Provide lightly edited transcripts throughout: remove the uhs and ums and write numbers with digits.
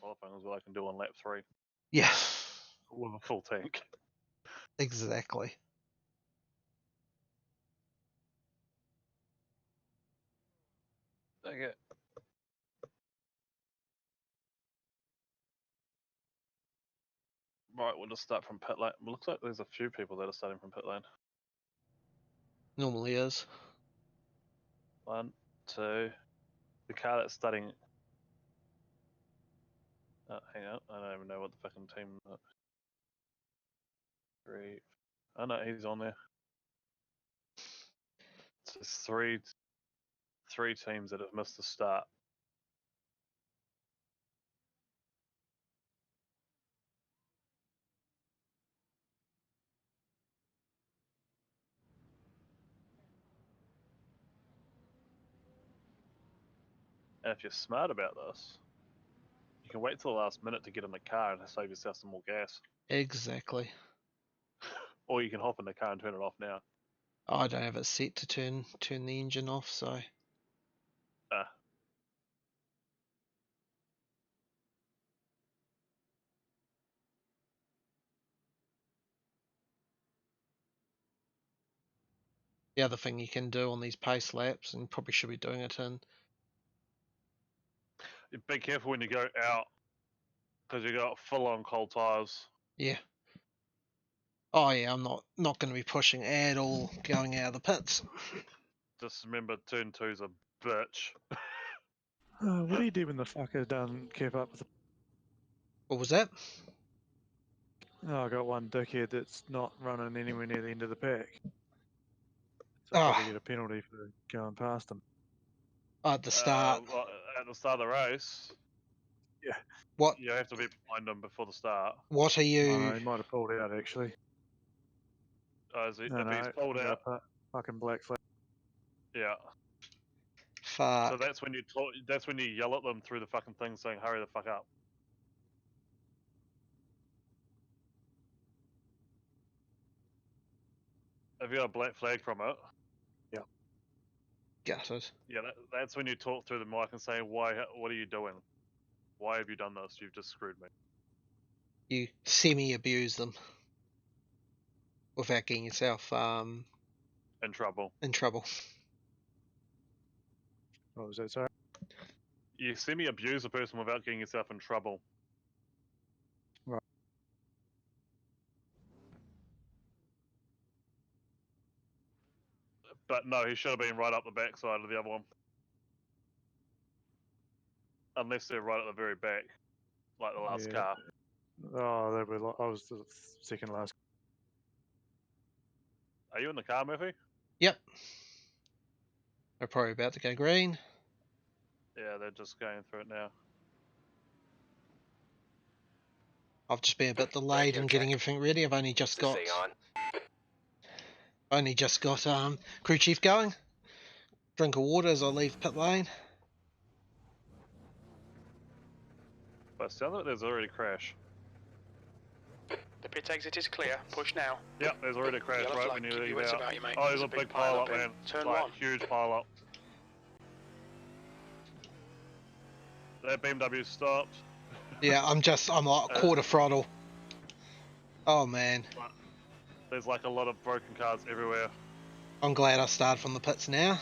qualifying as well. I can do on lap 3 Yeah, with a full tank. exactly. Okay. Right, we'll just start from pit lane. It looks like there's a few people that are starting from pit lane. Normally is. 1, 2. The car that's starting. Oh, hang on, I don't even know what the fucking team. 3. Oh no, he's on there. So there's three teams that have missed the start. And if you're smart about this, you can wait till the last minute to get in the car and save yourself some more gas. Exactly. Or you can hop in the car and turn it off now. I don't have it set to turn the engine off, so the other thing you can do on these pace laps, and you probably should be doing it in. Be careful when you go out, because you got full-on cold tires. Yeah. Oh yeah, I'm not going to be pushing at all going out of the pits. Just remember, turn 2's a bitch. What do you do when the fucker doesn't keep up with the... What was that? Oh, I got one dickhead that's not running anywhere near the end of the pack. So Oh. I'll probably get a penalty for going past him. At the start. At the start of the race. Yeah. What? You have to be behind him before the start. What are you? Oh, he might have pulled out actually. If he's pulled out, fucking black flag. yeah. Fuck. So that's when you talk. That's when you yell at them through the fucking thing, saying "Hurry the fuck up." Have you got a black flag from it? Yeah. Gutted. Yeah, that's when you talk through the mic and say, "Why? What are you doing? Why have you done this? You've just screwed me." You semi-abuse them without getting yourself In trouble. in trouble. What was that, sorry? You semi-abuse a person without getting yourself in trouble. Right. But no, he should have been right up the backside of the other one. Unless they're right at the very back, like the last car. Oh, they were. I was the second last. Are you in the car, Murphy? Yep. They're probably about to go green. Yeah, they're just going through it now. I've just been a bit delayed in getting everything ready. I've only just got crew chief going. Drink of water as I leave pit lane. But it sounds like there's already a crash. The pit exit is clear. Push now. Yep, there's already a crash Yellow right flag, when you keep leave your wits out. about you, mate. Oh, there's a big pile up, man. Turn like, one. huge pile up. That BMW stopped. Yeah, I'm like quarter throttle. Oh man. There's like a lot of broken cars everywhere. I'm glad I started from the pits now.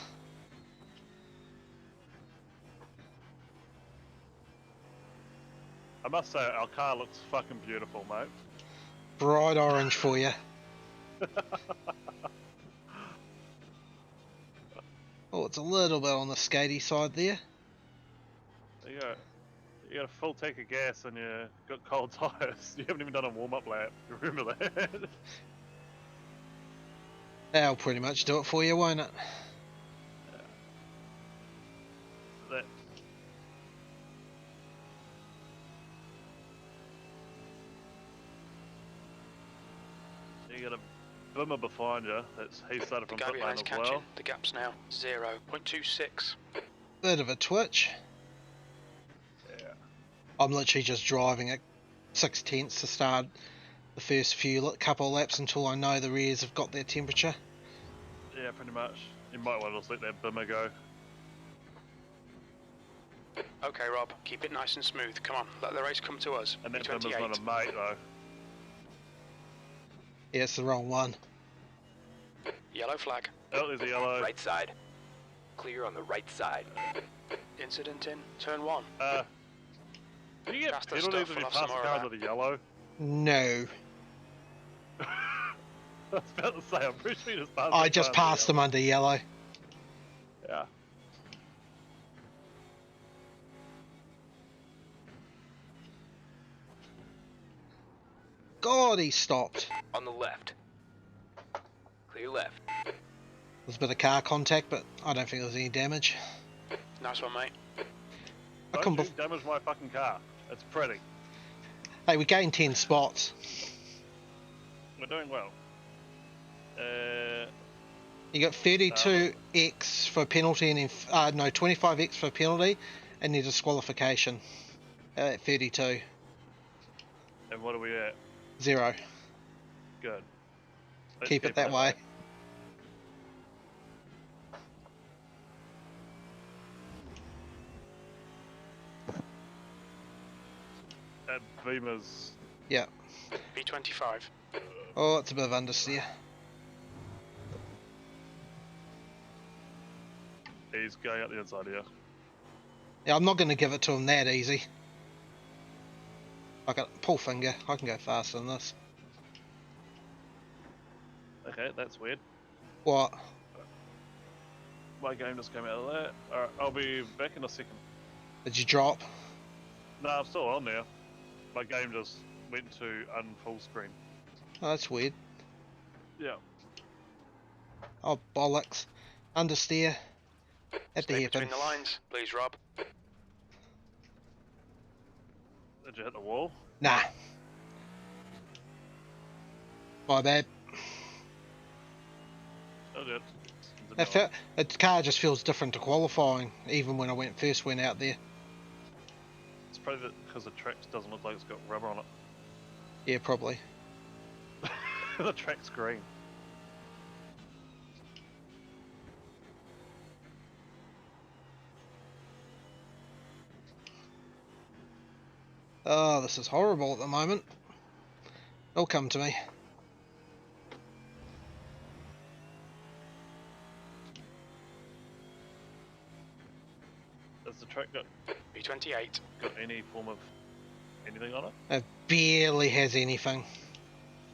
I must say, our car looks fucking beautiful, mate. Bright orange for you. Oh, it's a little bit on the skatey side there. You got a full tank of gas and you got cold tires. You haven't even done a warm-up lap. You remember that? That'll pretty much do it for you, won't it? That. You got a boomer behind you. He started from pit lane as well. The gap's now 0.26. Bit of a twitch. Yeah. I'm literally just driving at 6/10 to start the first couple of laps until I know the rears have got their temperature. Yeah, pretty much. You might want to just let that bimmer go. Okay, Rob, keep it nice and smooth. Come on, let the race come to us. And that B28. Bimmer's not a mate though. Yeah, it's the wrong one. Yellow flag. Oh, there's a yellow. Right side. Clear on the right side. Incident in turn 1. Do you get That's the penalties stuff if you we'll have pass some a more car of under the yellow? No. I was about to say, I'm pretty sure you just passed I that just car passed them under yellow. Yeah. God, he stopped. On the left. Clear left. There's a bit of car contact, but I don't think there was any damage. Nice one, mate. I Don't couldn't you bef- damage my fucking car. It's pretty. Hey, we gained 10 spots. We're doing well. You got 32x for penalty and no 25x for penalty, and your disqualification at 32. And what are we at? 0. Good. Let's Keep it that way. At Beamer's. Yeah. B25. Oh, it's a bit of understeer. He's going out the inside here. Yeah, I'm not going to give it to him that easy. I got pull finger. I can go faster than this. Okay, that's weird. What? My game just came out of that. Alright, I'll be back in a second. Did you drop? No, I'm still on there. My game just went to unfull screen. Oh, that's weird. Yeah. Oh, bollocks. Understeer. Had to Stay happen. between the lines, please, Rob. Did you hit the wall? Nah. My bad. Oh, good. The car just feels different to qualifying, even when I first went out there. It's probably because the track doesn't look like it's got rubber on it. Yeah, probably. The track's green. Oh, this is horrible at the moment. It'll come to me. Has the track got B28. any form of anything on it? It barely has anything.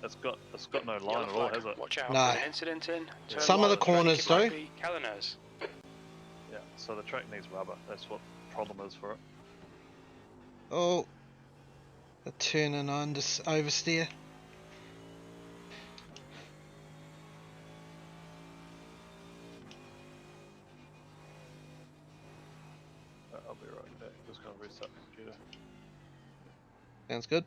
It's got no line Yellow at all, flag. has it? Watch out. No. An incident in turn Some of 1. the corners It might do. be Calliners. Yeah. So the track needs rubber. That's what the problem is for it. Oh. A turn and oversteer. I'll be right back. Just gonna reset the computer. Sounds good.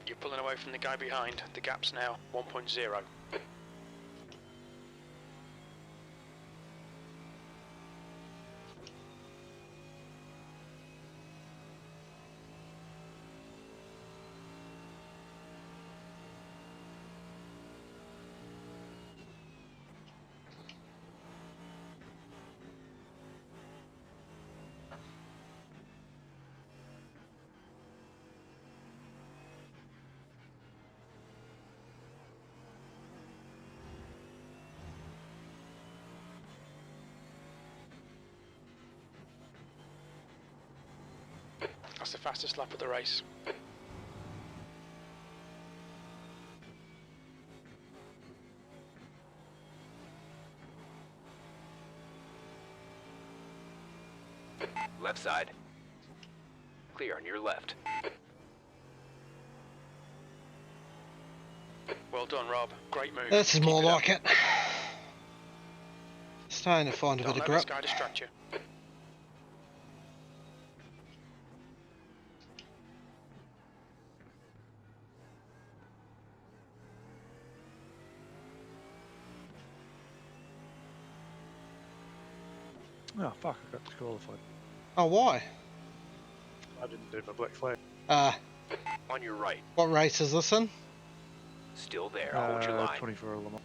You're pulling away from the guy behind. The gap's now 1.0. That's the fastest lap of the race. Left side. Clear on your left. Well done, Rob. Great move. This is Keep more it up. like it. Starting to find a Don't bit of let this grip. guy distract you. Oh fuck, I got disqualified. Oh, why? I didn't do my black flag. On your right. What race is this in? Still there. Hold your line. 24 Le Mans.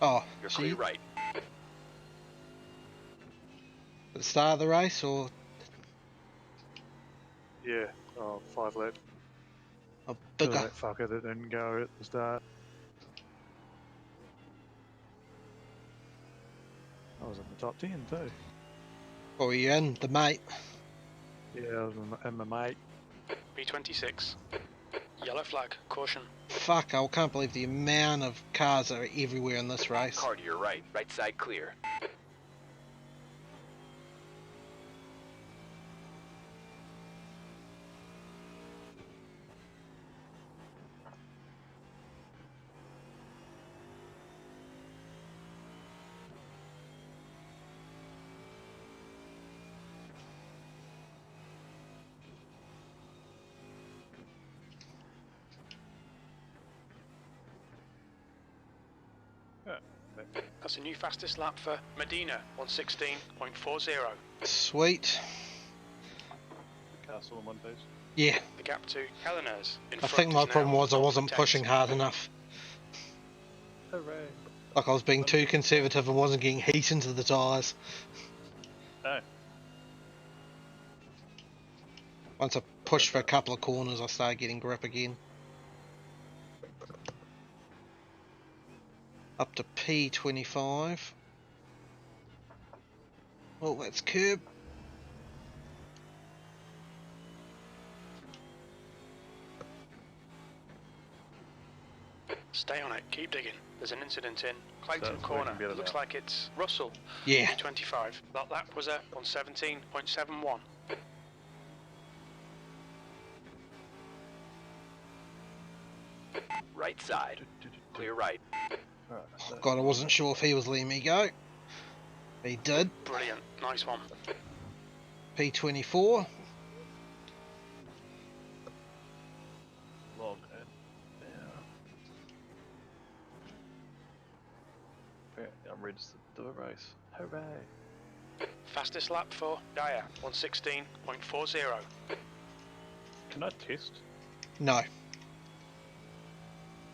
Oh, You're gee. clear right. At the start of the race, or Yeah, oh, 5 lap. a Kill bigger? that fucker that didn't go at the start. I was in the top 10 too. Or were you in? The mate? Yeah, I was in my mate. B26. Yellow flag. Caution. Fuck, I can't believe the amount of cars that are everywhere in this race. Car to your right. Right side clear. That's a new fastest lap for Medina, 116.40. Sweet. Castle on one page. Yeah, The gap to Helena's in I front think my is now problem was I wasn't 0.8. pushing hard enough. Hooray. Like I was being too conservative and wasn't getting heat into the tyres. Oh. Once I pushed for a couple of corners, I started getting grip again. Up to P25. Oh, that's curb. Stay on it, keep digging. There's an incident in Clayton it's Corner. working better It looks now. like it's Russell, Yeah, B25. That lap was a 117.71. Right side. Clear right. Alright, so God, I wasn't sure if he was letting me go. He did. Brilliant, nice one. P24. log in. Yeah. I'm registered to do a race. Hooray. Fastest lap for Gaia, 116.40. Can I test? No.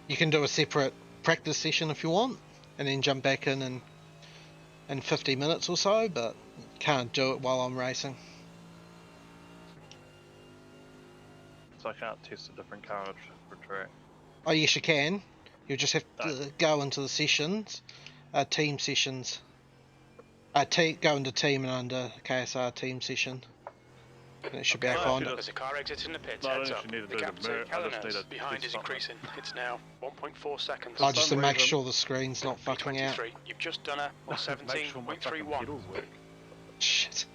You can do a separate practice session if you want, and then jump back in 50 minutes or so, but can't do it while I'm racing. So I can't test a different car on a different track. Oh yes, you can. You just have to go into the sessions, team sessions. Go into team and under KSR team session. And it should be able to Okay. find it. There's a car exit in the pits, No, I heads don't up. actually need to The do gap the to mirror, I just need Helena's to behind test is something. increasing. It's now 1.4 seconds. Oh, just to some make reason- sure the screen's not fucking out. B23. You've just done a Make sure my fucking 117.31. pedals work. Shit.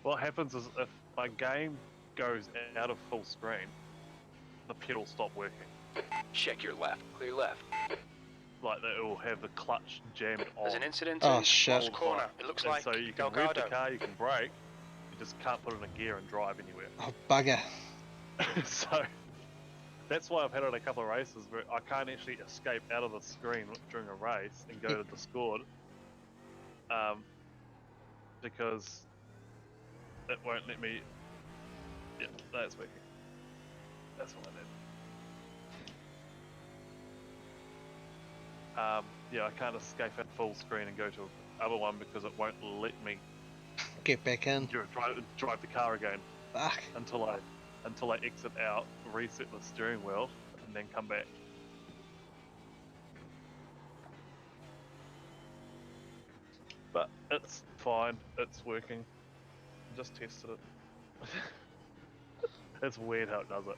What happens is if my game goes out of full screen, the pedals stop working. Check your left. Clear left. Like it will have the clutch jammed on. There's an incident Oh, in shit. Lost Corner. It looks And like so you can rev the Delgado. car, you can brake, you just can't put it in a gear and drive anywhere. Oh, bugger. So that's why I've had it a couple of races where I can't actually escape out of the screen during a race and go to Discord, because it won't let me. Yeah, that's working. That's what I did. Yeah, I can't escape at full screen and go to other one because it won't let me Get back in. drive the car again Fuck. until I exit out, reset the steering wheel, and then come back. But it's fine. It's working. Just tested it. It's weird how it does it.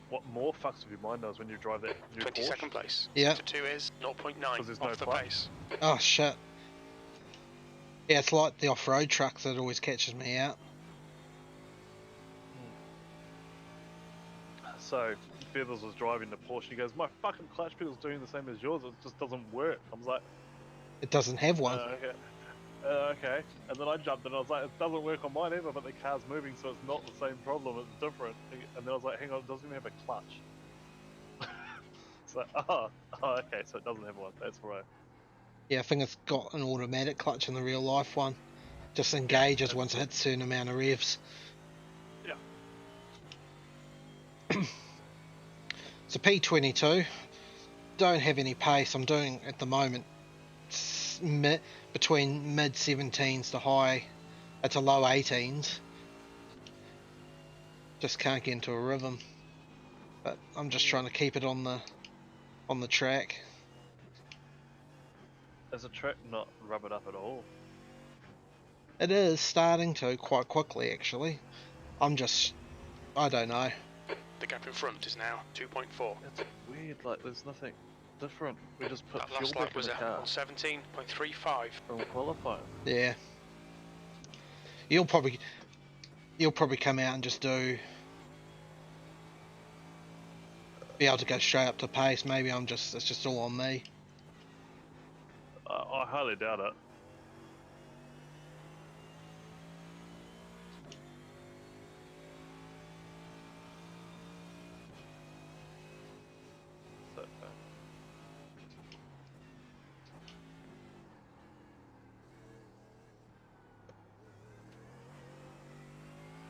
What more fucks with your mind does when you drive that new 22nd Porsche? place. Yeah. To 2 is 0.9 'Cause there's no off the clutch. pace. Oh, shit. Yeah, it's like the off-road trucks that always catches me out. So Feathers was driving the Porsche. He goes, "My fucking clutch pedal's doing the same as yours. It just doesn't work." I was like, It doesn't have one. Okay. Okay. And then I jumped in and I was like, "It doesn't work on mine either, but the car's moving, so it's not the same problem. It's different." And then I was like, "Hang on, it doesn't even have a clutch." So, okay, so it doesn't have one. That's right. Yeah, I think it's got an automatic clutch in the real life one. Just engages once it hits a certain amount of revs. Yeah. So P22. don't have any pace. I'm doing at the moment between mid 17s to low 18s. Just can't get into a rhythm. But I'm just trying to keep it on the track. Is the track not rubbered up at all? It is starting to quite quickly, actually. I don't know. The gap in front is now 2.4. It's weird, like there's nothing different. We just put That fuel last back lap in was the car on 17.35. from qualifying. Yeah. You'll probably come out and just be able to go straight up to pace. Maybe it's just all on me. I highly doubt it.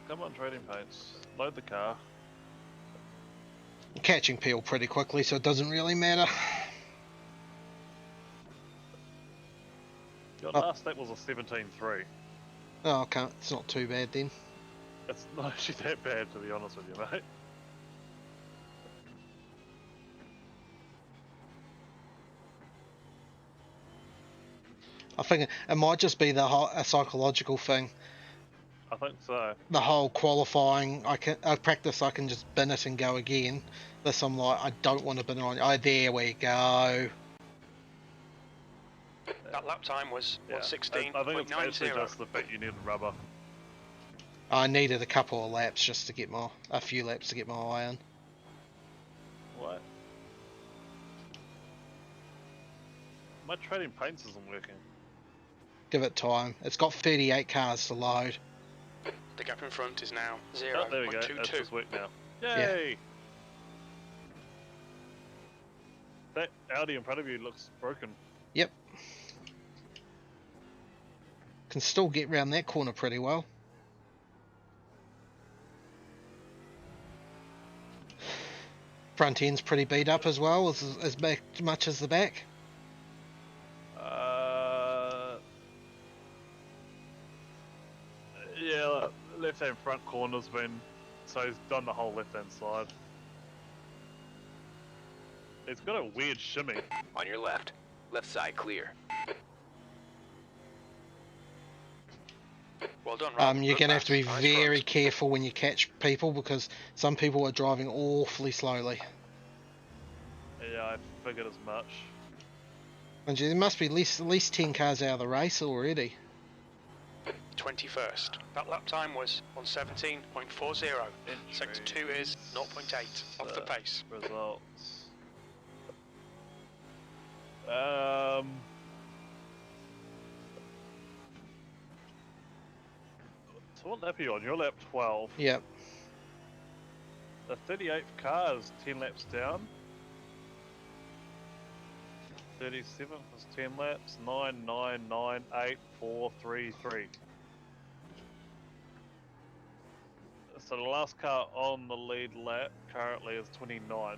Come on, trading paints. Load the car. I'm catching peel pretty quickly, so it doesn't really matter. Your Oh. last step was a 17.3. Oh, okay. It's not too bad then. It's not actually that bad, to be honest with you, mate. I think it might just be a psychological thing. I think so. The whole qualifying, I practice, I can just bin it and go again. This I'm like, I don't want to bin it on. Oh, there we go. That lap time was Yeah. 1:16.90. I think it's basically just the fact you needed rubber. I needed a couple of laps just to get a few laps to get my eye on. What? My trading paints isn't working. Give it time. It's got 38 cars to load. The gap in front is now Oh, there we go. It's 0.22. just worked now. Yay! That Audi in front of you looks broken. Yep. Can still get round that corner pretty well. Front end's pretty beat up as well, as much as the back. Yeah, left-hand front corner's been... So he's done the whole left-hand side. It's got a weird shimmy. On your left. Left side clear. Well done, Rob. You're Good going to have to be pass. Nice very front. careful when you catch people, because some people are driving awfully slowly. Yeah, I figured as much. And there must be at least 10 cars out of the race already. 21st. That lap time was 1:17.40. Sector 2 is 0.8 off the pace. Results. So what lap are you on? You're lap 12. Yep. The 38th car is 10 laps down. 37th is 10 laps. 9, 9, 9, 8, 4, 3, 3. So the last car on the lead lap currently is 29.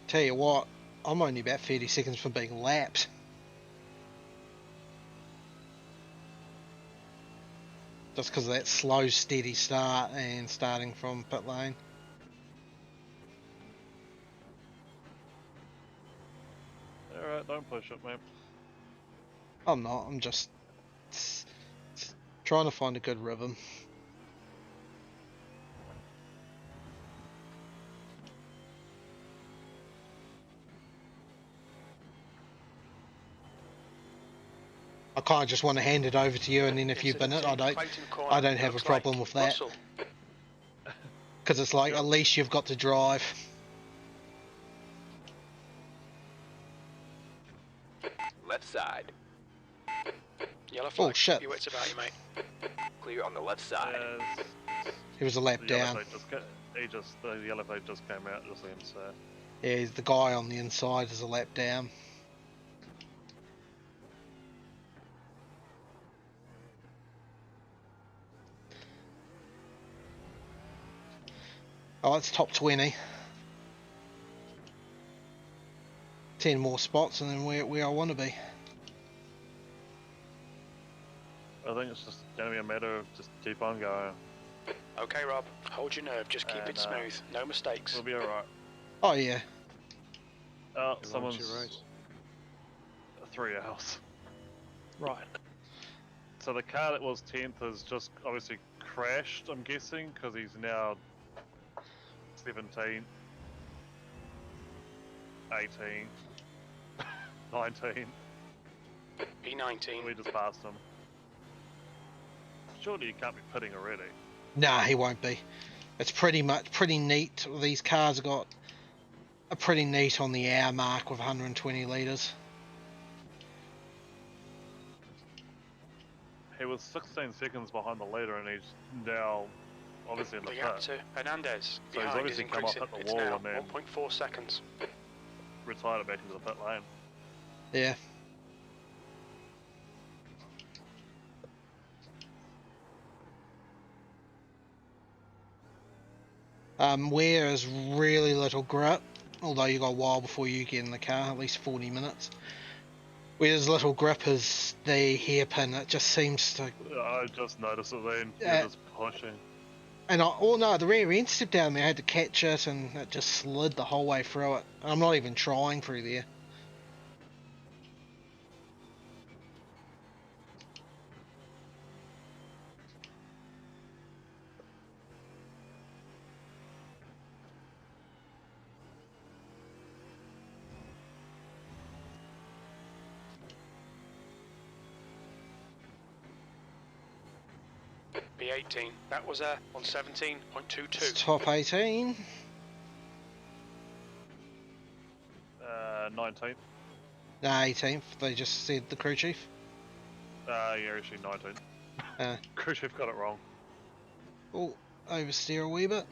Tell you what, I'm only about 30 seconds from being lapped. Just because of that slow, steady start and starting from pit lane. Alright, don't push it, man. I'm not, I'm just trying to find a good rhythm. I kind of just want to hand it over to you, and then if you bin it, I don't have a problem with that. Because it's like, at least you've got to drive. Left side. Yellow flag. Oh shit! Your wits about you, mate. Clear on the left side. He was a lap The yellow down. flag the yellow flag just came out just then, so... Yeah, he's the guy on the inside is a lap down. Oh, it's top 20. 10 more spots and then where I want to be. I think it's just going to be a matter of just keep on going. Okay, Rob. Hold your nerve. Just keep And, it smooth. No mistakes. We'll be alright. Oh yeah. Oh, You someone's launched your race. 3 hours. Right. So the car that was 10th has just obviously crashed, I'm guessing, because he's now 17, 18, 19. P19. We just passed him. Surely you can't be pitting already. Nah, he won't be. It's pretty neat. These cars have got a pretty neat on the hour mark with 120 litres. He was 16 seconds behind the leader and he's now obviously in the The gap pit. to Hernandez So he's behind is obviously come up, increasing. hit the It's wall now and then 1.4 seconds. retired it back into the pit lane. Yeah. Where is really little grip, although you got a while before you get in the car, at least 40 minutes. Where there's little grip is the hairpin. It just seems to. I just noticed it then. Yeah. You're just pushing. And no, the rear end step down there, I had to catch it, and it just slid the whole way through it. I'm not even trying through there. P18. That was on It's 17.22. top 18. 19th. No, 18th. They just said the crew chief. You're actually 19th. Crew chief got it wrong. Oh, oversteer a wee bit.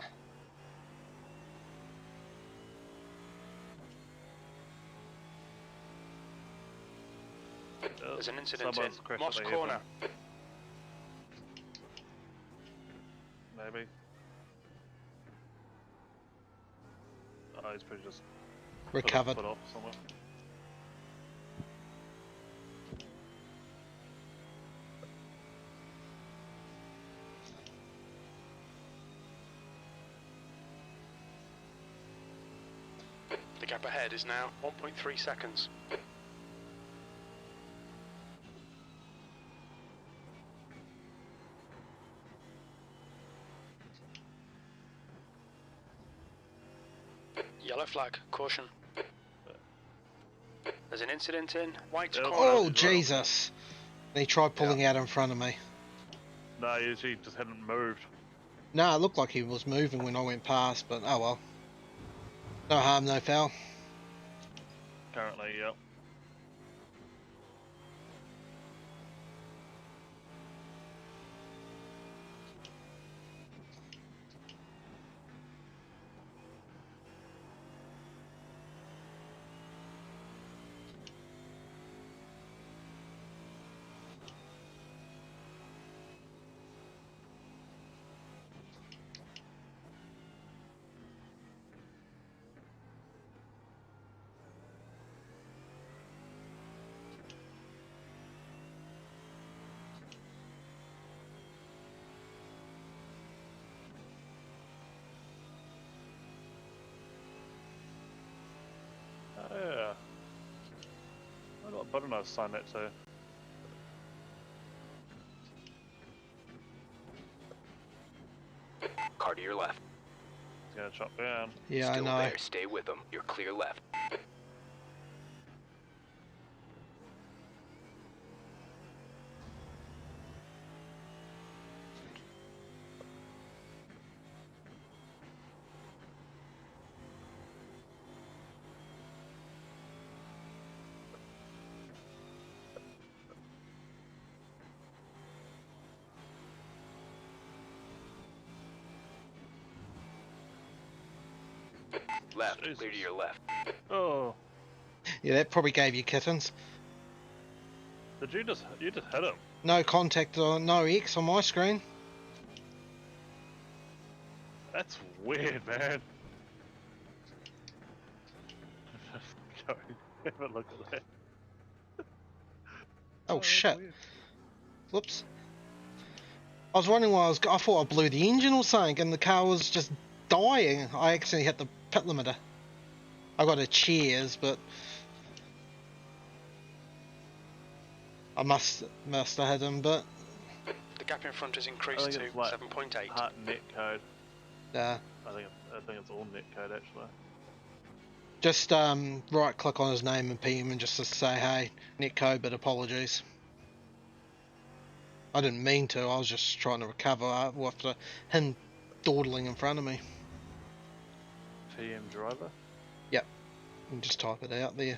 There's an incident Someone's in crashed Moss at the Corner. hairpin. Maybe. Oh, he's probably just Recovered. put off somewhere. The gap ahead is now 1.3 seconds. Yellow flag, caution. There's an incident in White's Yeah. Corner. Oh, Jesus. He tried pulling out in front of me. No, he just hadn't moved. No, it looked like he was moving when I went past, but oh well. No harm, no foul. Currently, yep. Yeah. I got Butternose sign that too. Car to your left. He's gonna chop down. Yeah, Still I know. there. Stay with them. You're clear left. Left. Jesus. Clear to your left. Oh, Yeah, that probably gave you kittens. did you just hit him? No contact, no X on my screen. That's weird, man. Go have a look at that. Oh that's shit! weird. Whoops. I was wondering why I thought I blew the engine or something, and the car was just dying. I accidentally hit the pit limiter. I got a cheers, but I must have hit him. But The gap in front has I increased think to it's like 7.8. Part net code. yeah. I think it's all net code actually. Just right click on his name and PM and just to say, hey, netcode, but apologies. I didn't mean to, I was just trying to recover after him dawdling in front of me. PM driver. Yep, and just type it out there.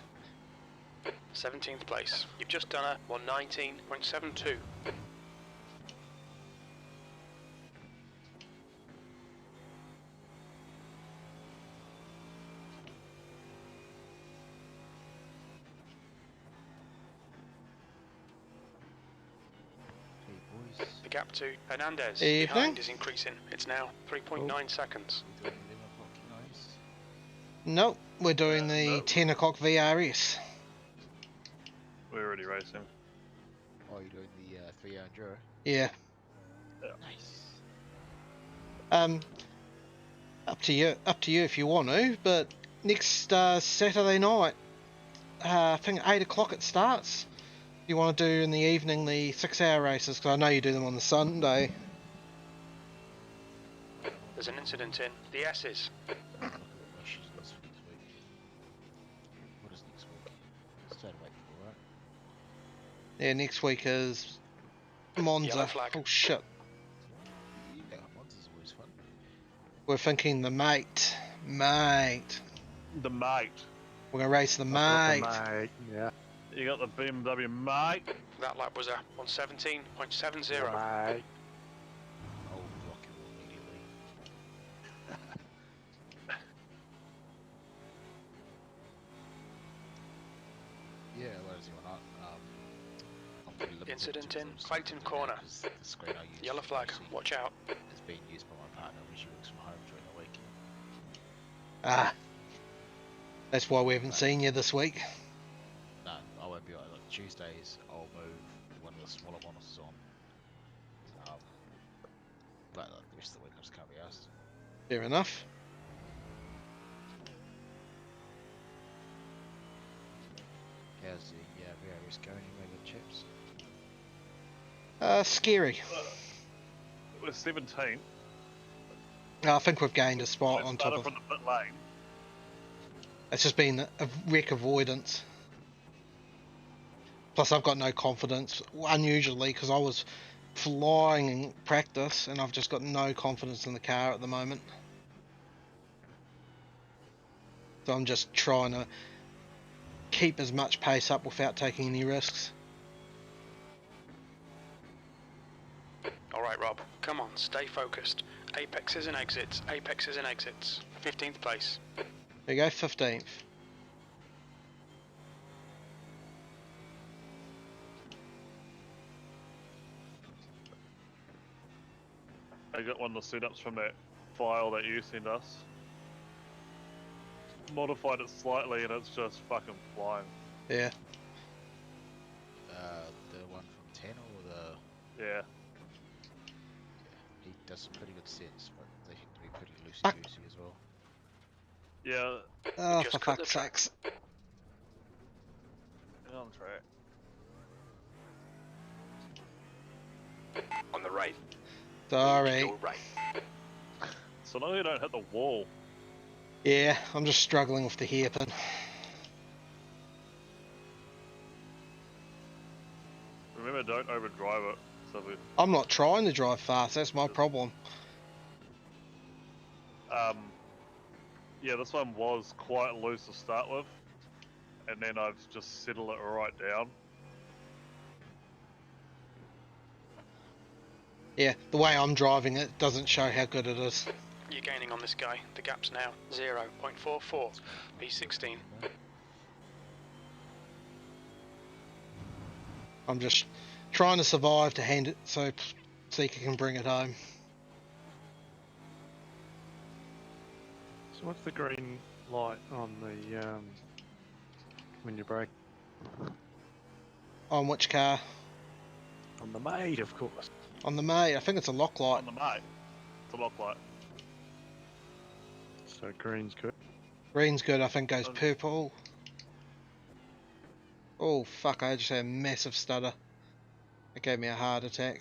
17th place. You've just done a 119.72. The gap to Hernandez Evening. behind is increasing. It's now 3.9 seconds. Nope, we're doing the no. 10 o'clock VRS. We're already racing. Oh, you're doing the 3-hour enduro? Yeah. Nice. Up to you if you want to, but next Saturday night, I think 8 o'clock it starts. You want to do in the evening the 6-hour races, because I know you do them on the Sunday. There's an incident in the S's. Look at what she's got for next week. What is next week? Saturday, right? Yeah, next week is Monza. Yellow flag. Oh shit. Yeah, Monza's always fun. We're thinking the mate. The mate. We're going to race the I've mate. got the mate, yeah. You got the BMW mate. That lap was a 117.70. Mate. Oh, rock it all immediately. Yeah, well, as you want, I'm pretty limited Incident to in what's Clayton on Corner. there, 'cause the screen I use Yellow for flag. racing Watch out. is being used by my partner when she works from home during the week. Ah. That's why we haven't seen you this week. No, I won't be like Tuesdays. I'll move one of the smaller monitors on. But the rest of the week I just can't be asked. Fair enough. How's the VRS going? You made good chips? Scary. We're 17. I think we've gained a spot on top Started of. from the pit lane. It's just been a wreck avoidance. Plus, I've got no confidence, unusually, because I was flying in practice, and I've just got no confidence in the car at the moment. So I'm just trying to keep as much pace up without taking any risks. Alright, Rob. Come on, stay focused. Apexes and exits. Apexes and exits. 15th place. There you go, 15th. I got one of the setups from that file that you sent us. Modified it slightly and it's just fucking flying. Yeah. The one from 10 or the... Yeah. He does some pretty good sets, but they seem to be pretty Fuck. loosey-goosey as well. Yeah, Oh, Just for cut the fuck's track. sakes. on track. On the right. Sorry. Go right. So long as you don't hit the wall. Yeah, I'm just struggling with the hairpin. Remember, don't overdrive it. So we, I'm not trying to drive fast, that's my problem. yeah, this one was quite loose to start with, and then I've just settled it right down. Yeah, the way I'm driving it doesn't show how good it is. You're gaining on this guy. The gap's now 0.44. P16. I'm just trying to survive to hand it so Seeker can bring it home. So what's the green light on the when you brake? On which car? On the maid, of course. On the May. I think it's a lock light. On the mate. It's a lock light. So green's good. Green's good, I think goes purple. Oh fuck, I just had a massive stutter. It gave me a heart attack.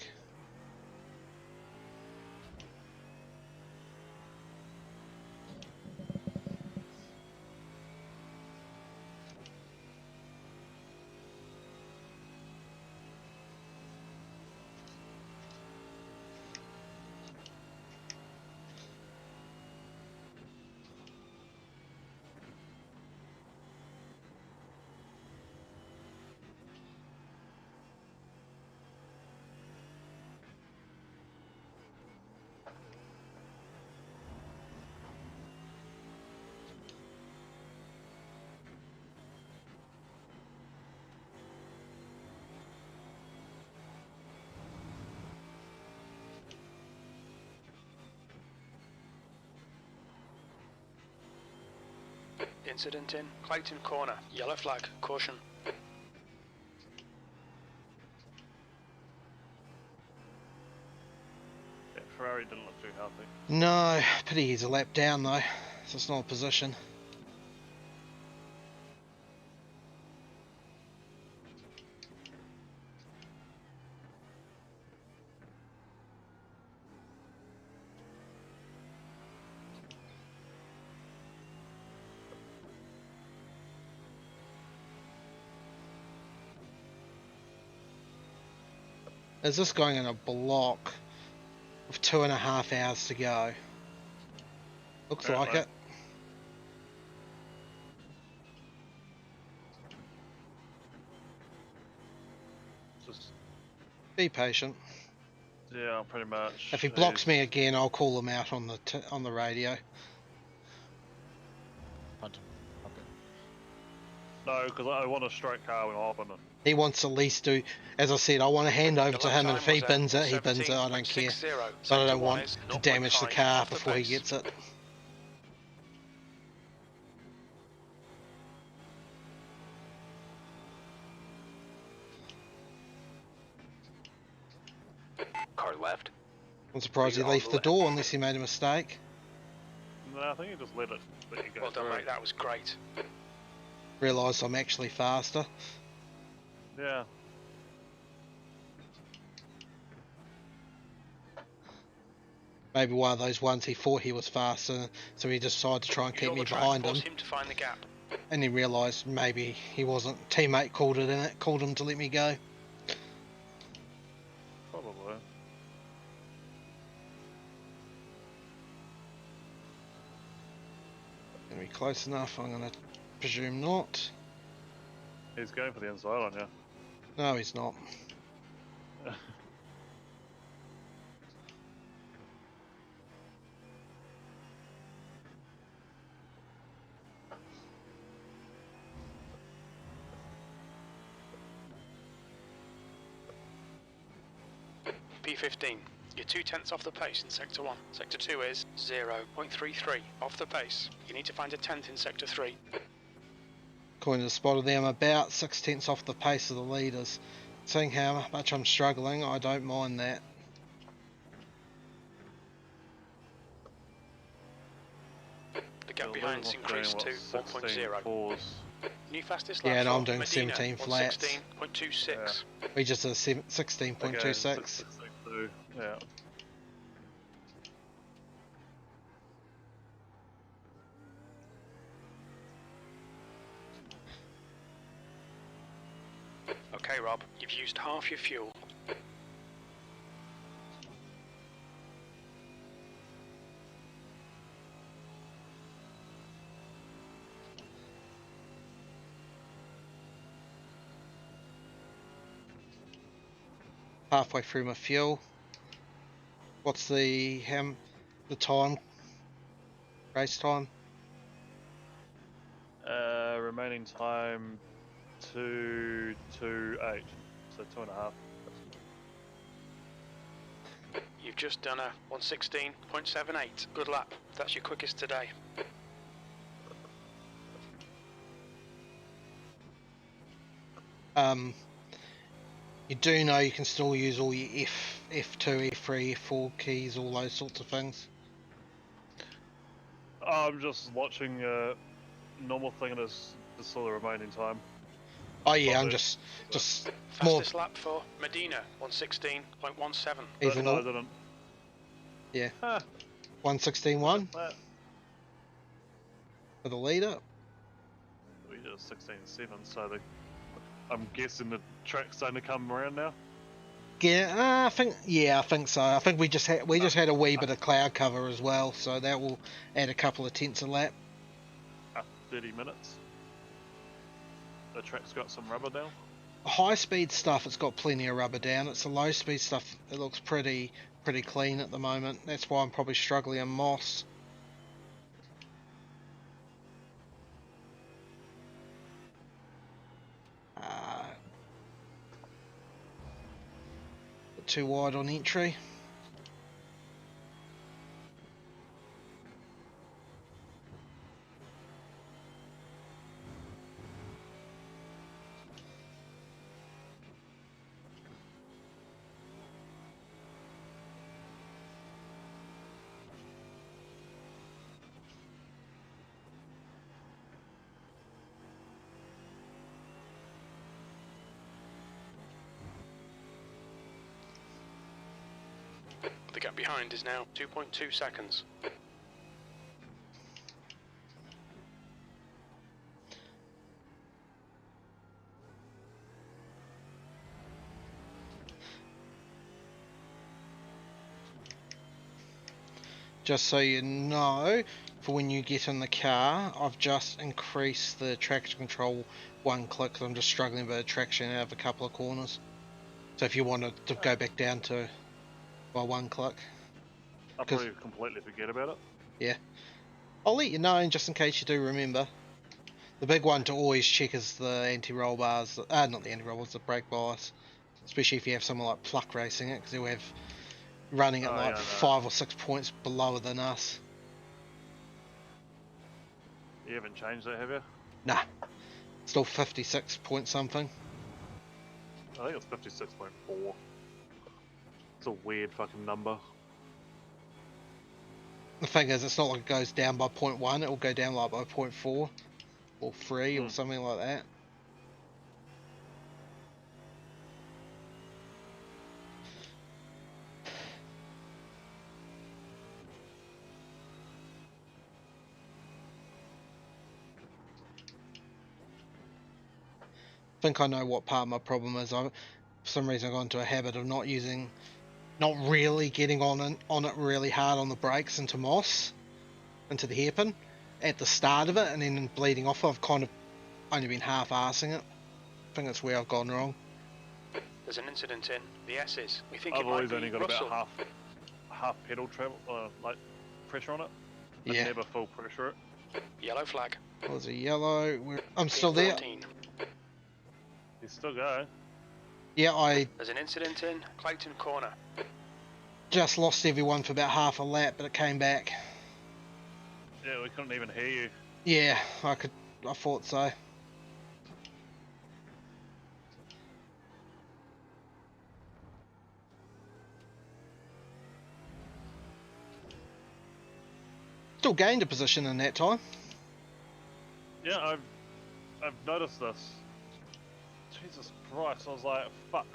Incident in Clayton Corner. Yellow flag. Caution. Yeah, Ferrari didn't look too healthy. No, pity he's a lap down though, so it's not a position. Is this going in a block with 2.5 hours to go? Looks like it. Just, Be patient. yeah, pretty much. If he blocks me again, I'll call him out on the radio. Punt him. Okay. No, because I want a straight car with hop on it. He wants to at least do, as I said, I want to hand over to him, and if he bins it, he bins it, I don't care. But I don't want to damage the car before he gets it. Car left. I'm surprised he left the door unless he made a mistake. No, I think he just let you go Well done, through. mate. That was great. Realised I'm actually faster. Yeah. Maybe one of those ones he thought he was faster, so he decided to try and keep me behind him. Force him to find the gap. And he realised maybe he wasn't. Teammate called it in it, called him to let me go. Probably. Gonna be close enough, I'm gonna presume not. He's going for the inside on you. No, he's not. P15. You're 2/10 off the pace in Sector 1. Sector 2 is 0.33 off the pace. You need to find a 10th in Sector 3. According to the spotter there, I'm about 6/10 off the pace of the leaders. Seeing how much I'm struggling, I don't mind that. The gap behind's increased to 1.0. New fastest lap. Yeah, and I'm for doing Medina 17 flats. 16.26. We just did 16.26. Yeah. Okay, Rob, you've used half your fuel. Halfway through my fuel. What's the time? Race time? Remaining time 2:28, so 2.5. You've just done a 116.78. Good lap. That's your quickest today. You do know you can still use all your F2, F3, F4 keys, all those sorts of things. I'm just watching normal thing and it's just all the remaining time. Oh yeah, I'm Probably. just more Fastest lap for Medina, 116.17. even no, I all, didn't. yeah, Huh, 116.1 that. for the leader. We did a 16.7, so I'm guessing the track's starting to come around now. Yeah, I think so. I think we just had a wee bit of cloud cover as well, so that will add a couple of tenths a lap. 30 minutes. The track's got some rubber down. High speed stuff, it's got plenty of rubber down. It's the low speed stuff. It looks pretty clean at the moment. That's why I'm probably struggling in Moss. Too wide on entry. The gap behind is now 2.2 seconds. Just so you know, for when you get in the car, I've just increased the traction control 1 click because I'm just struggling with traction out of a couple of corners. So if you wanted to go back down to by 1 click, I'll probably completely forget about it. yeah, I'll let you know just in case you do remember. The big one to always check is the anti-roll bars, not the anti-roll bars, the brake bias, especially if you have someone like Pluck racing it, because they'll have running at like yeah, 5 or 6 points below than us. You haven't changed that, have you? Nah, still 56 point something. I think it's 56.4. It's a weird fucking number. The thing is, it's not like it goes down by 0.1, it will go down like by 0.4 or 3 or something like that. I think I know what part of my problem is. For some reason I got into a habit of not really getting on it really hard on the brakes into Moss, into the hairpin, at the start of it, and then bleeding off. I've kind of only been half-arsing it. I think that's where I've gone wrong. There's an incident in the S's. We think I've it might always be only got Russell. about half pedal travel, like pressure on it. And Yeah. never full pressure it. Yellow flag. Well, there's a yellow. I'm still there. 14. He's still going. Yeah, There's an incident in Clayton Corner. just lost everyone for about half a lap, but it came back. Yeah, we couldn't even hear you. Yeah, I thought so. Still gained a position in that time. Yeah, I've noticed this. Jesus Christ, I was like, fuck.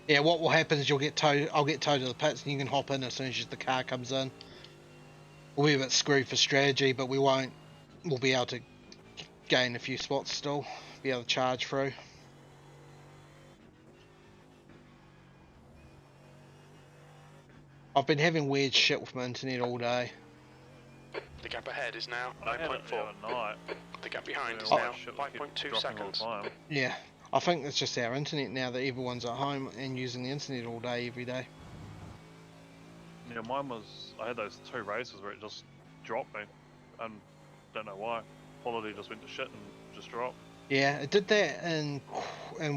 Yeah, what will happen is I'll get towed to the pits and you can hop in as soon as the car comes in. We'll be a bit screwed for strategy, but we'll be able to gain a few spots still. Be able to charge through. I've been having weird shit with my internet all day. The gap ahead is now I had it the 9.4. other night. The gap behind is Oh, now shit, we keep 5.2 dropping all the seconds. time. Yeah, I think it's just our internet now that everyone's at home and using the internet all day, every day. Yeah, I had those 2 races where it just dropped me. And don't know why. Quality just went to shit and just dropped. Yeah, it did that in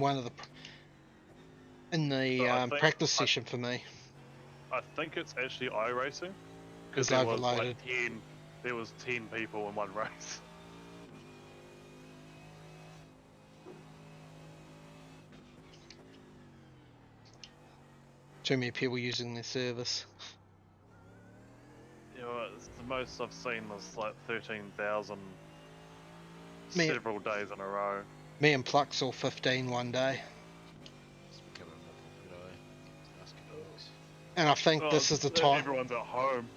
one of the practice session for me. I think it's actually Iracing. It's Because there overloaded. was 10 people in one race. Too many people using their service. You know, the most I've seen was like 13,000 Me- several days in a row. Me and Pluck saw 15 one day. It's becoming more popular the last couple of weeks. And I think this is the time Everyone's at home.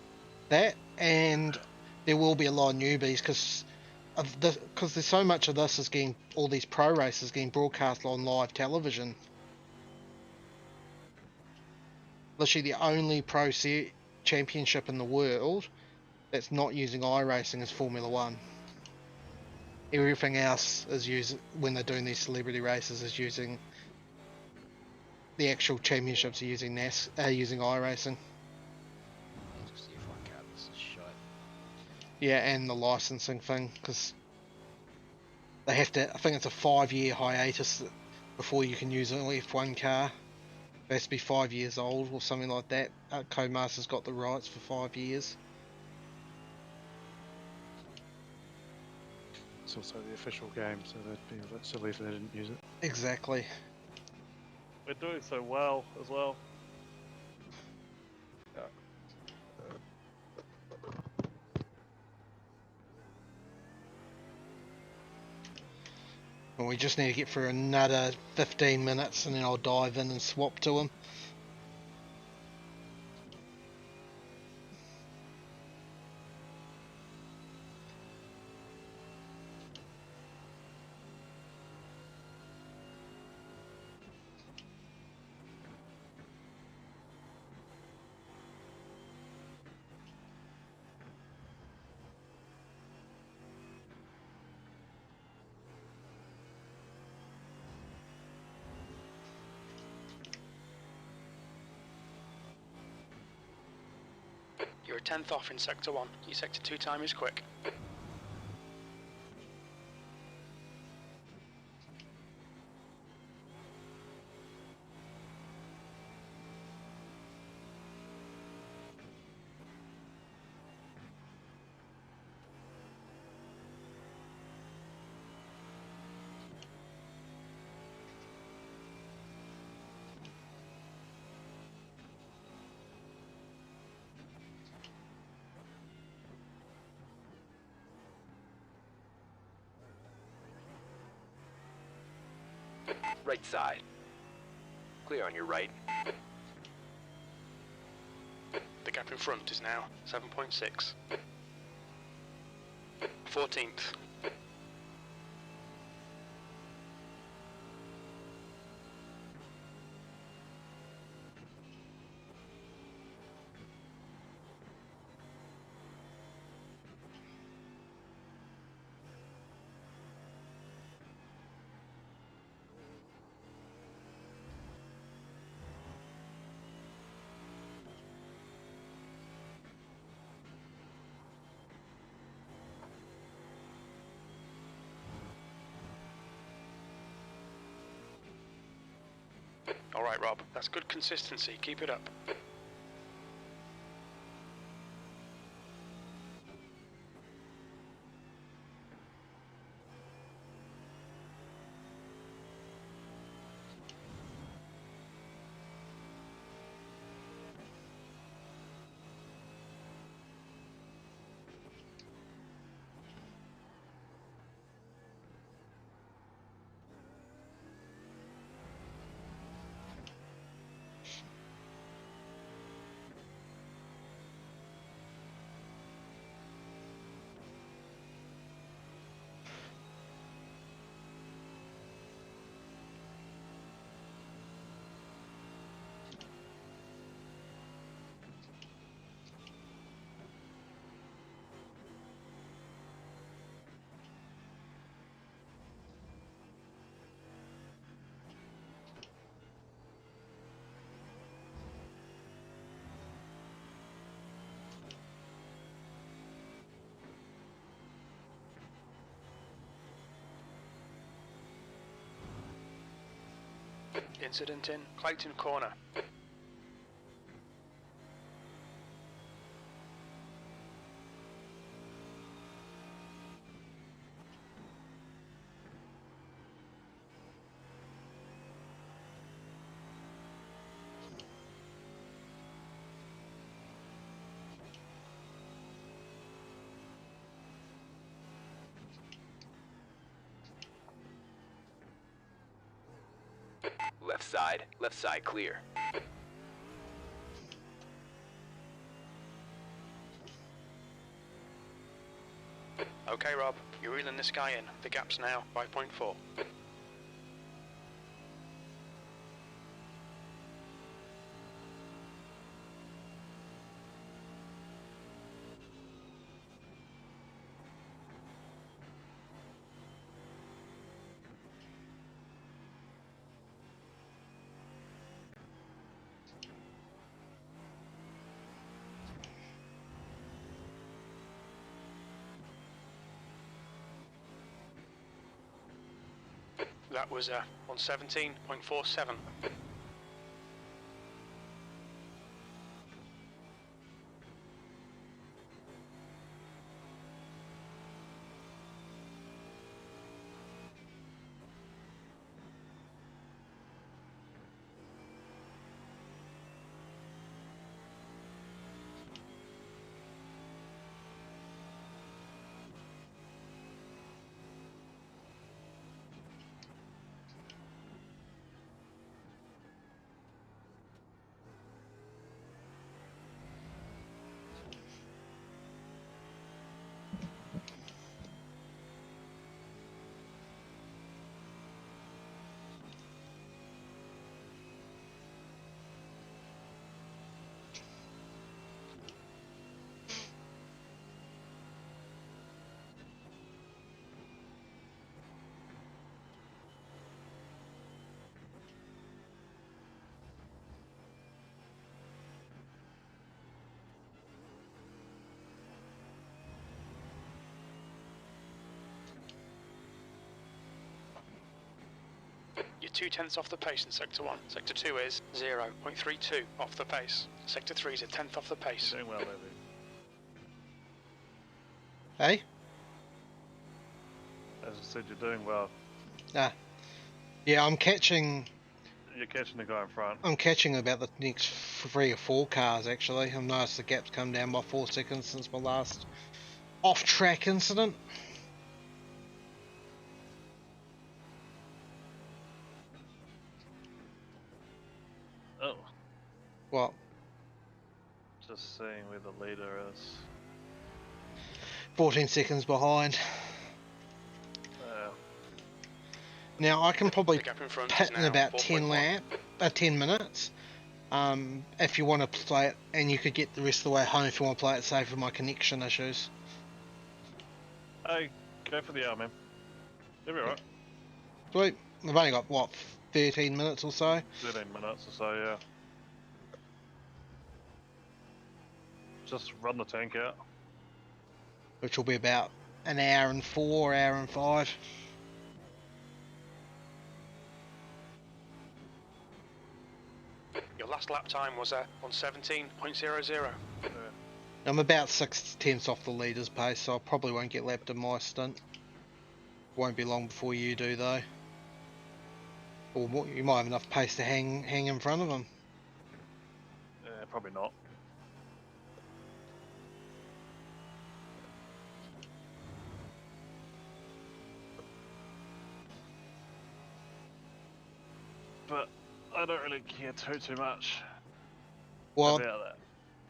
that, and there will be a lot of newbies because there's so much of this is getting, all these pro races getting broadcast on live television. Literally the only championship in the world that's not using iRacing is Formula One. Everything else is using, when they're doing these celebrity races, is using the actual championships are using using iRacing. That's because the F1 cabinets is shite. Yeah, and the licensing thing, because they have to. I think it's a 5-year hiatus before you can use an F1 car. It has to be 5 years old or something like that. Codemaster's got the rights for 5 years. It's also the official game, so they'd be a bit silly if they didn't use it. Exactly. We're doing so well as well. And we just need to get through another 15 minutes and then I'll dive in and swap to him. You're a 10th off in Sector 1. Your Sector 2 time is quick. Right side. Clear on your right. The gap in front is now 7.6. 14th. All right, Rob. That's good consistency. Keep it up. Incident in Clayton Corner. Left side clear. Okay, Rob, you're reeling this guy in. The gap's now 5.4. That was on 17.47. You're 2/10 off the pace in Sector 1. Sector 2 is 0.32 off the pace. Sector 3 is a 10th off the pace. Doing well, Levy. Hey? As I said, you're doing well. Yeah, I'm catching You're catching the guy in front. I'm catching about the next 3 or 4 cars actually. I've noticed the gap's come down by 4 seconds since my last off-track incident. Oh, What? just seeing where the leader is. 14 seconds behind. Now I can probably The gap in front pit is in now about 10 4.1. 10 minutes. If you want to play it, and you could get the rest of the way home if you want to play it safe with my connection issues. Hey, go for the R, man. You'll be alright. Sweet. We've only got what 13 minutes or so. 13 minutes or so, yeah. Just run the tank out. Which will be about an hour and 4, hour and 5. Your last lap time was on 17.00. I'm about 6/10 off the leader's pace, so I probably won't get lapped in my stint. Won't be long before you do though. Or you might have enough pace to hang in front of him. Yeah, probably not. But I don't really care too much Well, about that.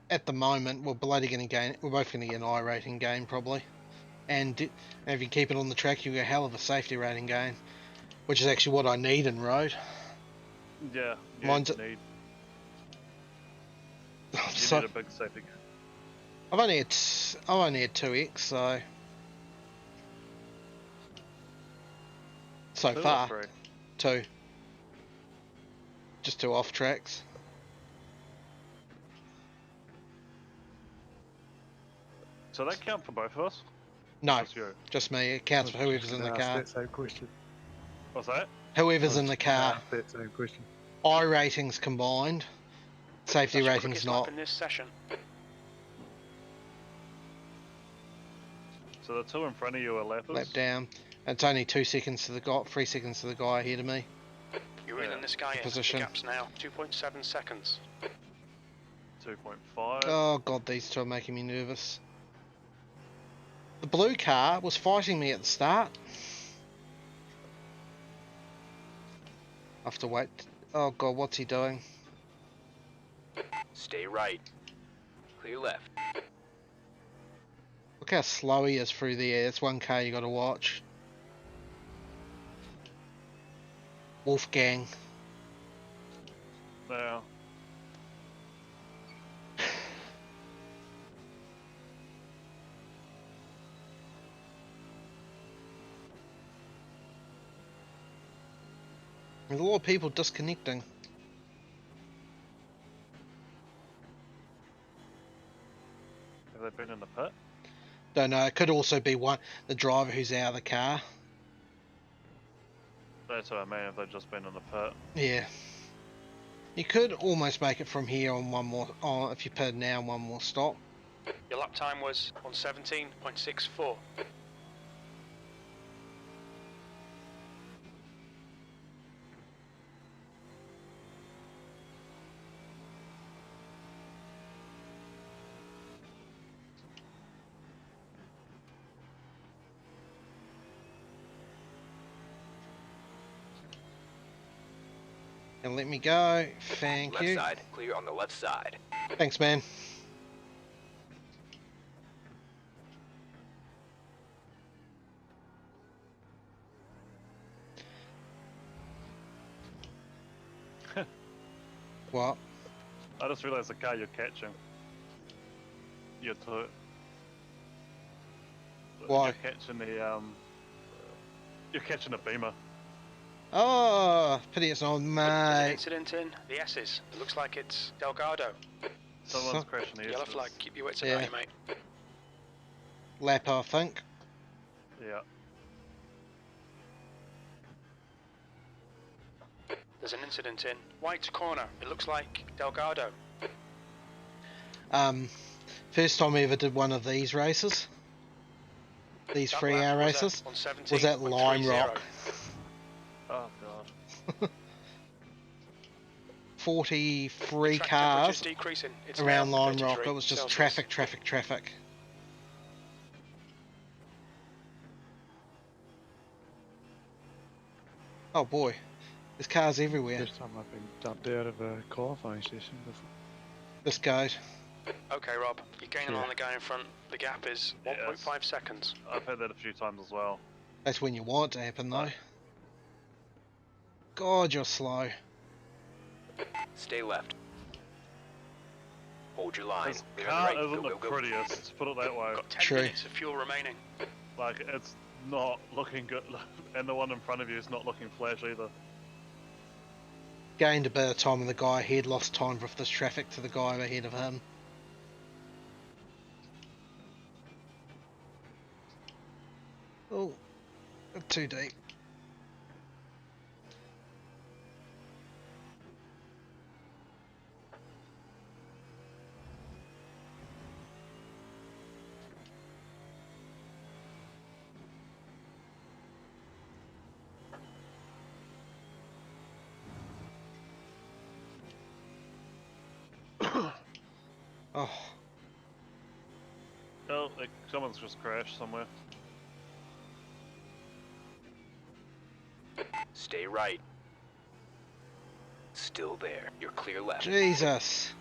at the moment, we're bloody going to gain. We're both going to get an I rating gain probably, and if you keep it on the track, you get a hell of a safety rating gain, which is actually what I need in road. Yeah, Mine's you need so a big safety. I've only had 2x, so Two or far three? 2. Just 2 off tracks. So that count for both of us? No, Just you. just me. It counts for whoever's in the Ask car. that same question. What's that? Whoever's in the car. Ask that same question. I ratings combined. Safety That's your ratings quickest lap not. in this session. So the two in front of you are lappers? Lap down. It's only 2 seconds to the guy, 3 seconds to the guy ahead of me. You're reeling this guy in. Position. The gap's now 2.7 seconds. 2.5. Oh god, these two are making me nervous. The blue car was fighting me at the start. I have to wait. Oh god, what's he doing? Stay right. Clear left. Look how slow he is through the air. That's one car you gotta watch. Wolfgang. Now, There's a lot of people disconnecting. have they been in the pit? Don't know, it could also be the driver who's out of the car. That's what I mean, if they've just been in the pit. Yeah. You could almost make it from here on one more, if you pit now on one more stop. Your lap time was 1:17.64. And let me go. Thank Left you. side. Clear on the left side. Thanks, man. What? I just realised the car you're catching. You're Why? You're catching the You're catching a Beamer. Oh, pity it's not There's an mate. incident in the S's. It looks like it's Delgado. Someone's So- crashing the Yellow S's. flag, keep your wits Yeah. about you, mate. Lap, I think. Yeah. There's an incident in White Corner. It looks like Delgado. First time I ever did one of these races. These That 3-hour lap races. was at Was at Lime 1:17.30. Rock. Oh god. 43 Track cars temperature's decreasing. It's around now Lime 33 Rock. It was just Celsius. traffic. Oh boy, there's cars everywhere. First time I've been dumped out of a qualifying session before. This goes. Okay, Rob, you're gaining Yeah. on the guy in front. The gap is Yes. 1.5 seconds. I've had that a few times as well. That's when you want it to happen though. Right. God, you're slow. Stay left. Hold your line. This Clear on the car right. isn't Go, the go, go. prettiest, put it that way. Got 10 True. minutes of fuel remaining. Like, it's not looking good, and the one in front of you is not looking flash either. Gained a bit of time and the guy ahead lost time with this traffic to the guy ahead of him. Oh, too deep. Oh, Oh, like, someone's just crashed somewhere. Stay right. Still there. You're clear left. Jesus.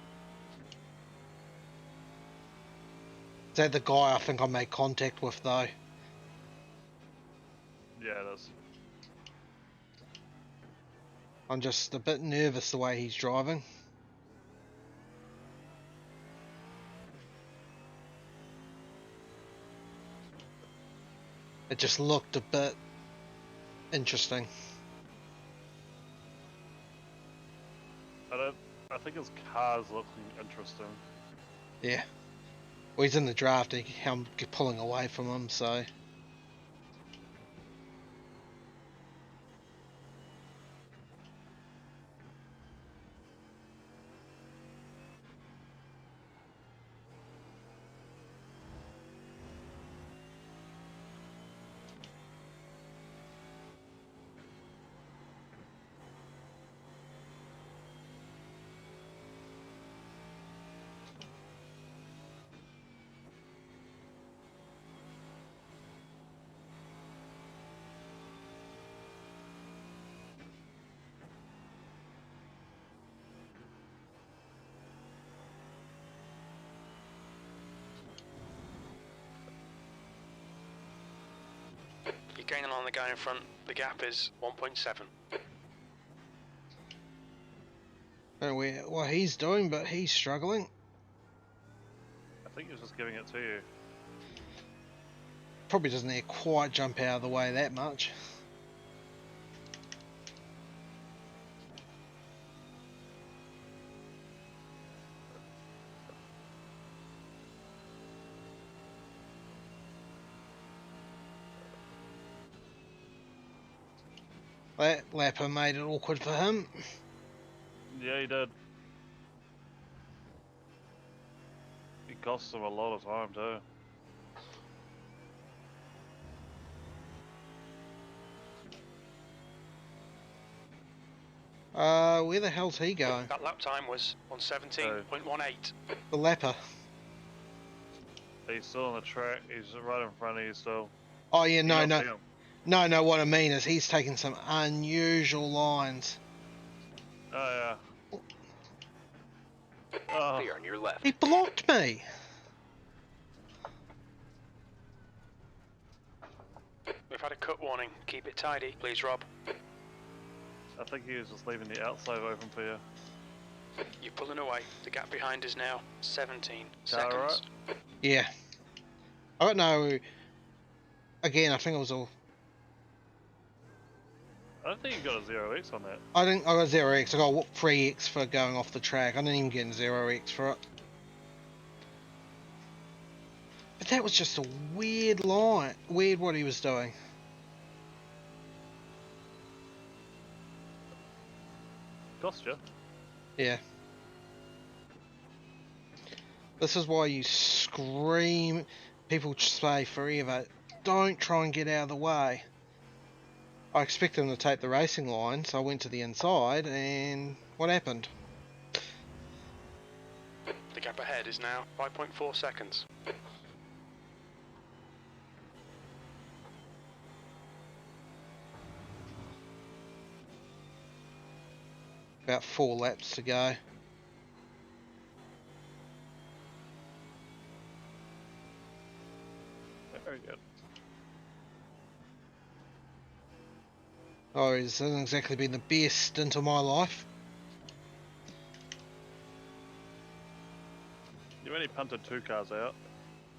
Is that the guy I think I made contact with though? Yeah, it is. I'm just a bit nervous the way he's driving. It just looked a bit interesting. I think his car's looking interesting. Yeah. Well, he's in the draft. I'm pulling away from him, so. You're gaining on the guy in front. The gap is 1.7. I don't know what he's doing, but he's struggling. I think he's just giving it to you. Probably doesn't need to quite jump out of the way that much. That lapper made it awkward for him. Yeah, he did. It costs him a lot of time too. Where the hell's he going? That lap time was 117.18. The lapper. He's still on the track. He's right in front of you still. Oh yeah, You no, don't no. see him. No, what I mean is he's taking some unusual lines. Oh yeah. Oh, Clear on your left. He blocked me! We've had a cut warning. Keep it tidy, please, Rob. I think he was just leaving the outside open for you. You're pulling away. The gap behind is now 17 Is that seconds. alright? Yeah. I don't know. Again, I think it was all... I don't think you got a 0x on that. I got 0x. I got 3x for going off the track. I didn't even get 0x for it. But that was just a weird line. Weird what he was doing. Cost you. Yeah. This is why you scream. People say forever, don't try and get out of the way. I expected them to take the racing line, so I went to the inside, and what happened? The gap ahead is now 5.4 seconds. About 4 laps to go. Very good. Oh, it hasn't exactly been the best stint of my life. You only punted 2 cars out.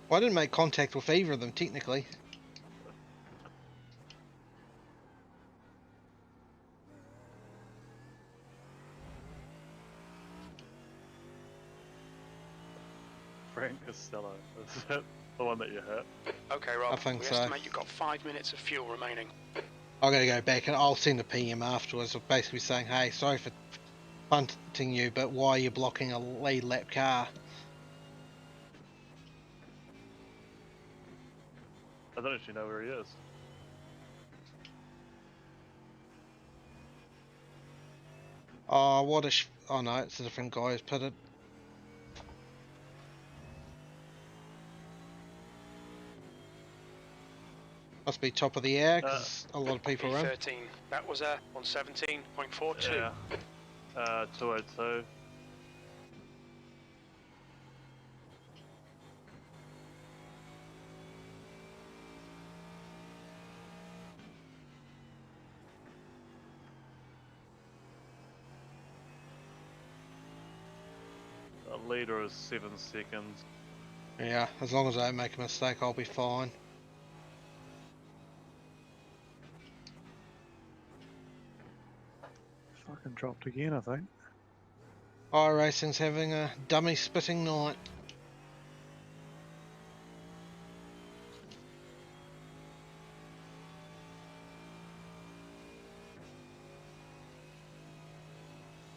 Well, I didn't make contact with either of them, technically. Frank Costello. Is that the one that you hit? Okay, Rob. I think we so. estimate you've got 5 minutes of fuel remaining. I'm going to go back and I'll send a PM afterwards, basically saying, hey, sorry for punting you, but why are you blocking a lead lap car? I don't actually know where he is. Oh, what a oh no, it's a different guy who's put it. Must be top of the hour, because a lot of people are in. P13. That was on 17.42. Yeah. 202. The leader is 7 seconds. Yeah, as long as I don't make a mistake, I'll be fine. Fucking dropped again, I think. Iracing's having a dummy spitting night.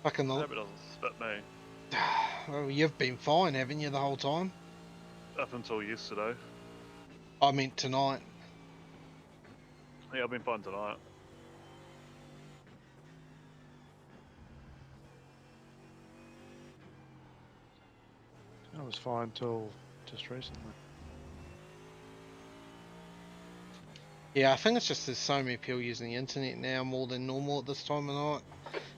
Fucking I the... hope it doesn't spit me. Well, you've been fine, haven't you, the whole time? Up until yesterday. I meant tonight. Yeah, I've been fine tonight. I was fine till just recently. Yeah, I think it's just there's so many people using the internet now more than normal at this time of night.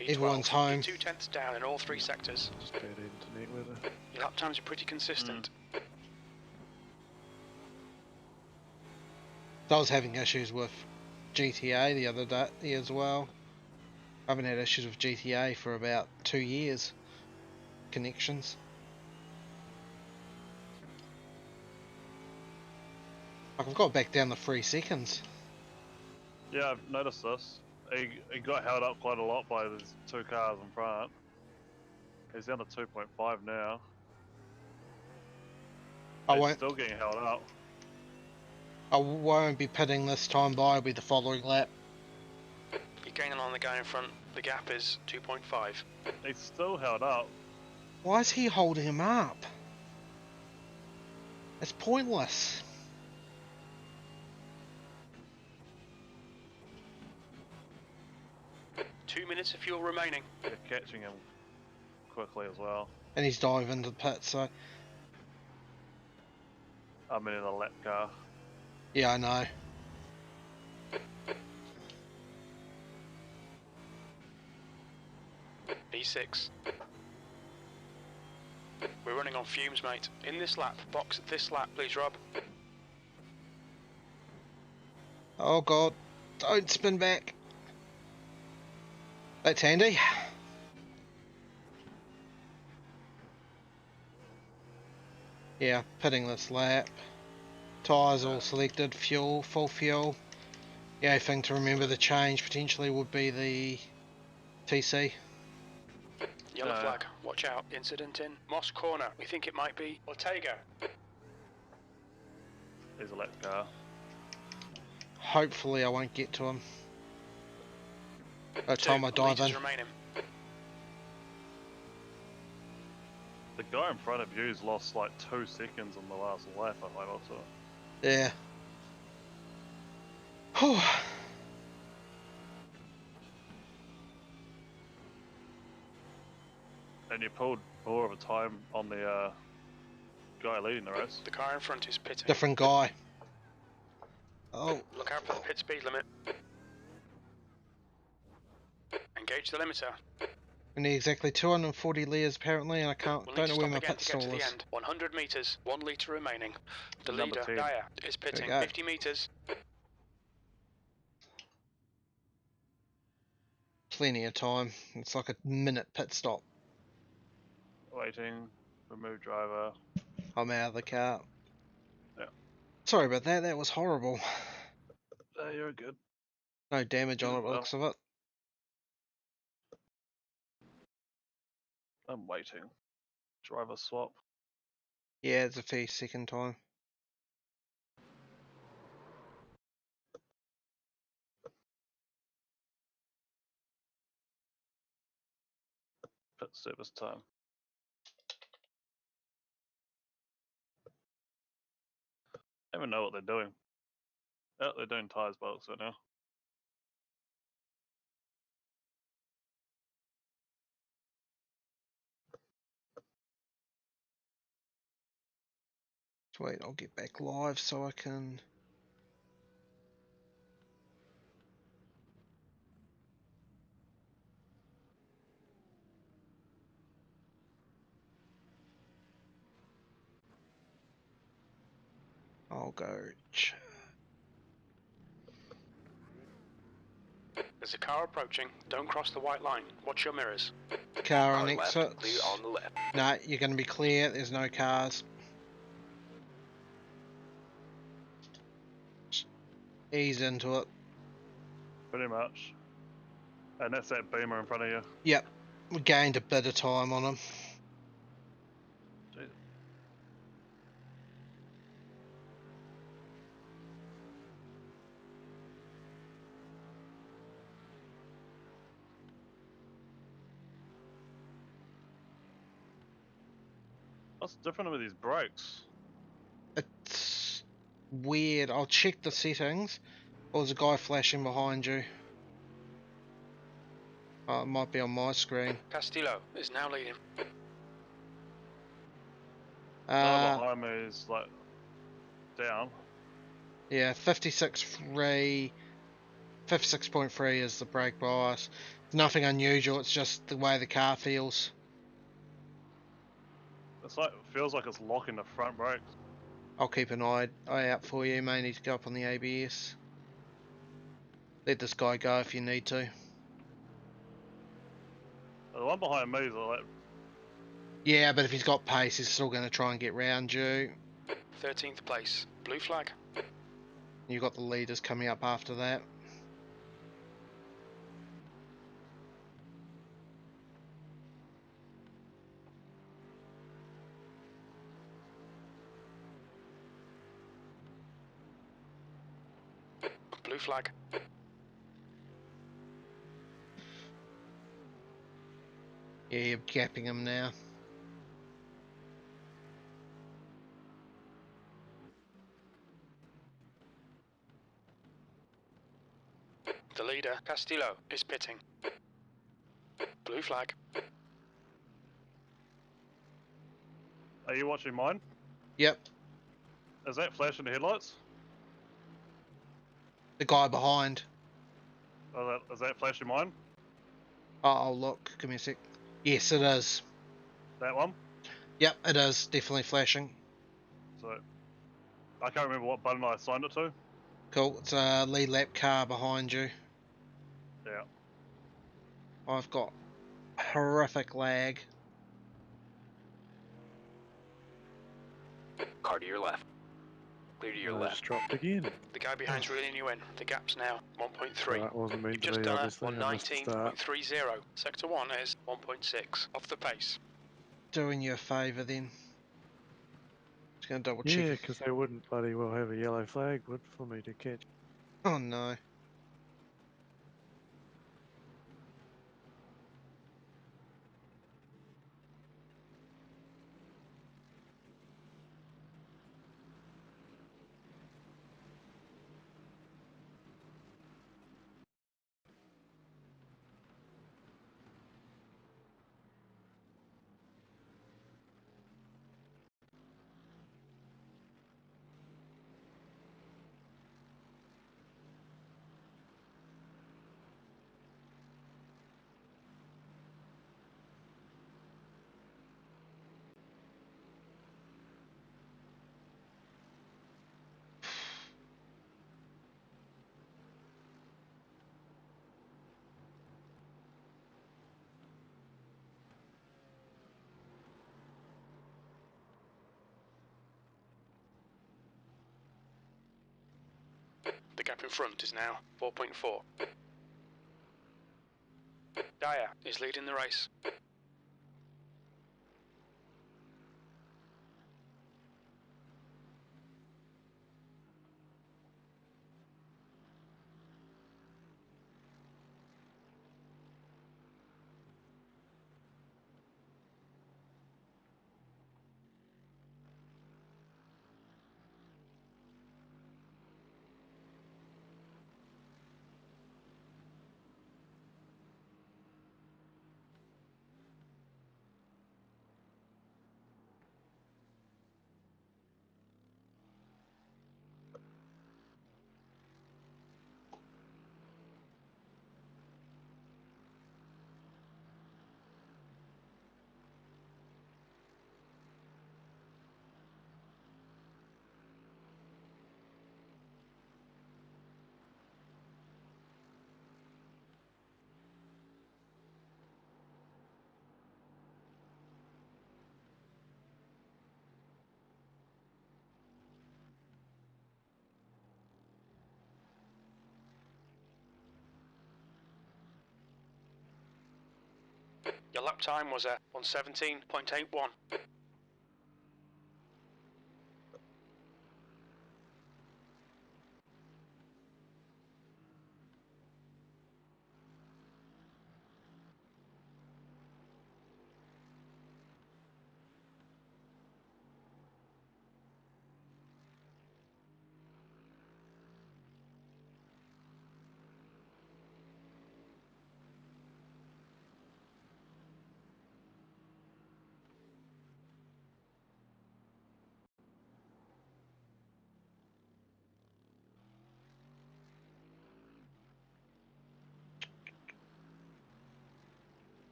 P12. Everyone's home. You're 2 tenths down in all 3 sectors. Just bad internet weather. Your lap times are pretty consistent. I was having issues with GTA the other day as well. I haven't had issues with GTA for about 2 years. Connections. Like, I've got back down to 3 seconds. Yeah, I've noticed this. He got held up quite a lot by these 2 cars in front. He's down to 2.5 now. He's still getting held up. I won't be pitting this time, but I'll be the following lap. You're gaining on the guy in front. The gap is 2.5. He's still held up. Why is he holding him up? It's pointless. Two minutes of fuel remaining. They're catching him quickly as well. And he's diving into the pit, so... I'm in a lap car. Yeah, I know. B6. We're running on fumes, mate. In this lap. Box this lap, please, Rob. Oh god. Don't spin back. That's handy. Yeah, pitting this lap. Tyres all selected. Fuel, full fuel. The only thing to remember the change potentially would be the TC. Yellow flag. Watch out. Incident in Moss Corner. We think it might be Ortega. There's a lap car. Hopefully I won't get to him. By the time I dive in. Remaining. The guy in front of you's lost like 2 seconds on the last lap, I think, also. Yeah. Whew. And you pulled more of a time on the guy leading the race. The car in front is pitting. Different guy. Oh. Look out for the pit speed limit. Engage the limiter. I need exactly 240 litres apparently, and I can't. We'll don't need know to where stop my again pit to get stall to the is. end. 100 metres, 1 litre remaining. The Number leader, 10. Daya, is pitting. go. 50 metres. Plenty of time. It's like a minute pit stop. Waiting. Remove driver. I'm out of the car. Yeah. Sorry about that. That was horrible. You're good. No damage on it, looks of it. I'm waiting. Driver swap. Yeah, it's a fair second time. Pit service time. I don't even know what they're doing. Oh, they're doing tyres by the looks of it now. Wait, I'll get back live so I can... I'll go... There's a car approaching. Don't cross the white line. Watch your mirrors. Car on Car left, exit. clear on the left. No, you're going to be clear. There's no cars. Ease into it. Pretty much. And that's that beamer in front of you. Yep. We gained a bit of time on him. Jeez. What's different with these brakes? It's weird. I'll check the settings. Or there's a guy flashing behind you. Oh, it might be on my screen. Castillo is now leading. The guy behind me is like down. Yeah, 56.3 is the brake bias. Nothing unusual, it's just the way the car feels. It's like feels like it's locking the front brakes. I'll keep an eye out for you. May need to go up on the ABS. Let this guy go if you need to. The one behind me is like, Yeah, but if he's got pace, he's still going to try and get round you. 13th place. Blue flag. You've got the leaders coming up after that. Blue flag. Yeah, you're gapping him now. The leader, Castillo, is pitting. Blue flag. are you watching mine? Yep, Is that flashing the headlights? the guy behind. Is that flashing mine? Oh, look, give me a sec. Yes, it is. That one? Yep, it is. Definitely flashing. So, I can't remember what button I assigned it to. Cool, it's a lead lap car behind you. Yeah. I've got horrific lag. Car to your left. Clear to your I left. just dropped again. The guy behind's reeling you in. The gap's now 1.3. That wasn't meant You've to just be, done obviously. a I missed the start. 119.30. Sector 1 is 1.6. Off the pace. Doing you a favour then. Just gonna double check. Yeah, because they wouldn't bloody well have a yellow flag, would, for me to catch. Oh no. The gap in front is now 4.4. Dyer is leading the race. Your lap time was a 117.81.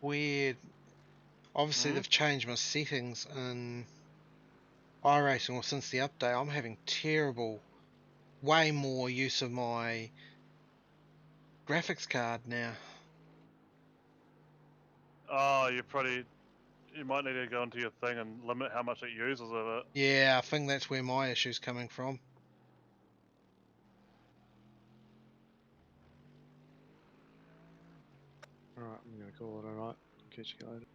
Weird. Obviously they've changed my settings in Iracing, or since the update. I'm having terrible way more use of my graphics card now. Oh, you might need to go into your thing and limit how much it uses of it. Yeah, I think that's where my issue's coming from. Alright, I'm gonna call it alright. Catch you later.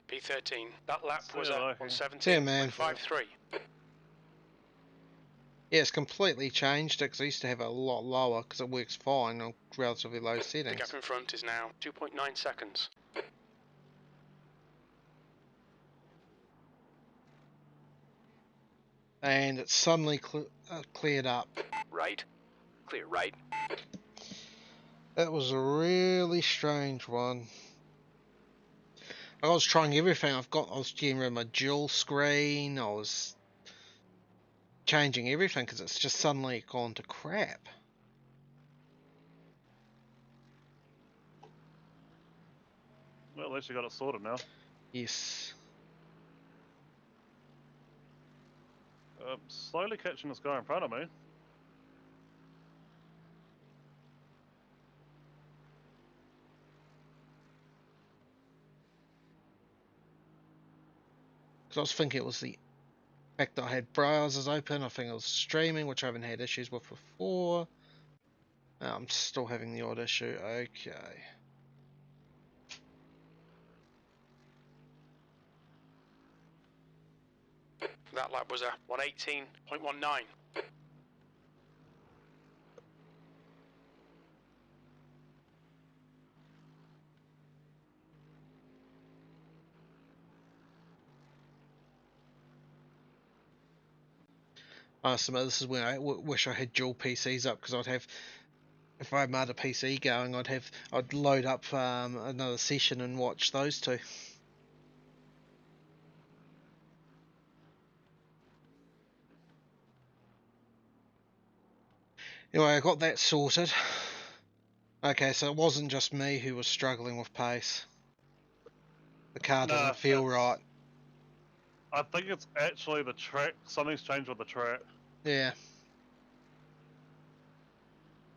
P13. That lap See was you, at Viking. See ya, man. 117.53. Yeah, it's completely changed it because I used to have it a lot lower because it works fine on relatively low The settings. gap in front is now 2.9 seconds. And it suddenly cleared up. Right. Clear right. That was a really strange one. I was trying everything. I was getting rid of my dual screen. I was changing everything because it's just suddenly gone to crap. Well, at least you got it sorted now. Yes. Slowly catching this guy in front of me. Because I was thinking it was the fact that I had browsers open. I think it was streaming, which I haven't had issues with before. I'm still having the odd issue. Okay. That lap was a 118.19. I must admit, this is when I wish I had dual PCs up because I'd have, if I had my other PC going, I'd load up another session and watch those two. Anyway, I got that sorted. Okay, so it wasn't just me who was struggling with pace. The car doesn't feel right. I think it's actually the track. Something's changed with the track. Yeah.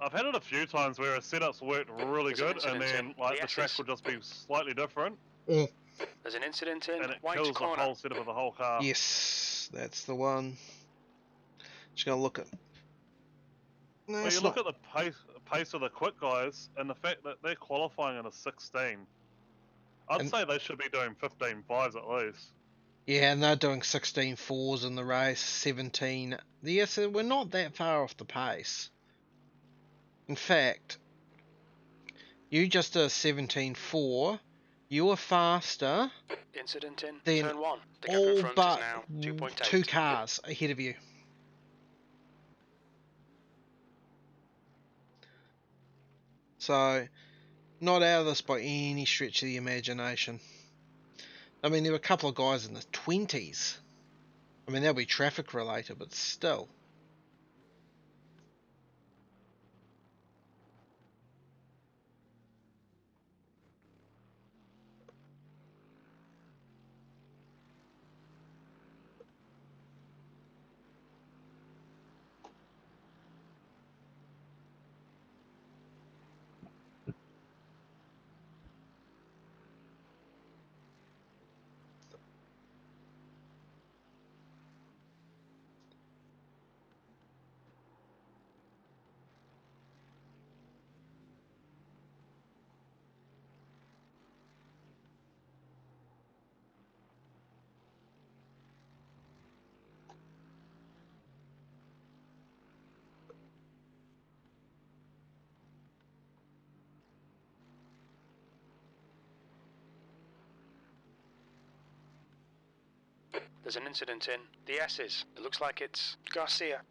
I've had it a few times where a setup's worked really There's an good, and incident then in the track VRS. will just be slightly different, There's an incident in and it White kills the Corner. whole setup of the whole car. Yes, that's the one. Just gonna look at. No, But it's you look not. at the pace of the quick guys, and the fact that they're qualifying in a 16. I'd And- say they should be doing 15.5s at least. Yeah, and they're doing 16.4s in the race, 17. Yes, we're not that far off the pace. In fact, you just did a 17.4. You were faster Incident in than Turn 1. The gap in all front is but now 2.8. 2 cars ahead of you. So, not out of this by any stretch of the imagination. I mean, there were a couple of guys in the 20s. I mean, they'll be traffic related, but still. There's an incident in the S's. It looks like it's Garcia.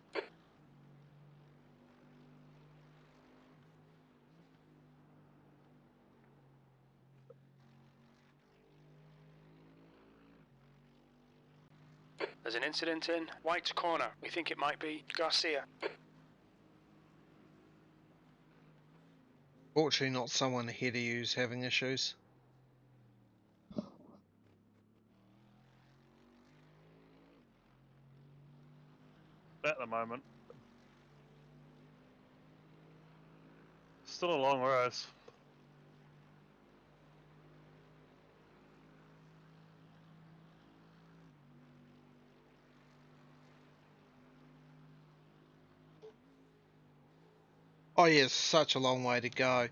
There's an incident in White Corner. We think it might be Garcia. Fortunately, not someone ahead of you's having issues. At the moment. still a long race. Oh yeah, such a long way to go.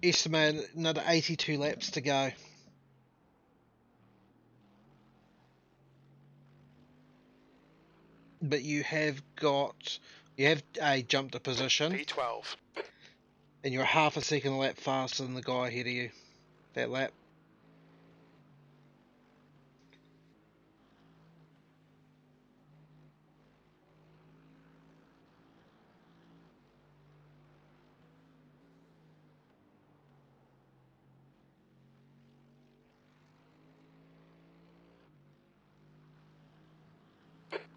Estimate another 82 laps to go. But you have jumped a position, P12. and you're half a second a lap faster than the guy ahead of you. That lap.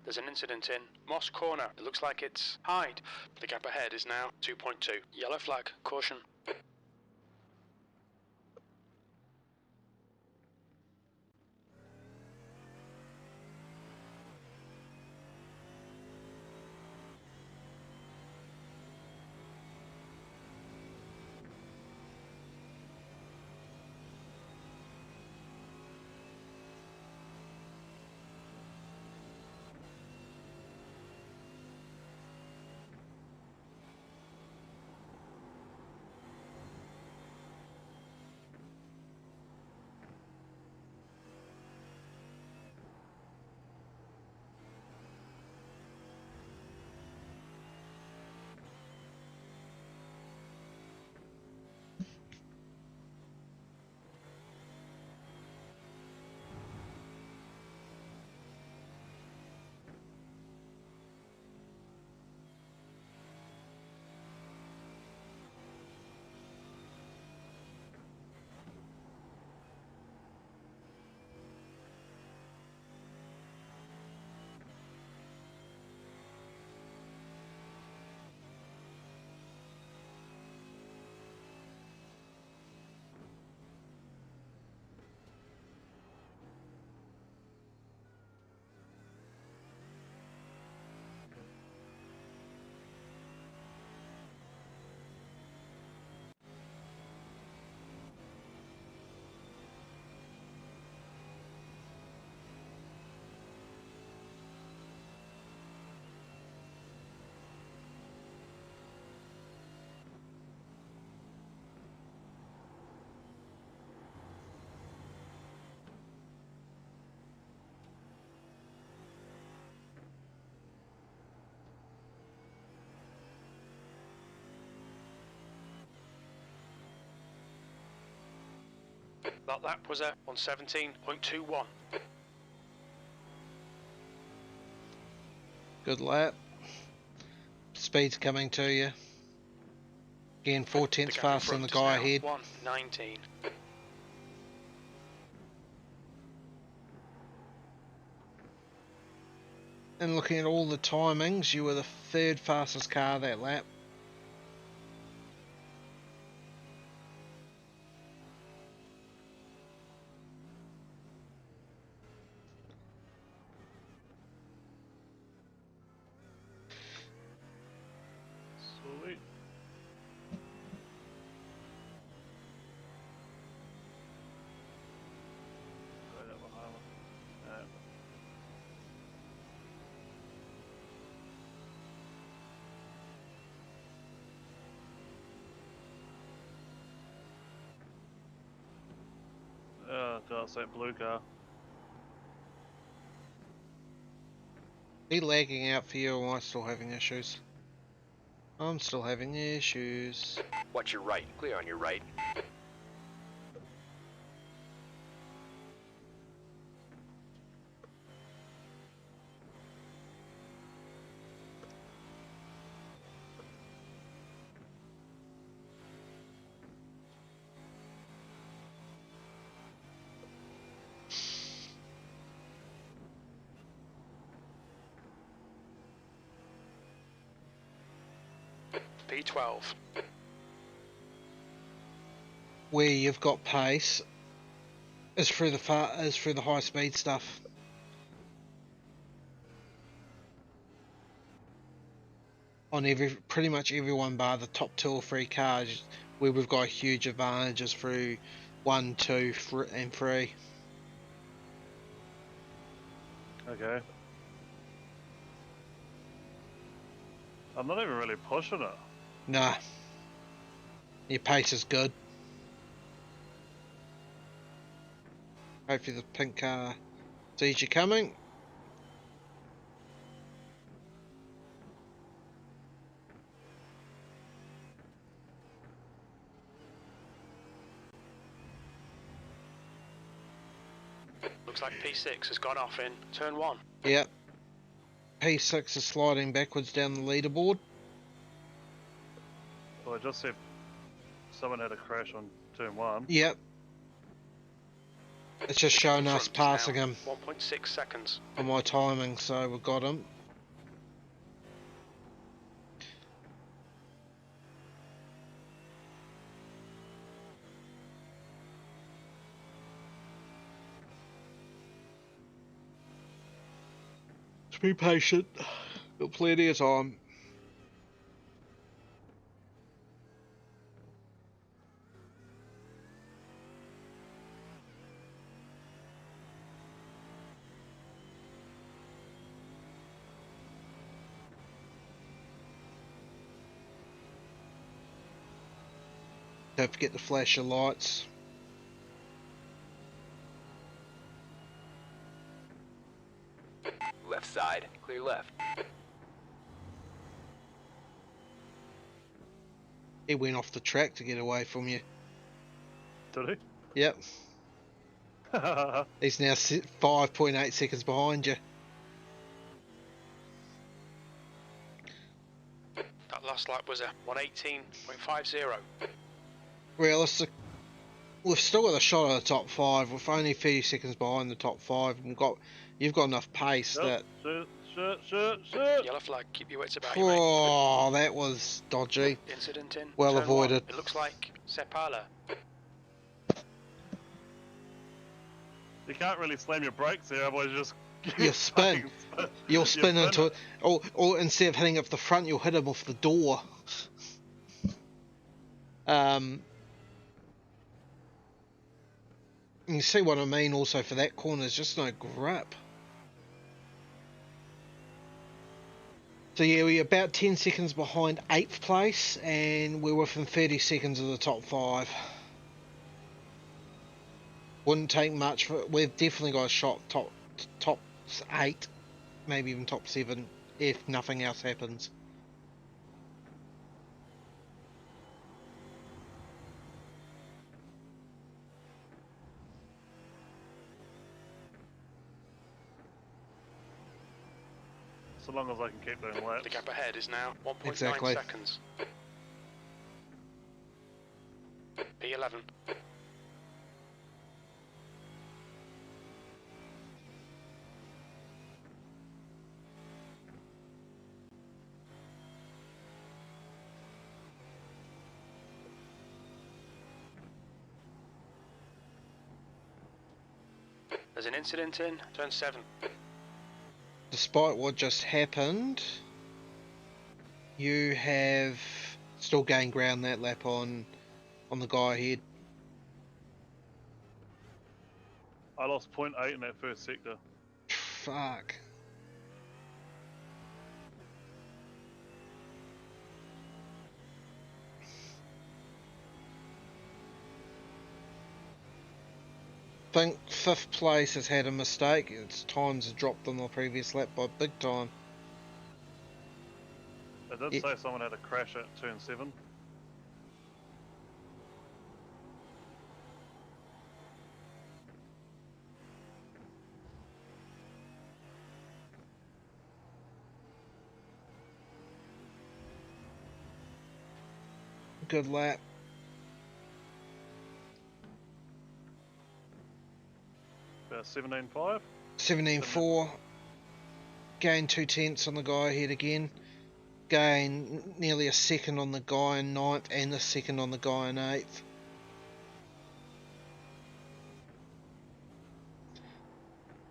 There's an incident in Moss Corner. It looks like it's Hyde. The gap ahead is now 2.2. Yellow flag. Caution. That lap was a 117.21. Good lap. Speed's coming to you. Again, 4 tenths faster than the guy ahead. 119. And looking at all the timings, you were the third fastest car that lap. Sweet. Right up behind me. Alright. Oh god, it's that blue car. He lagging out for you, or am I still having issues? I'm still having issues. Watch your right. Clear on your right. P12. Where you've got pace is through the high speed stuff. on pretty much everyone bar the top 2 or 3 cars, where we've got huge advantages through 1, 2, and 3. Okay. I'm not even really pushing it. Nah. Your pace is good. Hopefully the pink car sees you coming. Looks like P6 has gone off in turn 1. Yep. P6 is sliding backwards down the leaderboard. Well, I just said someone had a crash on turn 1. Yep. It's just showing us Front passing now, him 1.6 seconds. on my timing, so we've got him. Just be patient. Got plenty of time. Don't forget to flash your lights. Left side, clear left. He went off the track to get away from you. Did Yep. he? He's now 5.8 seconds behind you. That last lap was a 118.50. Realistic. We've still got a shot at the top 5. We're only 30 seconds behind the top 5. You've got enough pace that. Shoot. Yellow flag, keep your wits about you, mate. Oh, that was dodgy. Incident in Well turn avoided. 1. It looks like Sepala. You can't really slam your brakes there, otherwise you just... You'll spin. You'll spin into it. Or instead of hitting off the front, you'll hit him off the door. You see what I mean also for that corner, there's just no grip. So yeah, we're about 10 seconds behind 8th place, and we're within 30 seconds of the top 5. Wouldn't take much, we've definitely got a shot top 8, maybe even top 7, if nothing else happens. So long as I can keep doing laps. The gap ahead is now 1.9 Exactly. seconds. P11. There's an incident in turn 7. Despite what just happened, you have still gained ground that lap on the guy ahead. I lost 0.8 in that first sector. Fuck. I think 5th place has had a mistake. Its times have dropped on the previous lap by big time. It did say someone had a crash at turn 7. Good lap. About 17.5. 17.4. Gain 2 tenths on the guy ahead again. Gain nearly a second on the guy in 9th and a second on the guy in 8th.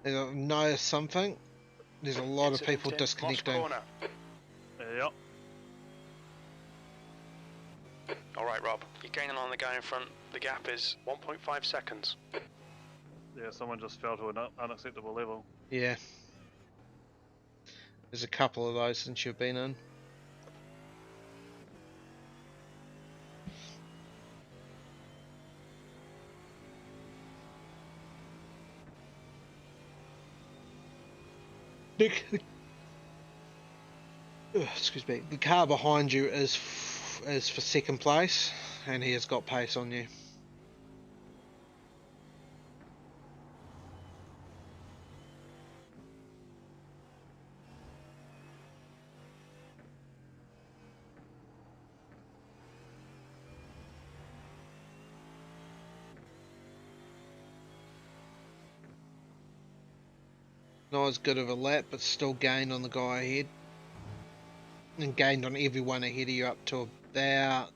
I've noticed something. There's a lot of people disconnecting. Yep. Alright, Rob. You're gaining on the guy in front. The gap is 1.5 seconds. Yeah, someone just fell to an unacceptable level. Yeah. There's a couple of those since you've been in. Excuse me. The car behind you is for second place, and he has got pace on you. Not as good of a lap, but still gained on the guy ahead. And gained on everyone ahead of you up to about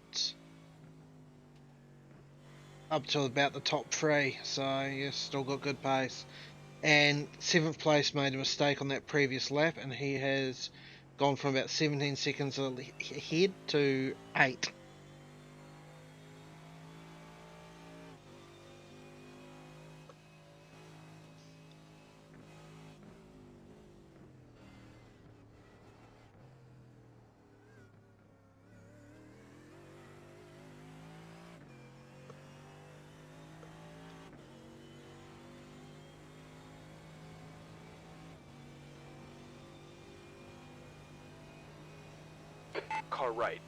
the top 3. So you still got good pace. And 7th place made a mistake on that previous lap, and he has gone from about 17 seconds ahead to 8. Car right.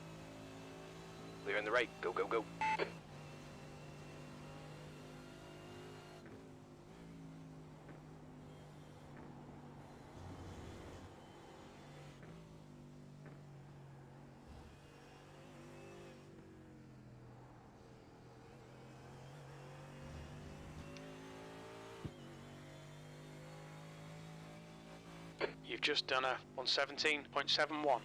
Clear on the right. Go, go, go. You've just done a 117.71.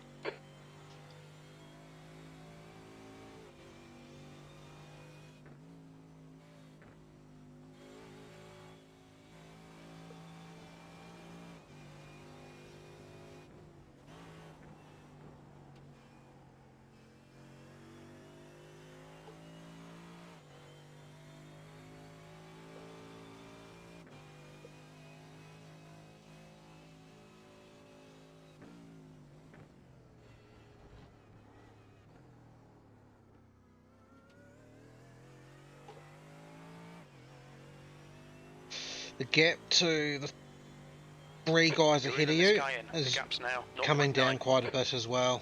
The gap to the 3 guys You're ahead of reeling this you guy in. The is gap's now coming 0.9. down quite a bit as well.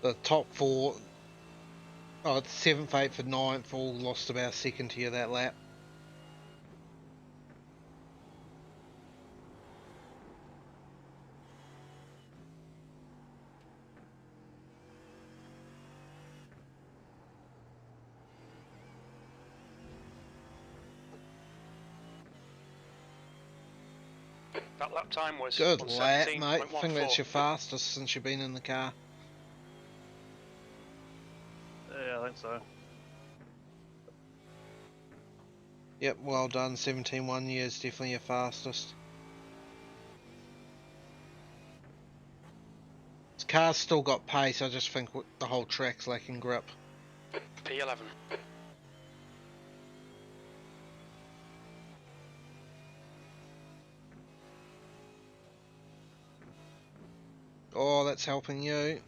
The top 4, the 7th, 8th and 9th all lost about a second to you that lap. That lap time was Good lap, mate. I think 117.14. that's your fastest since you've been in the car. Yeah, I think so. Yep, well done. 17.1 years, definitely your fastest. This car's still got pace, I just think the whole track's lacking grip. P11. Oh, that's helping you.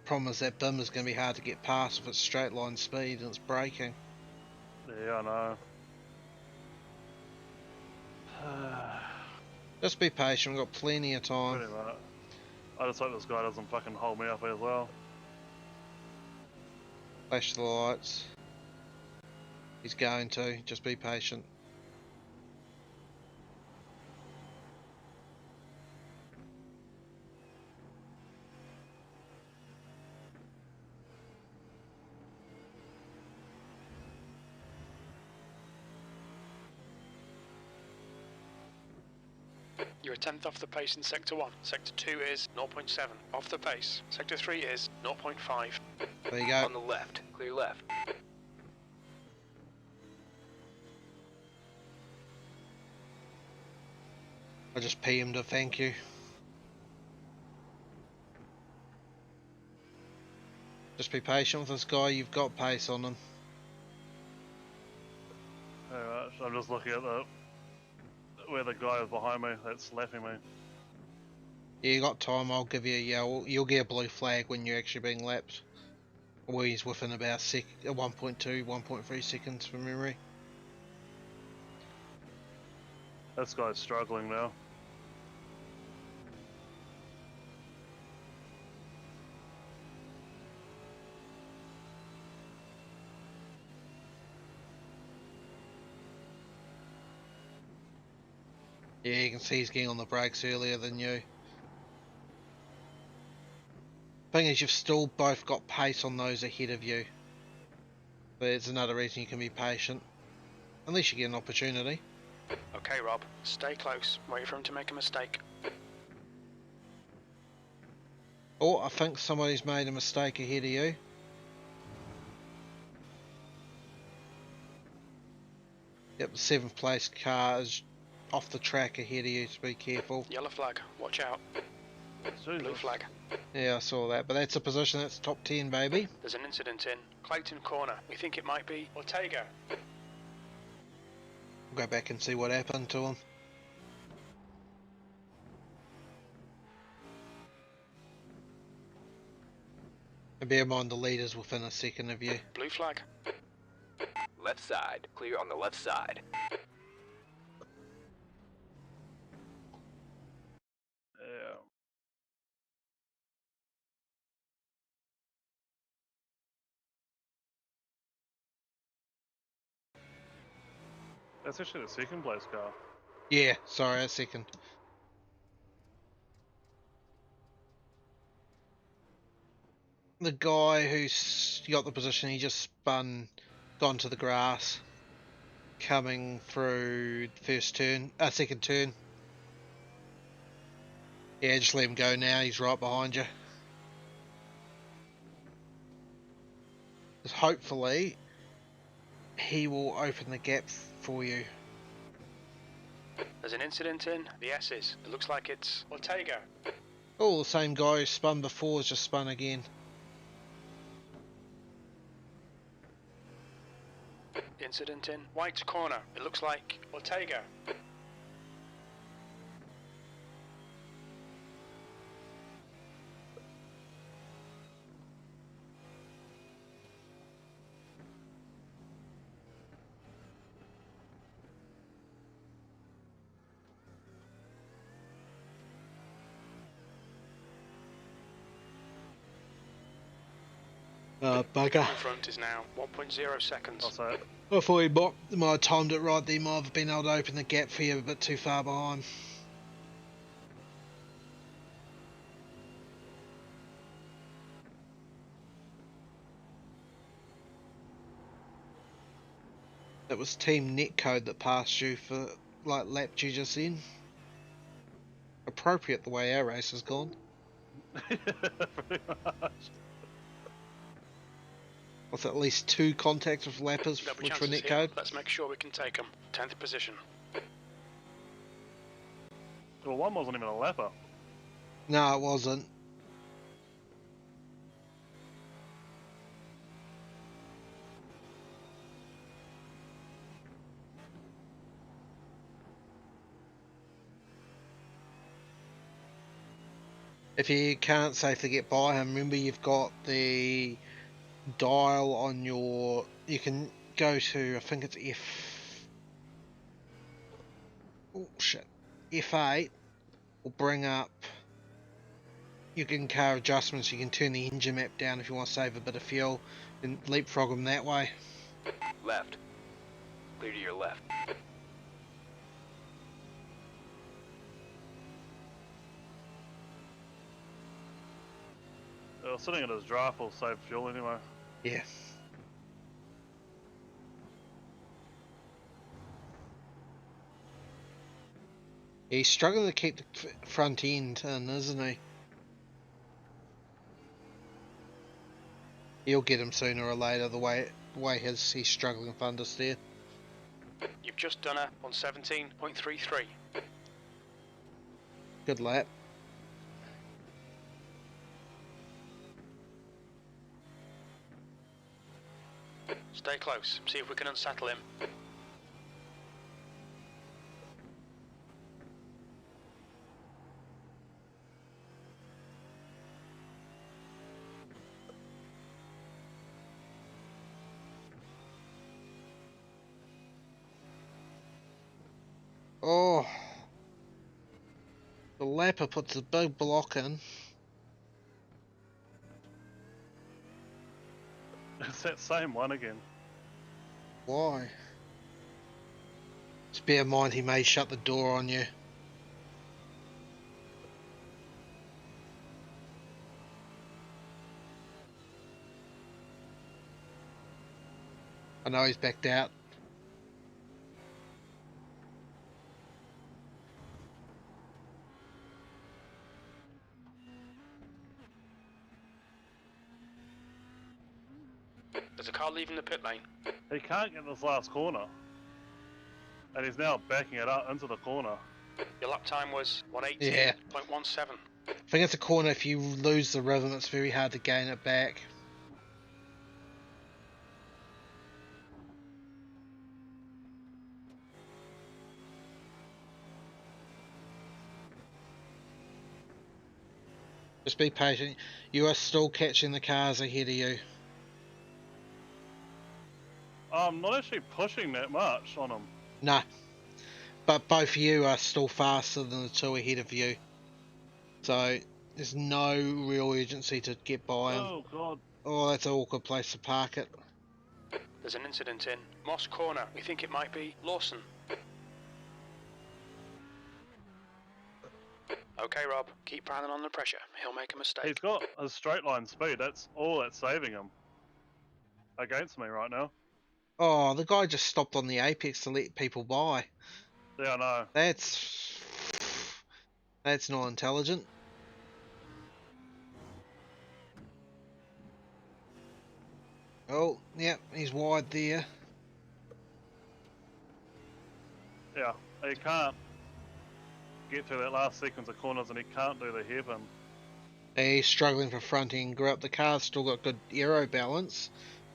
Problem is that BIM is going to be hard to get past if it's straight line speed and it's braking. Yeah, I know. Just be patient, we've got plenty of time. Pretty much. I just hope this guy doesn't fucking hold me up as well. Flash the lights. He's going to, just be patient. You're a 10th off the pace in Sector 1. Sector 2 is 0.7. Off the pace. Sector 3 is 0.5. There you go. On the left. Clear left. I just PM'd to thank you. Just be patient with this guy, you've got pace on him. Alright, so I'm just looking at where the guy is behind me that's slapping me. Yeah, you got time, I'll give you a yell. You'll get a blue flag when you're actually being lapped. Or he's within about 1.2, 1.3 seconds from memory. This guy's struggling now. Yeah, you can see he's getting on the brakes earlier than you. Thing is, you've still both got pace on those ahead of you. But it's another reason you can be patient. Unless you get an opportunity. Okay, Rob, stay close. Wait for him to make a mistake. Oh, I think somebody's made a mistake ahead of you. Yep, the 7th place car is off the track ahead of you, so be careful. Yellow flag, watch out. Blue Jesus. flag. Yeah, I saw that, but that's a position that's top 10, baby. There's an incident in Clayton Corner. We think it might be Ortega. We'll go back and see what happened to him. And bear in mind the leader's within a second of you. Blue flag. Left side. Clear on the left side. Yeah. That's actually the 2nd place car. Yeah, sorry, a second. The guy who's got the position, he just spun, gone to the grass, coming through first turn, second turn. Yeah, just let him go now, he's right behind you. 'Cause hopefully, he will open the gap for you. There's an incident in the S's. It looks like it's Ortega. Oh, the same guy who spun before has just spun again. Incident in White Corner. It looks like Ortega. Bugger. In front is now 1.0 seconds. I'll say it. I thought he might have timed it right there, might have been able to open the gap for you, a bit too far behind. That was Team Netcode that passed you for, like, lapped you just then. Appropriate the way our race has gone. Pretty much. With at least 2 contacts with lappers, There'll be which were chances here. Netcode. Let's make sure we can take them. 10th position. Well, one wasn't even a lapper. No, it wasn't. If you can't safely get by him, remember you've got the dial on your... You can go to, I think it's Oh shit. F8 will bring up your in-car adjustments. You can turn the engine map down if you want to save a bit of fuel and leapfrog them that way. Left. Clear to your left. Sitting in his draft will save fuel anyway. Yeah. He's struggling to keep the front end in, isn't he? He'll get him sooner or later, the way he's struggling for understeer. You've just done her on 17.33. Good lap. Stay close. See if we can unsettle him. Oh, the leopard puts a big block in. It's that same one again. Why? Just bear in mind he may shut the door on you. I know he's backed out. There's a car leaving the pit lane. He can't get this last corner. And he's now backing it up into the corner. Your lap time was Yeah. 118.17. I think it's a corner, if you lose the rhythm, it's very hard to gain it back. Just be patient. You are still catching the cars ahead of you. I'm not actually pushing that much on him. Nah. But both of you are still faster than the two ahead of you. So, there's no real urgency to get by them. Oh god. Oh, that's an awkward place to park it. There's an incident in Moss Corner. We think it might be Lawson. Okay, Rob. Keep piling on the pressure. He'll make a mistake. He's got a straight line speed. That's all that's saving him. Against me right now. Oh, the guy just stopped on the apex to let people by. Yeah, I know. That's not intelligent. Oh, yep, he's wide there. Yeah, he can't get through that last sequence of corners and he can't do the hairpin. He's struggling for front end grip. The car's still got good aero balance.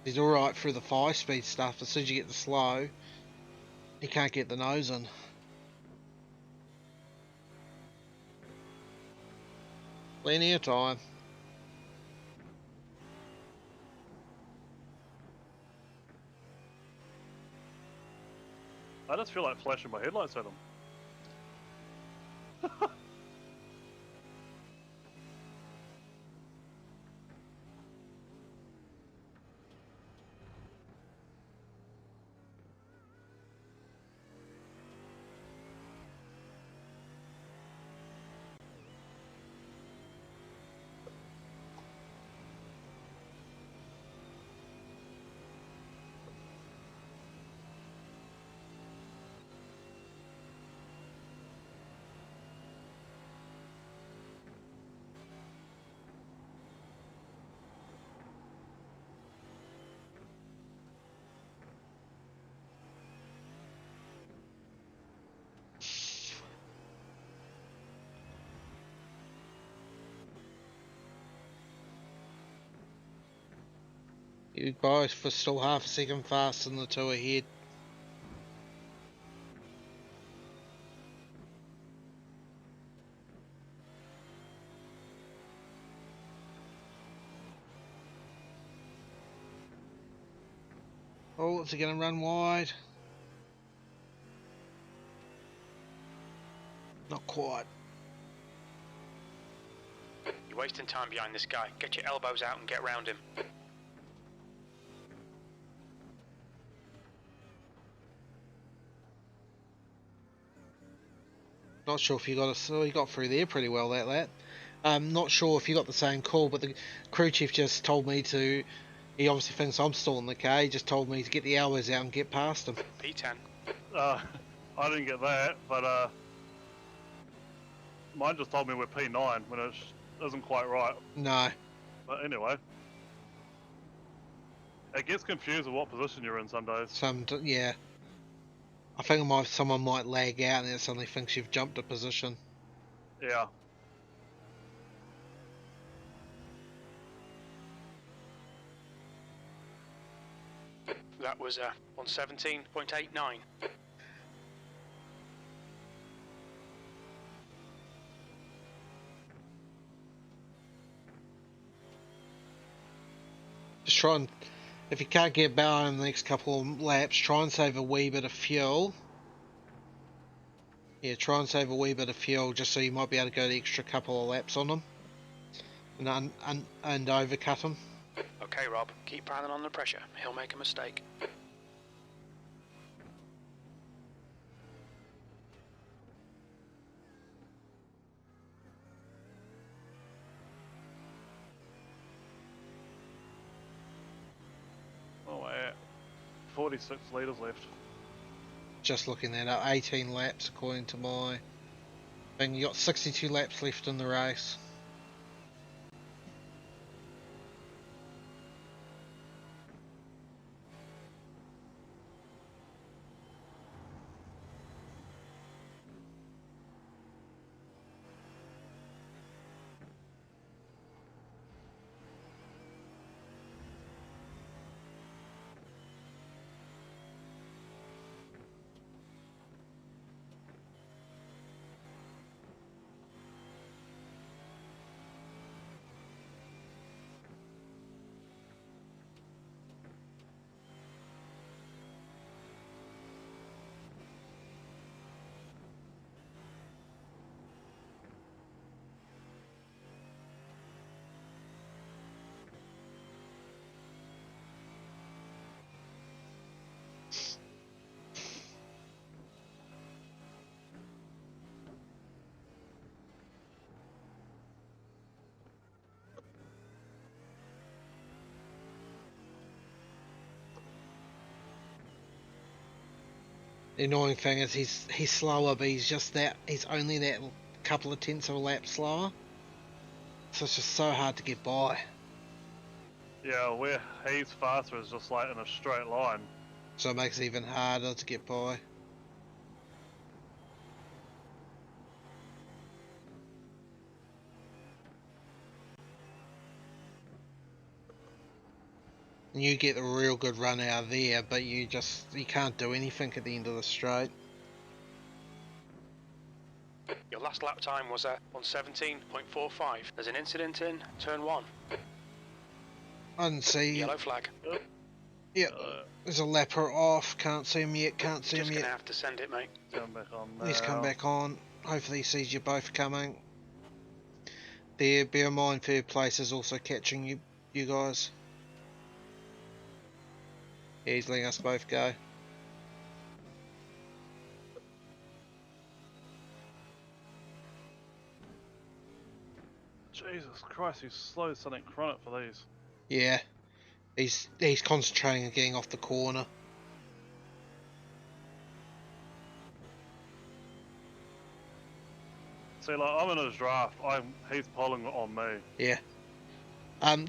He's alright through the 5-speed stuff. As soon as you get the slow, he can't get the nose in. Plenty of time. I just feel like flashing my headlights at him. You both were still half a second faster than the two ahead. Oh, is he going to run wide? Not quite. You're wasting time behind this guy. Get your elbows out and get round him. Not sure if you got he got through there pretty well, that lap. Not sure if you got the same call, but the crew chief just told me to. He obviously thinks I'm still in the car. He just told me to get the elbows out and get past him. P10. I didn't get that, but mine just told me we're P9 when it isn't quite right. No. But anyway, it gets confused with what position you're in some days. Yeah. I think someone might lag out and it suddenly thinks you've jumped a position. Yeah. That was 117.89. Just try and, if you can't get by in the next couple of laps, try and save a wee bit of fuel. Yeah, try and save a wee bit of fuel just so you might be able to go the extra couple of laps on them. And overcut him. Okay, Rob, keep piling on the pressure. He'll make a mistake. Oh, wait. 46 litres left. Just looking that up, 18 laps according to my thing. You got 62 laps left in the race. The annoying thing is he's slower, but he's only that couple of tenths of a lap slower. So it's just so hard to get by. Yeah, where he's faster is just like in a straight line. So it makes it even harder to get by. And you get a real good run out of there, but you can't do anything at the end of the straight. Your last lap time was 117.45. There's an incident in turn 1. I didn't see. Yellow flag. Yep. There's a lapper off. Can't see him yet. Can't see him Just yet. gonna have to send it, mate. Come back on now. He's come back on. Hopefully he sees you both coming. There, bear in mind third place is also catching you guys. Yeah, he's letting us both go. Jesus Christ, he's slow Sonic Chronic for these. Yeah. He's concentrating on getting off the corner. See, like, I'm in his draft. He's pulling on me. Yeah.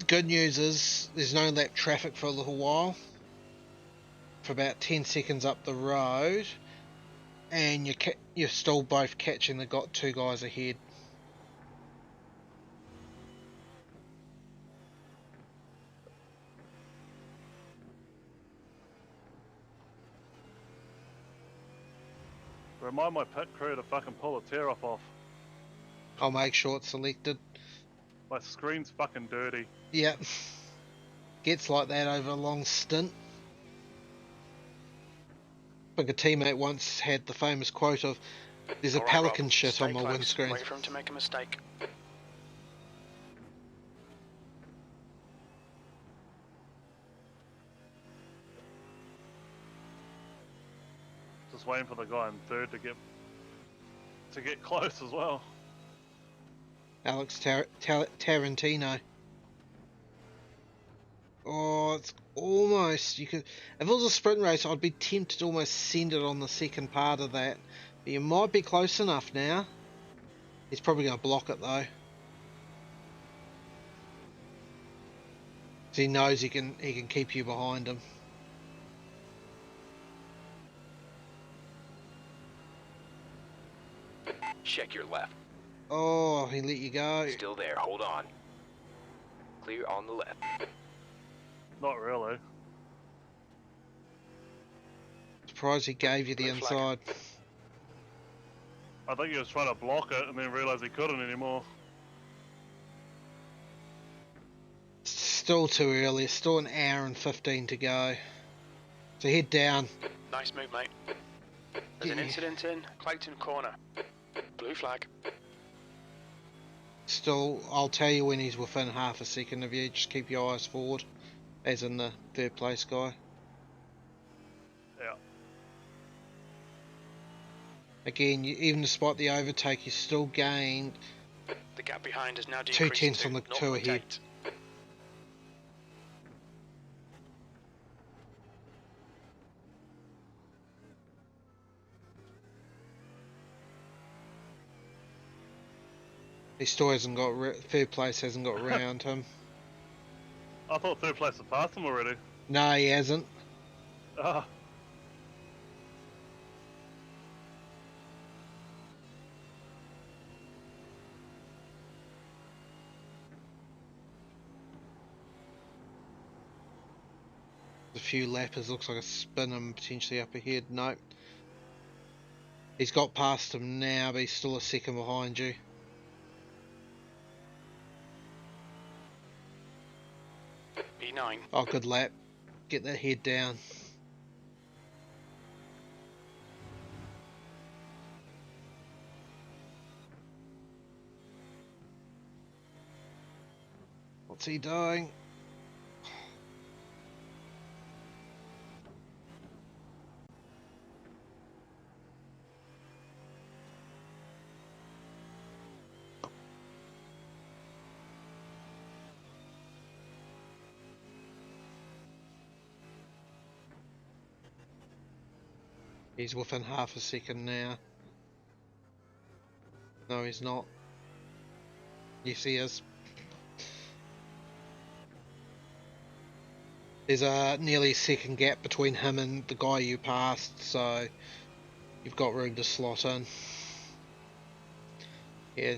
Good news is there's no lap traffic for a little while. For about 10 seconds up the road, and you're still both catching the two guys ahead. Remind my pit crew to fucking pull a tear off. I'll make sure it's selected. My screen's fucking dirty. Yep. Gets like that over a long stint. I think a teammate once had the famous quote of, "There's a All right, pelican Rob. shit Stay on my close. windscreen." Wait for him to make a mistake. Just waiting for the guy in third to get close as well. Alex Tarantino. Oh, it's almost, if it was a sprint race, I'd be tempted to almost send it on the second part of that. But you might be close enough now. He's probably going to block it though. 'Cause he knows he can keep you behind him. Check your left. Oh, he let you go. Still there. Hold on. Clear on the left. Not really. surprised he gave you the Blue flag. inside. I think he was trying to block it and then realised he couldn't anymore. Still too early. It's still an hour and 15 to go. So head down. Nice move, mate. There's an Yeah. incident in Clayton Corner. Blue flag. Still, I'll tell you when he's within half a second of you. Just keep your eyes forward, as in the third place guy. Yeah. Again, even despite the overtake, you still gained The gap behind is now 2 decreased tenths to on the two ahead. 0.8. He still hasn't got third place hasn't got round him. I thought third place had passed him already. No, he hasn't. Ah. A few lappers, looks like a spin and potentially up ahead. Nope. He's got past him now, but he's still a second behind you. B9. Oh, good lap. Get that head down. What's he doing? He's within half a second now. No, he's not. Yes, he is. There's a nearly second gap between him and the guy you passed, so you've got room to slot in. Yeah.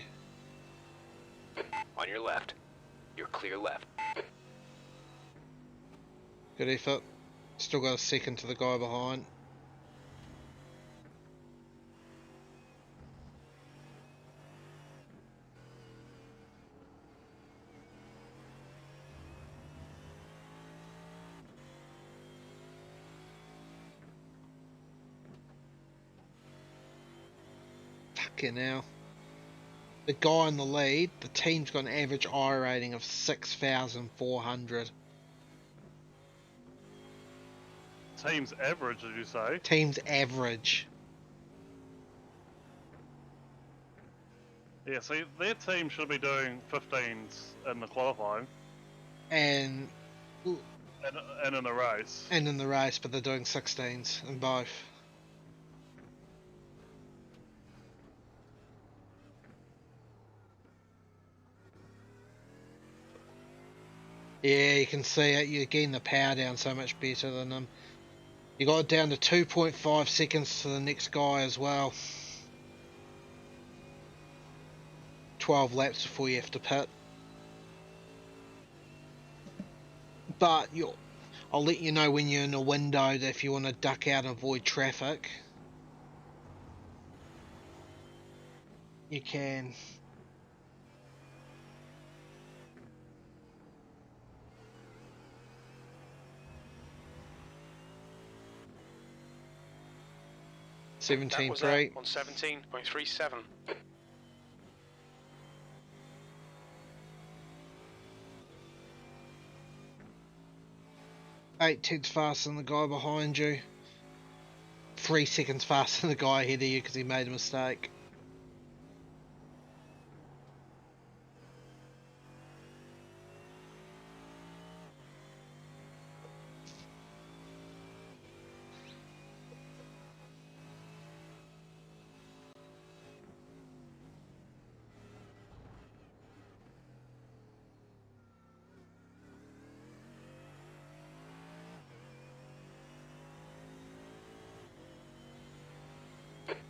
On your left. You're clear left. Good effort. Still got a second to the guy behind. Fucking hell. The guy in the lead, the team's got an average I rating of 6,400. Team's average, did you say? Team's average. Yeah, see, their team should be doing 15s in the qualifying And and in the race. in the race, but they're doing 16s in both. Yeah, you can see it. You're getting the power down so much better than them. You got it down to 2.5 seconds to the next guy as well. 12 laps before you have to pit. But I'll let you know when you're in a window that if you want to duck out and avoid traffic, you can. That was 17.3. on 17.37. 8 tenths faster than the guy behind you. 3 seconds faster than the guy ahead of you because he made a mistake.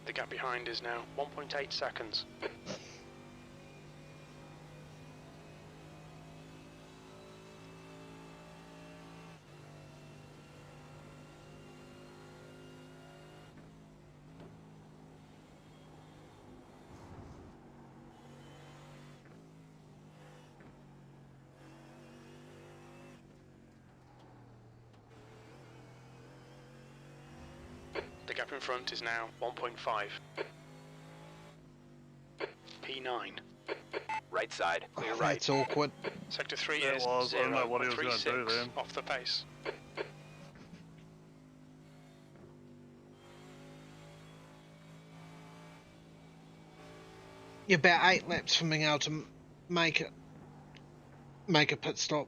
The gap behind is now 1.8 seconds. gap in front is now 1.5. P9. Right side, clear right. That's awkward. Sector 3 It is was. I don't know what he was gonna do 0.36 then. off the pace. You're about 8 laps from being able to make a pit stop.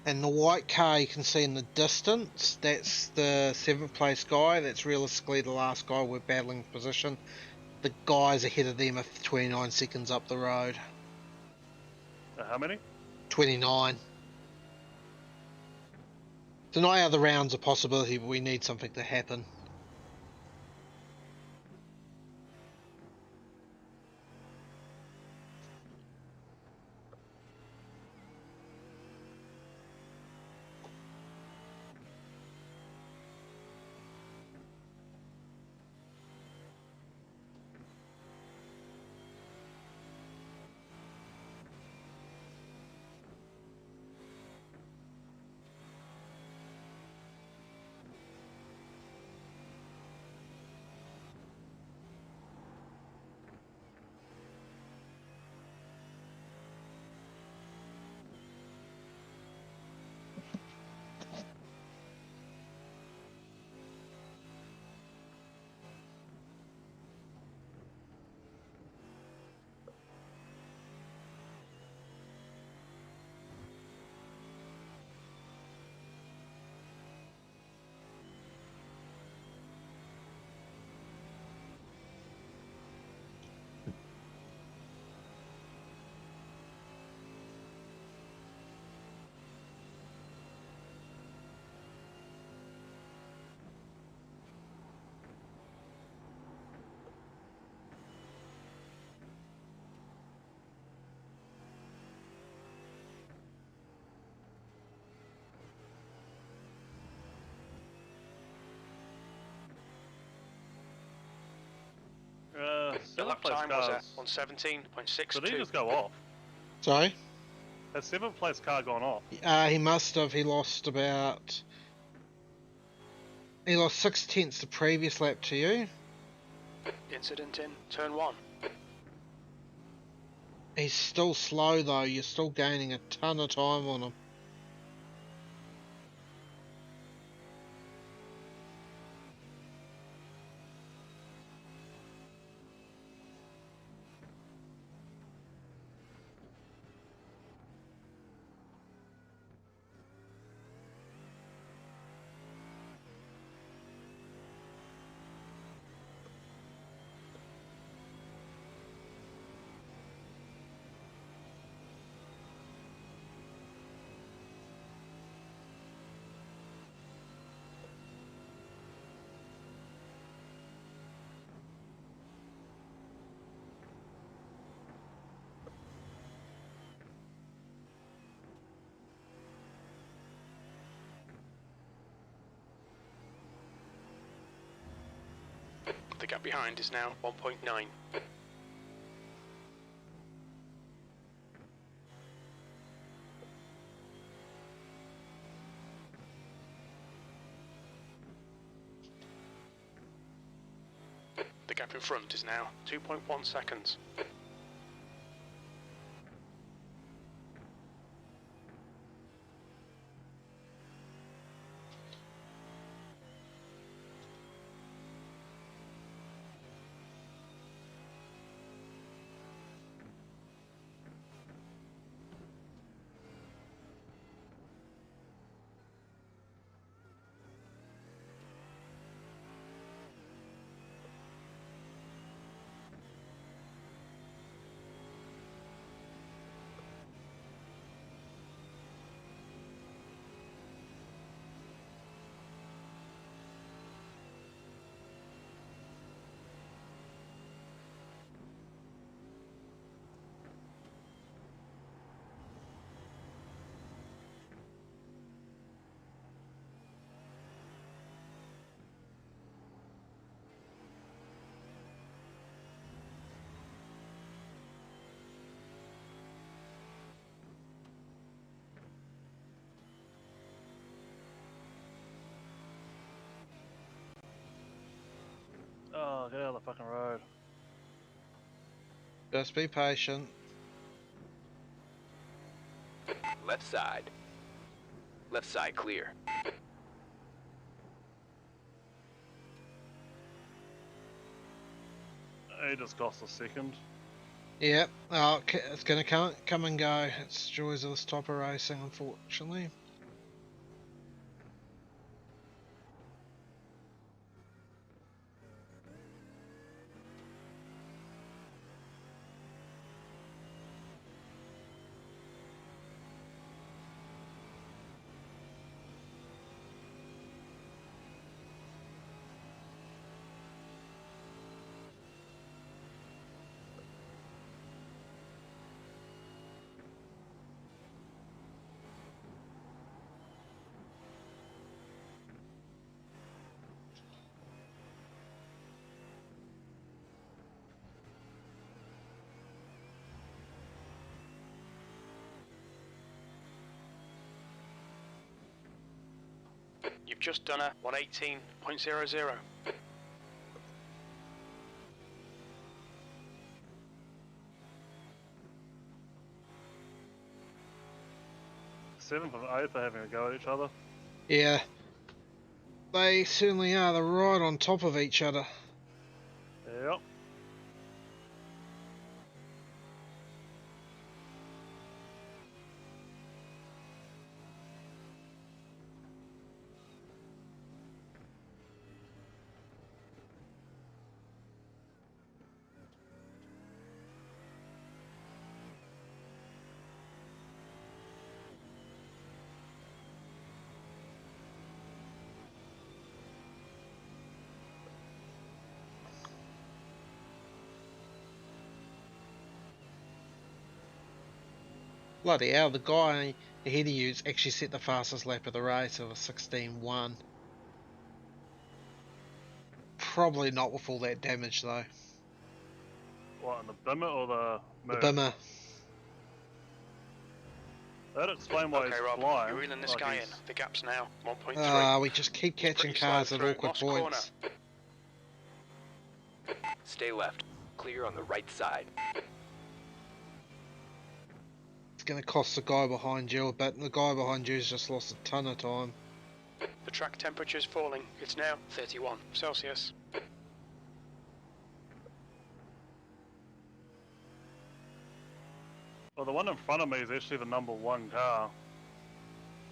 And the white car you can see in the distance, that's the 7th place guy. That's realistically the last guy we're battling position. The guys ahead of them are 29 seconds up the road. How many? 29. So not out of the round's a possibility, but we need something to happen. Your Seventh lap place time was cars. at 117.62. Did he just go off? Sorry? Has 7th place car gone off? He must have. He lost 6/10 the previous lap to you. Incident in turn 1. He's still slow though. You're still gaining a ton of time on him. The gap behind is now 1.9. The gap in front is now 2.1 seconds. Oh, get out of the fucking road. Just be patient. Left side. Left side clear. He just cost a second. Yep. Oh, it's gonna come and go. It's joys of this type of racing, unfortunately. You've just done a 118.00. Seventh and eighth are having a go at each other. Yeah. They certainly are. They're right on top of each other. Yep. Bloody hell, the guy ahead of you's actually set the fastest lap of the race of a 16.1. Probably not with all that damage though. What, in the bimmer or the The move? bimmer. That'd explain why Okay, he's Rob, flying. you're reeling this like guy in. he's- The gap's now 1.3. We just keep catching pretty slow cars at through awkward Moss Corner. points. Stay left. Clear on the right side. It's going to cost the guy behind you a bit, and the guy behind you's just lost a ton of time. The track temperature's falling. It's now 31 Celsius. Well, the one in front of me is actually the number one car.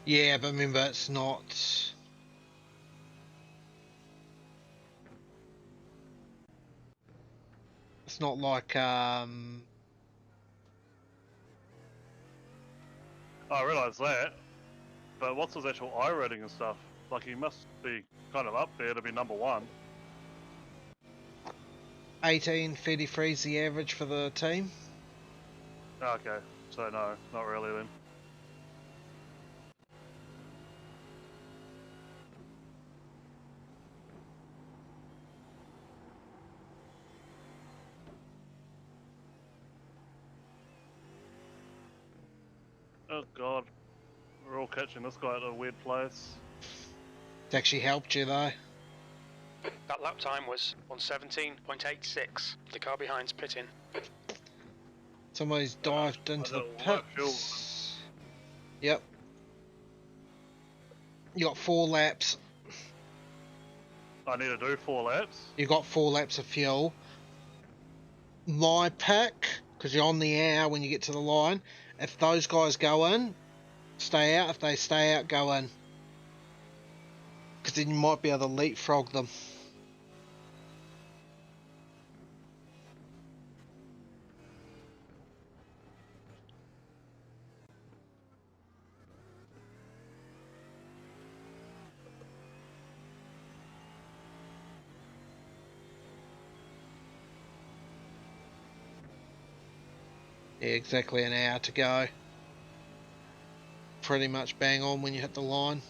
Yeah, but remember, it's not... It's not like, I realise that. But what's his actual I rating and stuff? Like, he must be kind of up there to be number one. 18.33 is the average for the team. Okay, so no, not really then. Oh god, we're all catching this guy at a weird place. It's actually helped you though. That lap time was 117.86. The car behind's pitting. Somebody's dived into the don't know, pits. Yep. You got 4 laps. I need to do 4 laps. You got 4 laps of fuel. My pick, because you're on the hour when you get to the line. If those guys go in, stay out. If they stay out, go in. Because then you might be able to leapfrog them. Yeah, exactly an hour to go. Pretty much bang on when you hit the line.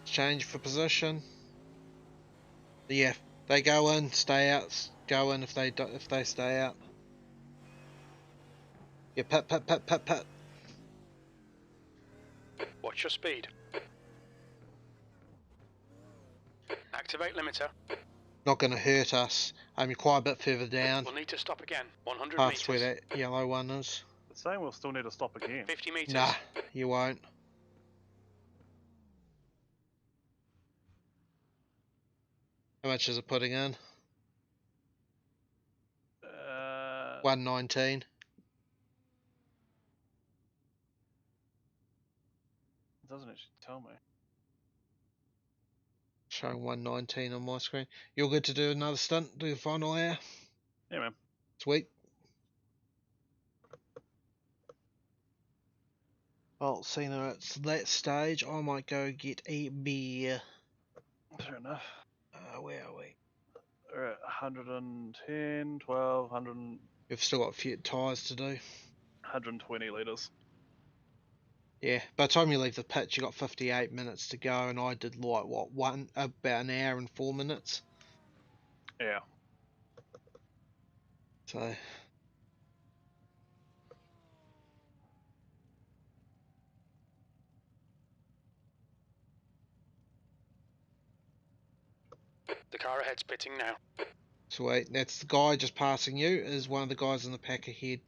Change for position. Yeah, they go in, stay out. Go in if they stay out. Yeah, pit. Watch your speed. Activate limiter. Not going to hurt us. You're quite a bit further down, We'll need to stop again. 100 past where meters. that yellow one is. It's saying we'll still need to stop again. 50 meters. Nah, you won't. How much is it putting in? 119. It doesn't actually tell me. Showing 119 on my screen. You're good to do another stunt, do the final hour? Yeah, man. Sweet. Well, seeing it's that stage, I might go get a beer. Fair enough. Where are we? We're at 110, 12, 100, We've still got a few tyres to do. 120 litres. Yeah, by the time you leave the pitch, you got 58 minutes to go, and I did like what about an hour and 4 minutes. Yeah. So The car ahead's pitting now. sweet. That's the guy just passing you. Is one of the guys in the pack ahead.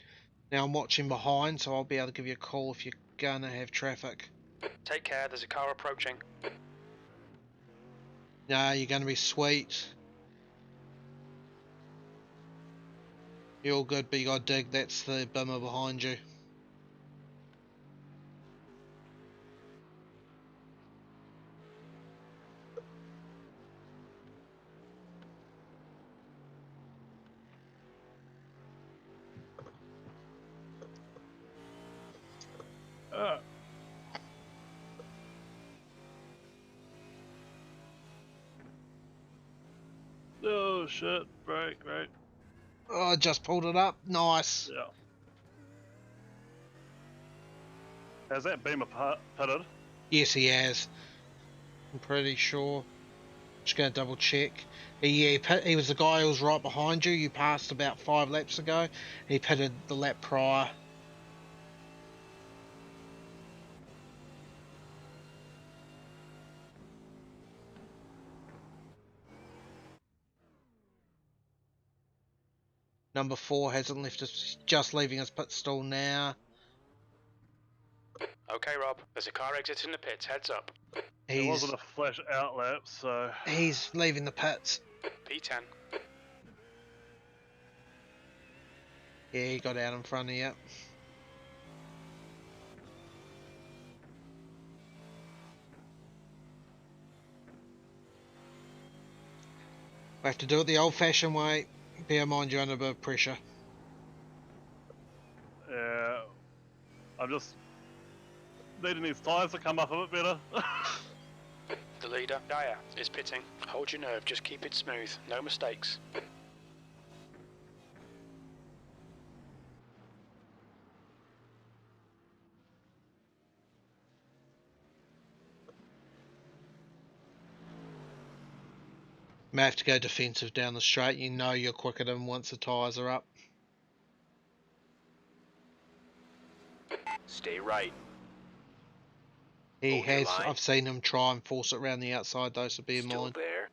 Now I'm watching behind, so I'll be able to give you a call if you're gonna have traffic. Take care, there's a car approaching. Nah, you're gonna be sweet. You're all good, but you gotta dig. That's the bimmer behind you. Oh shit! Right. Oh, I just pulled it up. Nice. Yeah. Has that beamer pitted? Yes, he has. I'm pretty sure. Just gonna double check. He was the guy who was right behind you. You passed about 5 laps ago. He pitted the lap prior. Number 4 hasn't left us. Just leaving us pit stall now. Okay, Rob, there's a car exiting the pits, heads up. It wasn't a flash out lap, so He's leaving the pits. P10. Yeah, he got out in front of you. We have to do it the old-fashioned way. Bear in mind you're under a bit of pressure. yeah. I'm just needing these tyres to come up a bit better. The leader, Gaia, is pitting. Hold your nerve, just keep it smooth, no mistakes. May have to go defensive down the straight. You know you're quicker than once the tyres are up. Stay right. He Hold your has. line. I've seen him try and force it around the outside though, so be in Still mind. there.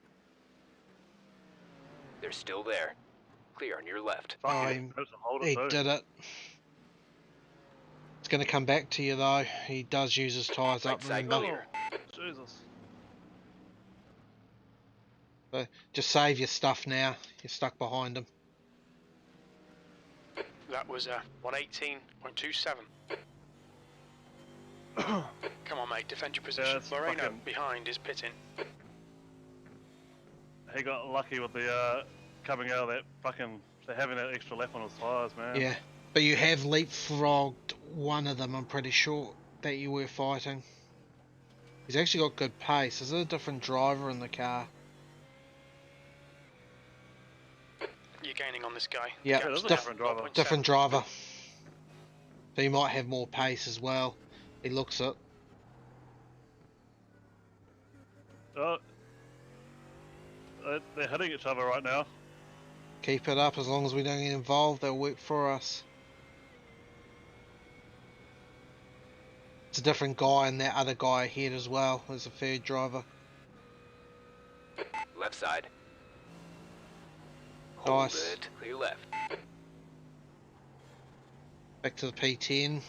They're still there. Clear on your left. Fucking hold it He too. did it. It's going to come back to you though. He does use his tyres Right up, side remember. clear. Jesus. So just save your stuff now. You're stuck behind him. That was 118.27. Come on, mate, defend your position. it's Moreno fucking- behind is pitting. He got lucky with the coming out of that fucking having that extra lap on his tyres, man. Yeah. But you have leapfrogged one of them, I'm pretty sure, that you were fighting. He's actually got good pace. Is it a different driver in the car? You're gaining on this guy. Yeah, Yeah, Gap's there's a now different driver. 1.7. Different driver. So he might have more pace as well. He looks it. Oh, they're hitting each other right now. Keep it up as long as we don't get involved, they'll work for us. It's a different guy and that other guy ahead as well. There's a third driver. Left side. Hold Nice. it. Clear left. Back to the P10.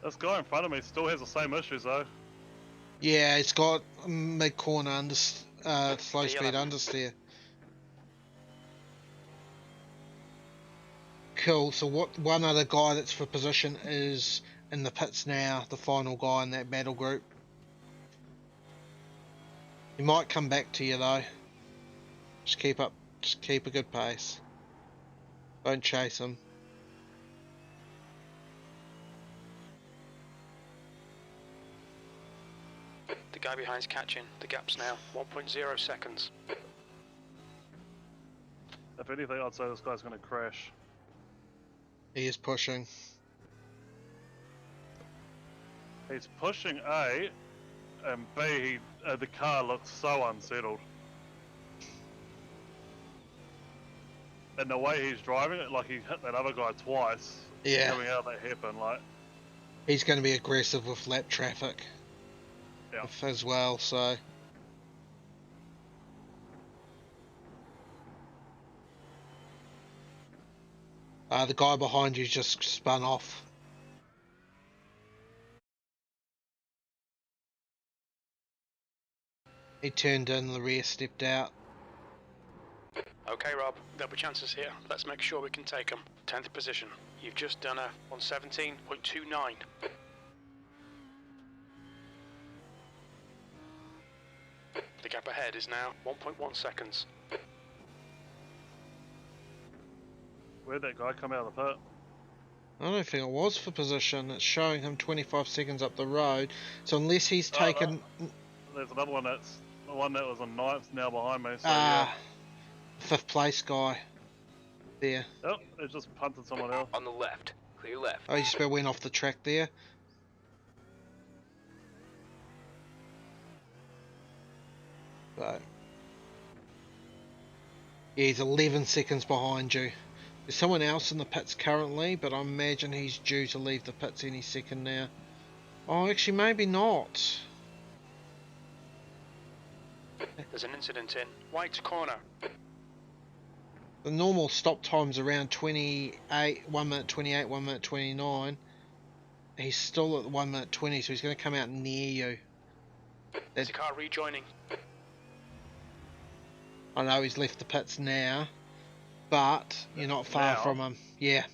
This guy in front of me still has the same issues though. Yeah, it's got mid corner under slow speed P11. understeer. Cool. So one other guy that's for position is in the pits now. The final guy in that battle group. He might come back to you though. Just keep up. Just keep a good pace. Don't chase him. The guy behind's catching. The gap's now 1.0 seconds. If anything, I'd say this guy's going to crash. He is pushing. He's pushing A, and B, the car looks so unsettled. And the way he's driving it, like he hit that other guy twice. Yeah. Coming out of that hairpin, like. He's going to be aggressive with lap traffic. Yeah. As well, so. The guy behind you just spun off. He turned in, the rear stepped out. Okay, Rob, there'll be chances here. Let's make sure we can take them. 10th position. You've just done a 117.29. The gap ahead is now 1.1 seconds. Where'd that guy come out of the pit? I don't think it was for position. It's showing him 25 seconds up the road. So unless he's taken... There's another one that's... The one that was on 9th now behind me, so yeah. 5th place guy. There. Yep, it just punted someone else. On the left. Clear left. Oh, he just about went off the track there. So. Yeah, he's 11 seconds behind you. There's someone else in the pits currently, but I imagine he's due to leave the pits any second now. Oh, actually, maybe not. There's an incident in White's corner. The normal stop time's around 28, 1 minute 28, 1 minute 29. He's still at 1 minute 20, so he's going to come out near you. There's a car rejoining. I know he's left the pits now, but you're not far Now? from him. Yeah,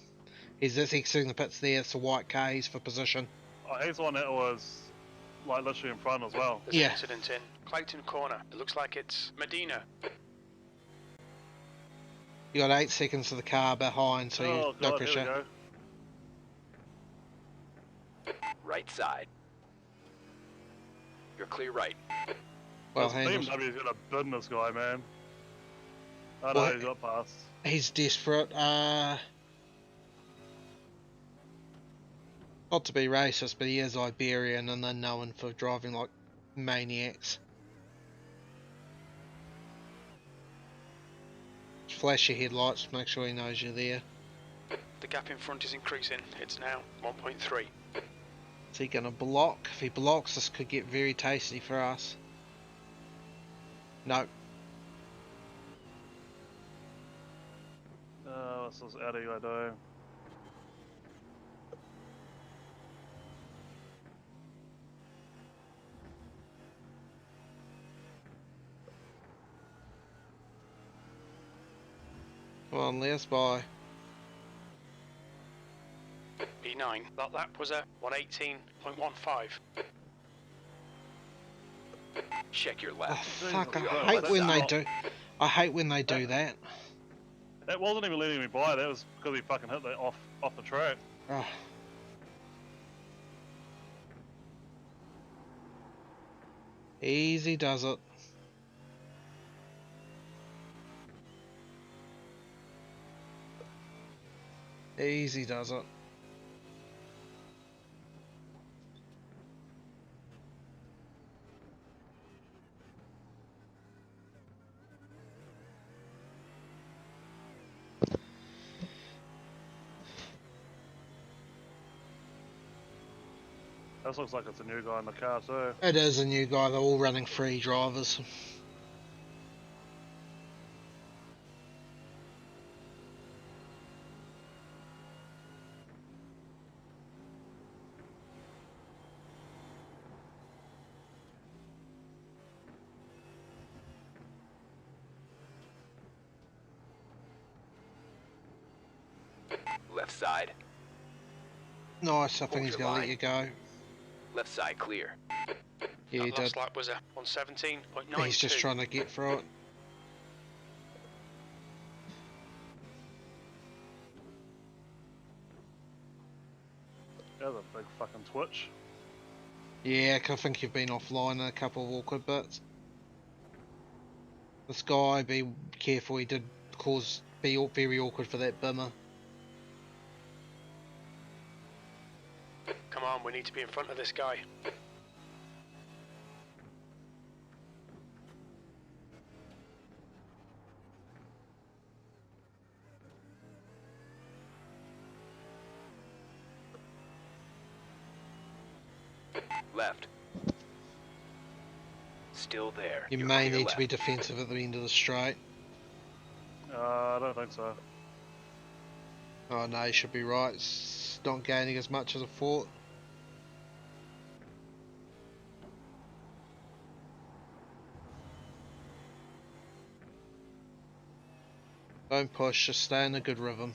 he's just exiting the pits there. It's a white car. He's for position. Oh, he's the one that was, like, literally in front as well. There's Yeah. an incident in Clayton corner. It looks like it's Medina. You got 8 seconds to the car behind, so oh, you God, no here pressure. we go. Right side. You're clear right. Well This handled. BMW's gonna bin this guy, man. I know What? he's got past. He's desperate. Not to be racist, but he is Iberian, and they're known for driving like maniacs. Just flash your headlights, make sure he knows you're there. The gap in front is increasing. It's now 1.3. Is he gonna block? If he blocks, this could get very tasty for us. No. What's this Audi I do? Come on, let's buy. B9. That lap was a 118.15. Check your Oh, left. fuck, I Jesus hate Christ, when they that's do. I hate when they do that. That wasn't even letting me buy. That was because he fucking hit that off the track. Oh. Easy does it. Easy does it. This looks like it's a new guy in the car too. It is a new guy. They're all running free drivers. Left side. Nice. I think Hold he's your going to let line. you go. Left side clear. Yeah, he That last did. lap was a 117.92. He's just trying to get through it. There's a big fucking twitch. Yeah, I think you've been offline in a couple of awkward bits. This guy, be careful. He did be very awkward for that bimmer. Come on, we need to be in front of this guy. Left. Still there. You You're may clear need to be left. defensive at the end of the straight. I don't think so. Oh no, you should be right. It's not gaining as much as I thought. Don't push, just stay in a good rhythm.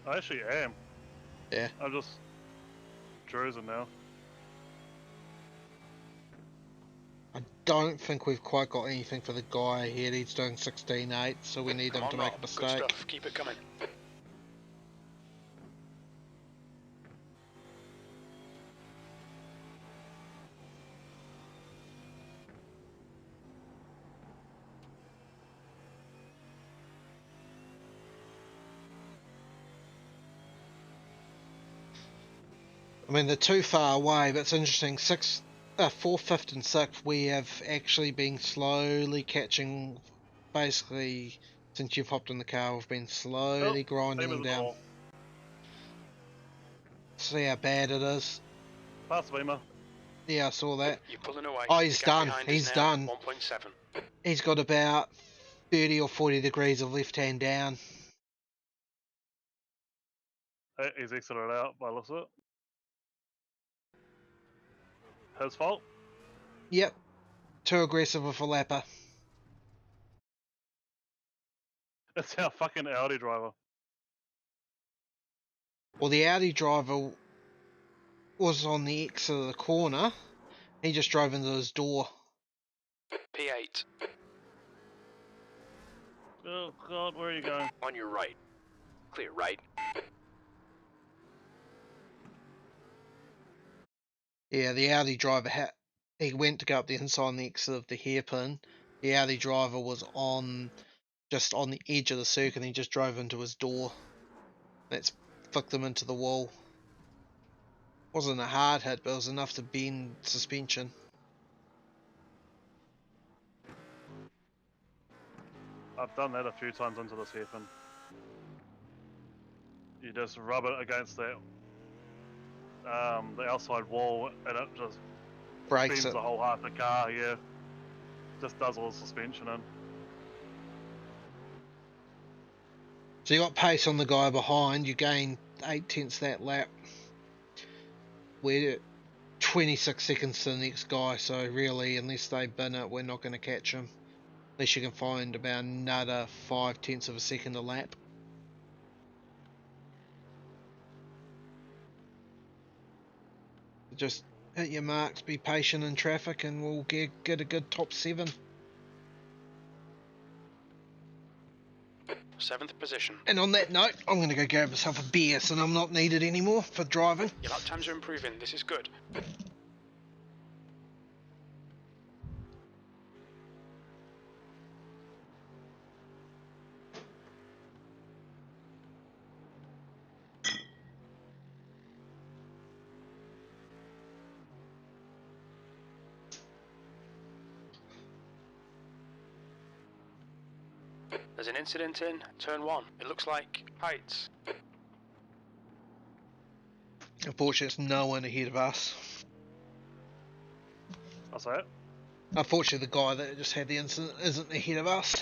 I actually am. Yeah. I'm just cruising now. I don't think we've quite got anything for the guy ahead. He's doing 16.8, so we need Come him on, to make a Rob. Good mistake. stuff. Keep it coming. I mean, they're too far away, but it's interesting. 4th, 5th and 6th, we have actually been slowly catching, basically, since you've hopped in the car, we've been slowly grinding them Beamer's in the down. wall. See how bad it is. Pass the beamer. Yeah, I saw that. You're pulling away. Oh, he's The gap done. behind He's is now done. 1.7. He's got about 30 or 40 degrees of left hand down. He's exited out by the looks of it. His fault. Yep. Too aggressive with a lapper. It's our fucking Audi driver. Well, the Audi driver was on the exit of the corner. He just drove into his door. P8. Oh god, where are you going? On your right. Clear right. Yeah, the Audi driver he went to go up the inside on the exit of the hairpin. The Audi driver was just on the edge of the circuit and he just drove into his door. That's flicked them into the wall. Wasn't a hard hit, but it was enough to bend suspension. I've done that a few times into this hairpin. You just rub it against that the outside wall and it just Breaks bends it. the whole half the car, yeah. Just does all the suspension in. So you got pace on the guy behind, you gain 8/10 that lap. We're 26 seconds to the next guy, so really, unless they bin it, we're not going to catch him. Unless you can find about another 5/10 of a second a lap. Just hit your marks, be patient in traffic, and we'll get a good top 7. 7th position. And on that note, I'm going to go grab myself a beer, so I'm not needed anymore for driving. Your lap times are improving. This is good. There's an incident in turn 1. It looks like heights. Unfortunately, it's no one ahead of us. That's it. Unfortunately, the guy that just had the incident isn't ahead of us.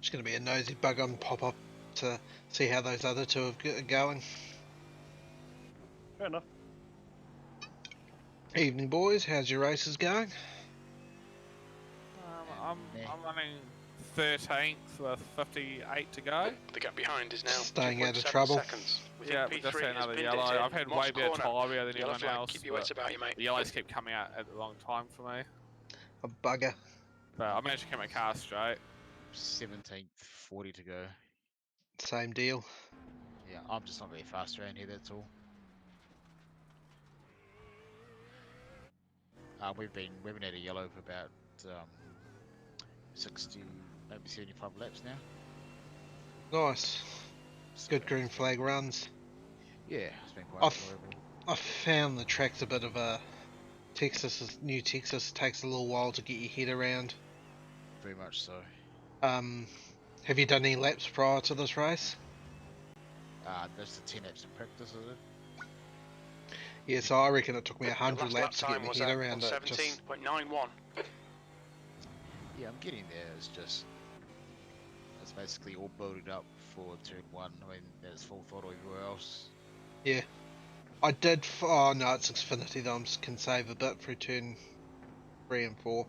Just going to be a nosy bug on pop up to see how those other two are going. Fair enough. Evening, boys. How's your races going? I'm running 13th with 58 to go. The gap behind is now Staying out of 2.7 trouble. seconds. Within Yeah, but P3 just had has another been yellow. ditted. I've had Moss way better corner. timing than Yellow anyone flag. else, Keep your but wits about you, mate. the yellows keep coming out at the wrong time for me. A bugger. But I managed to keep my car straight. 17th, 40 to go. Same deal. Yeah, I'm just not very fast around here, that's all. We haven't had a yellow for about 60, maybe 75 laps now. Nice. So Good green flag runs. yeah, it's been quite enjoyable. I found the track's a bit of a New Texas takes a little while to get your head around. Very much so. Have you done any laps prior to this race? That's the 10 laps in practice, is it? Yeah, so I reckon it took me The 100 last lap laps to get time my was head at around it. Just 17.91. Yeah, I'm getting there. It's just it's basically all built up for turn 1 when there's full throttle everywhere else. yeah, I did. Oh no, it's Xfinity though. I can save a bit through turn 3 and 4.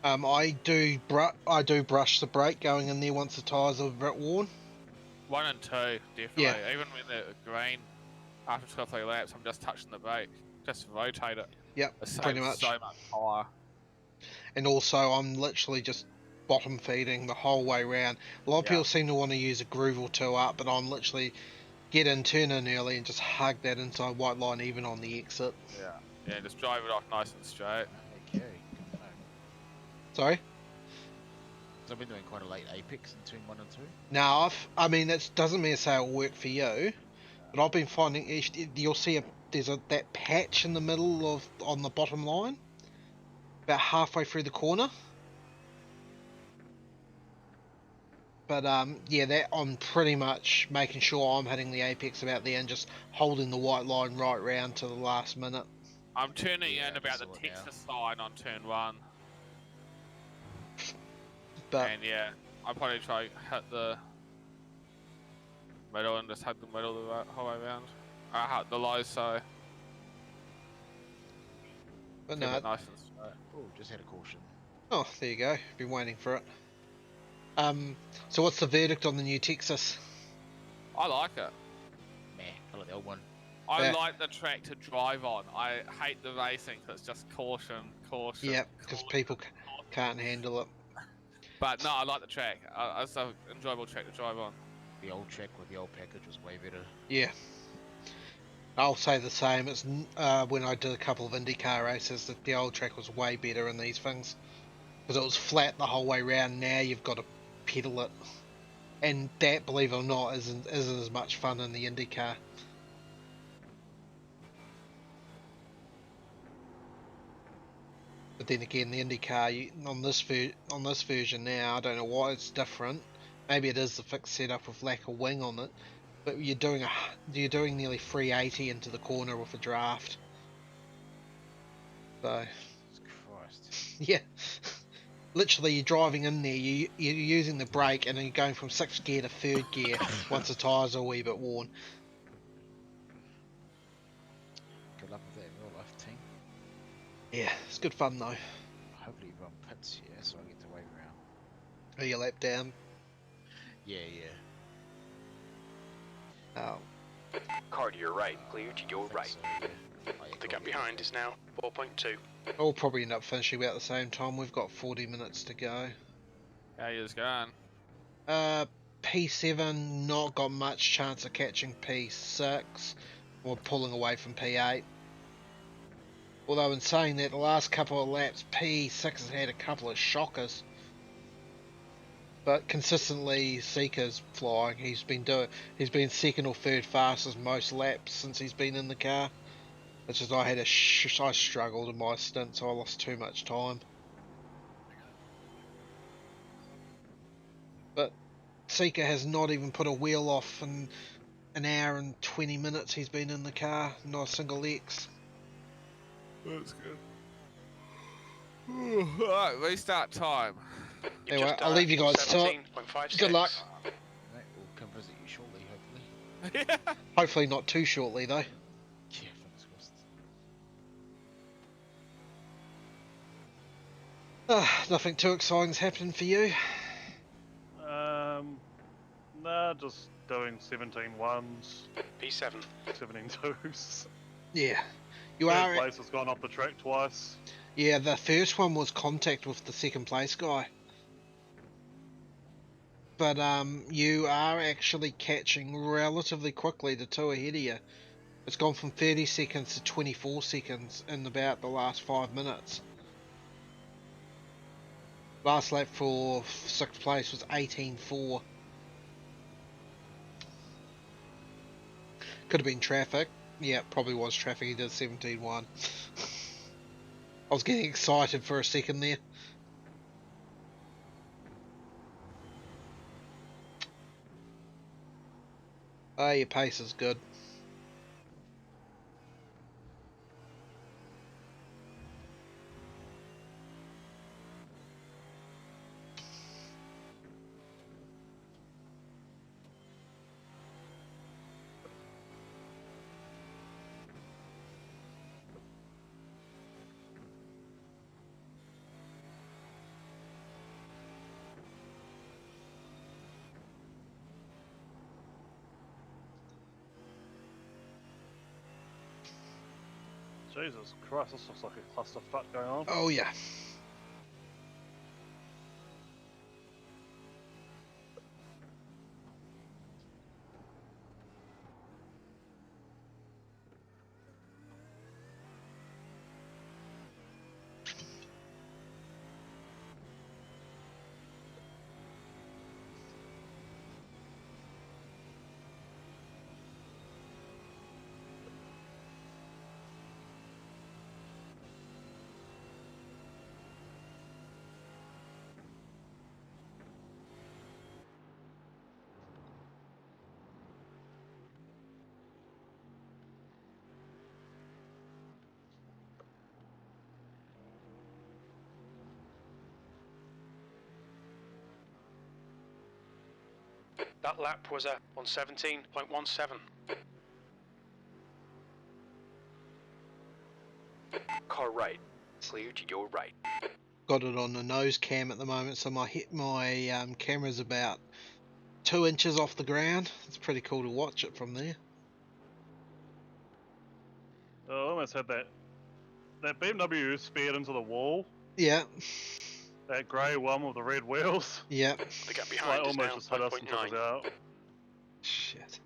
I do brush the brake going in there once the tyres are a bit worn. 1 and 2, definitely. Yeah. Even when they're green, after 2 or 3 laps, I'm just touching the brake, just to rotate it. Yep, It pretty saves much. so much power. And also, I'm literally just bottom feeding the whole way round. A lot of people seem to want to use a groove or two up, but I'm literally get in, turn in early, and just hug that inside white line even on the exit. Yeah, just drive it off nice and straight. Okay, good to know. Sorry? So I've been doing quite a late apex in turn 1 and 2. Now, I mean, that doesn't mean to say it'll work for you, but I've been finding you'll see there's that patch in the middle on the bottom line, about halfway through the corner. But yeah, that I'm pretty much making sure I'm hitting the apex about there and just holding the white line right round to the last minute. I'm turning Yeah, in I about saw the it now. Texas sign on turn 1. But And yeah, I'll probably try hit the middle and just hit the middle the whole way around. I hit the low, so but keep no. it nice and straight. Oh, just had a caution. Oh, there you go. Been waiting for it. So what's the verdict on the new Texas? I like it. Meh, I like the old one. I Yeah. like the track to drive on. I hate the racing because it's just caution. Yeah, because people can't handle it. But no, I like the track. It's an enjoyable track to drive on. The old track with the old package was way better. Yeah. I'll say the same. It's when I did a couple of IndyCar races, that the old track was way better in these things because it was flat the whole way round. Now you've got to pedal it, and that, believe it or not, isn't as much fun in the IndyCar. But then again, the IndyCar on this version now, I don't know why it's different. Maybe it is the fixed setup with lack of wing on it. But you're doing nearly 380 into the corner with a draft. So Jesus Christ. yeah, literally you're driving in there. You're using the brake, and then you're going from 6th gear to 3rd gear once the tyres are a wee bit worn. Good luck with that in real life, team. Yeah, it's good fun though. Hopefully everyone pits here so I get to wave around. Are you lap down? Yeah. Oh. Car to your right, clear to your think right. so, yeah. Oh, yeah, The cool, gap yeah, behind okay. is now 4.2. We'll probably end up finishing about the same time. We've got 40 minutes to go. How you just going? P7 not got much chance of catching P6. We're pulling away from P8. Although in saying that, the last couple of laps, P6 has had a couple of shockers. But consistently, Seeker's flying. He's been second or third fastest most laps since he's been in the car. It's just I struggled in my stint, so I lost too much time. But Seeker has not even put a wheel off in an hour and 20 minutes he's been in the car. Not a single X. That's good. Alright, restart time. You've Anyway, just I'll done leave you guys to it. 17.56. Good luck. Right, we'll come visit you shortly, hopefully. Yeah. Hopefully not too shortly though. Yeah, fingers crossed. Nothing too exciting's happening for you. Nah, just doing 17 ones, P7. 17 twos. Yeah. You Third are. place has gone off the track twice. Yeah, the first one was contact with the second place guy. But you are actually catching relatively quickly the two ahead of you. It's gone from 30 seconds to 24 seconds in about the last 5 minutes. Last lap for 6th place was 18.4. Could have been traffic. Yeah, probably was traffic. He did 17.1. I was getting excited for a second there. Oh, your pace is good. Jesus Christ, this looks like a clusterfuck going on. Oh yeah. That lap was on 17.17. Car right, clear to your right. Got it on the nose cam at the moment, so my camera's about 2 inches off the ground. It's pretty cool to watch it from there. I almost had that BMW speared into the wall. Yeah, That grey one with the red wheels. yeah. The gap Like behind is now almost just hit us and took us 5.9. out. Shit.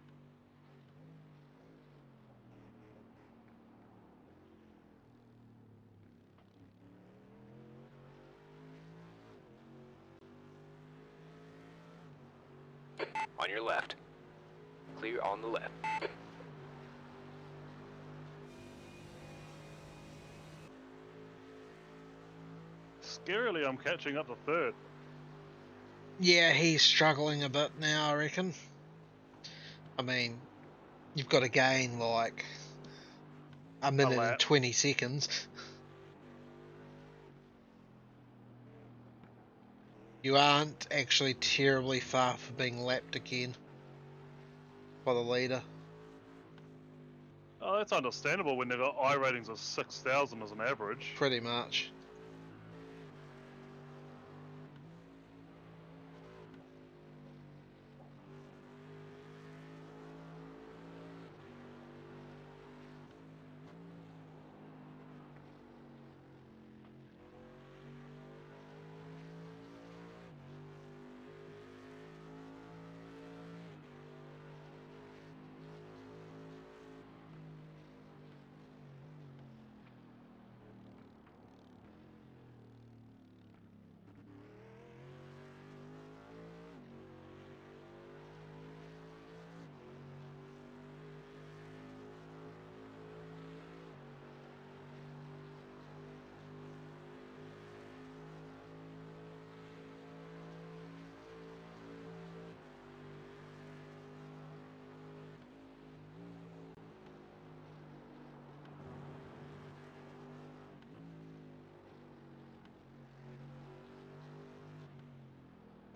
On your left. Clear on the left. Scarily, I'm catching up to third. Yeah, he's struggling a bit now, I reckon. I mean, you've got to gain like a minute and lap. 20 seconds. You aren't actually terribly far from being lapped again by the leader. Oh, that's understandable when they've got I ratings of 6,000 as an average. Pretty much.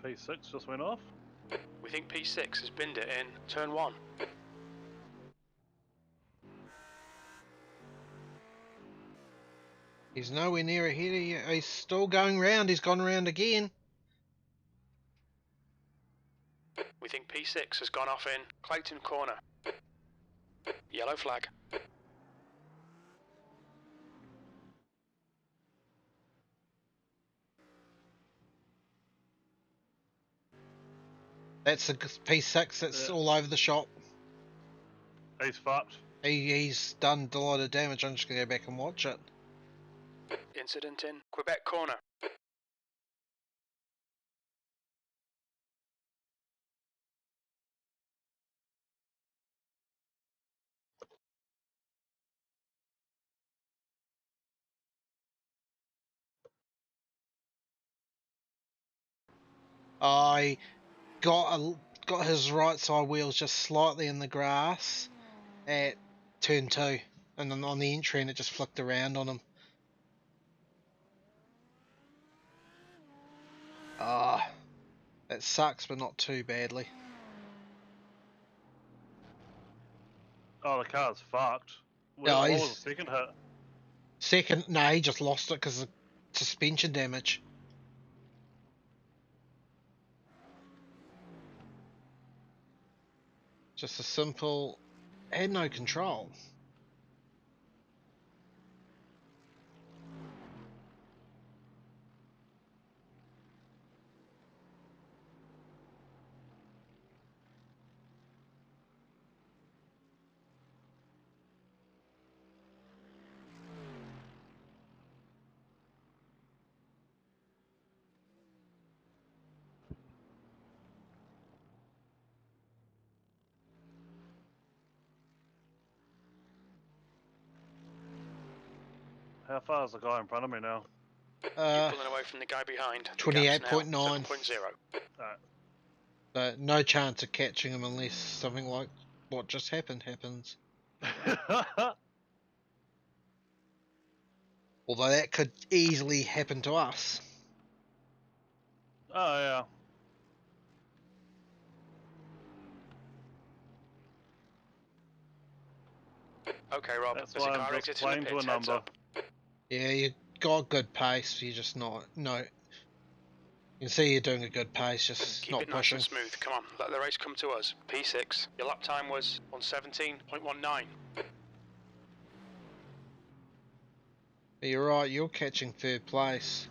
P6 just went off. We think P6 has binned it in turn 1. He's nowhere near ahead of you. He's still going round. He's gone round again. We think P6 has gone off in Clayton corner. Yellow flag. That's the P6 that's all over the shop. He's fucked. He's done a lot of damage. I'm just going to go back and watch it. Incident in Quebec corner. I got his right side wheels just slightly in the grass at turn 2, and then on the entry, and it just flicked around on him. Ah, that sucks, but not too badly. Oh, the car's fucked. No, What he's- was the second hit? Second, no, he just lost it because of suspension damage. Just a simple, had no control. How far is the guy in front of me now? You're pulling away from the guy behind. 28.9. 7.0. So no chance of catching him unless something like what just happened happens. Although that could easily happen to us. Oh, yeah. Okay, Rob. That's There's why a I'm car just exiting playing the to a pits. Heads number. up. Yeah, you got good pace, you're just not, no. You can see you're doing a good pace, just Keep not it nice pushing. and smooth. Come on, let the race come to us. P6. Your lap time was on 17.19. But you're right, you're catching third place.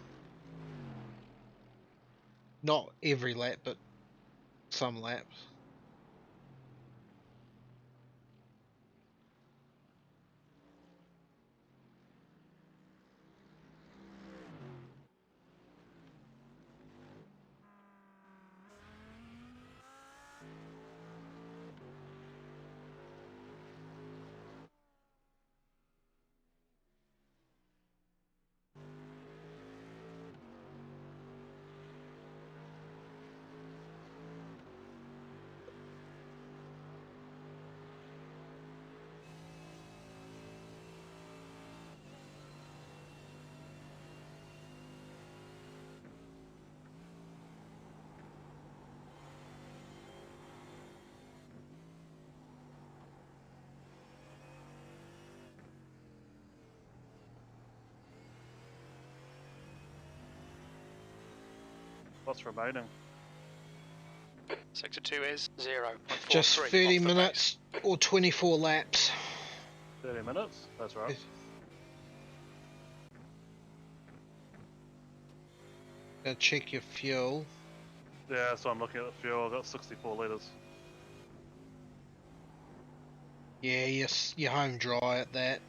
Not every lap, but some laps. What's remaining? Sector 2 is 0.43. Just off 30 the minutes or 24 laps. 30 minutes? That's right. Gotta check your fuel. Yeah, so I'm looking at the fuel. I've got 64 litres. Yeah, you're home dry at that.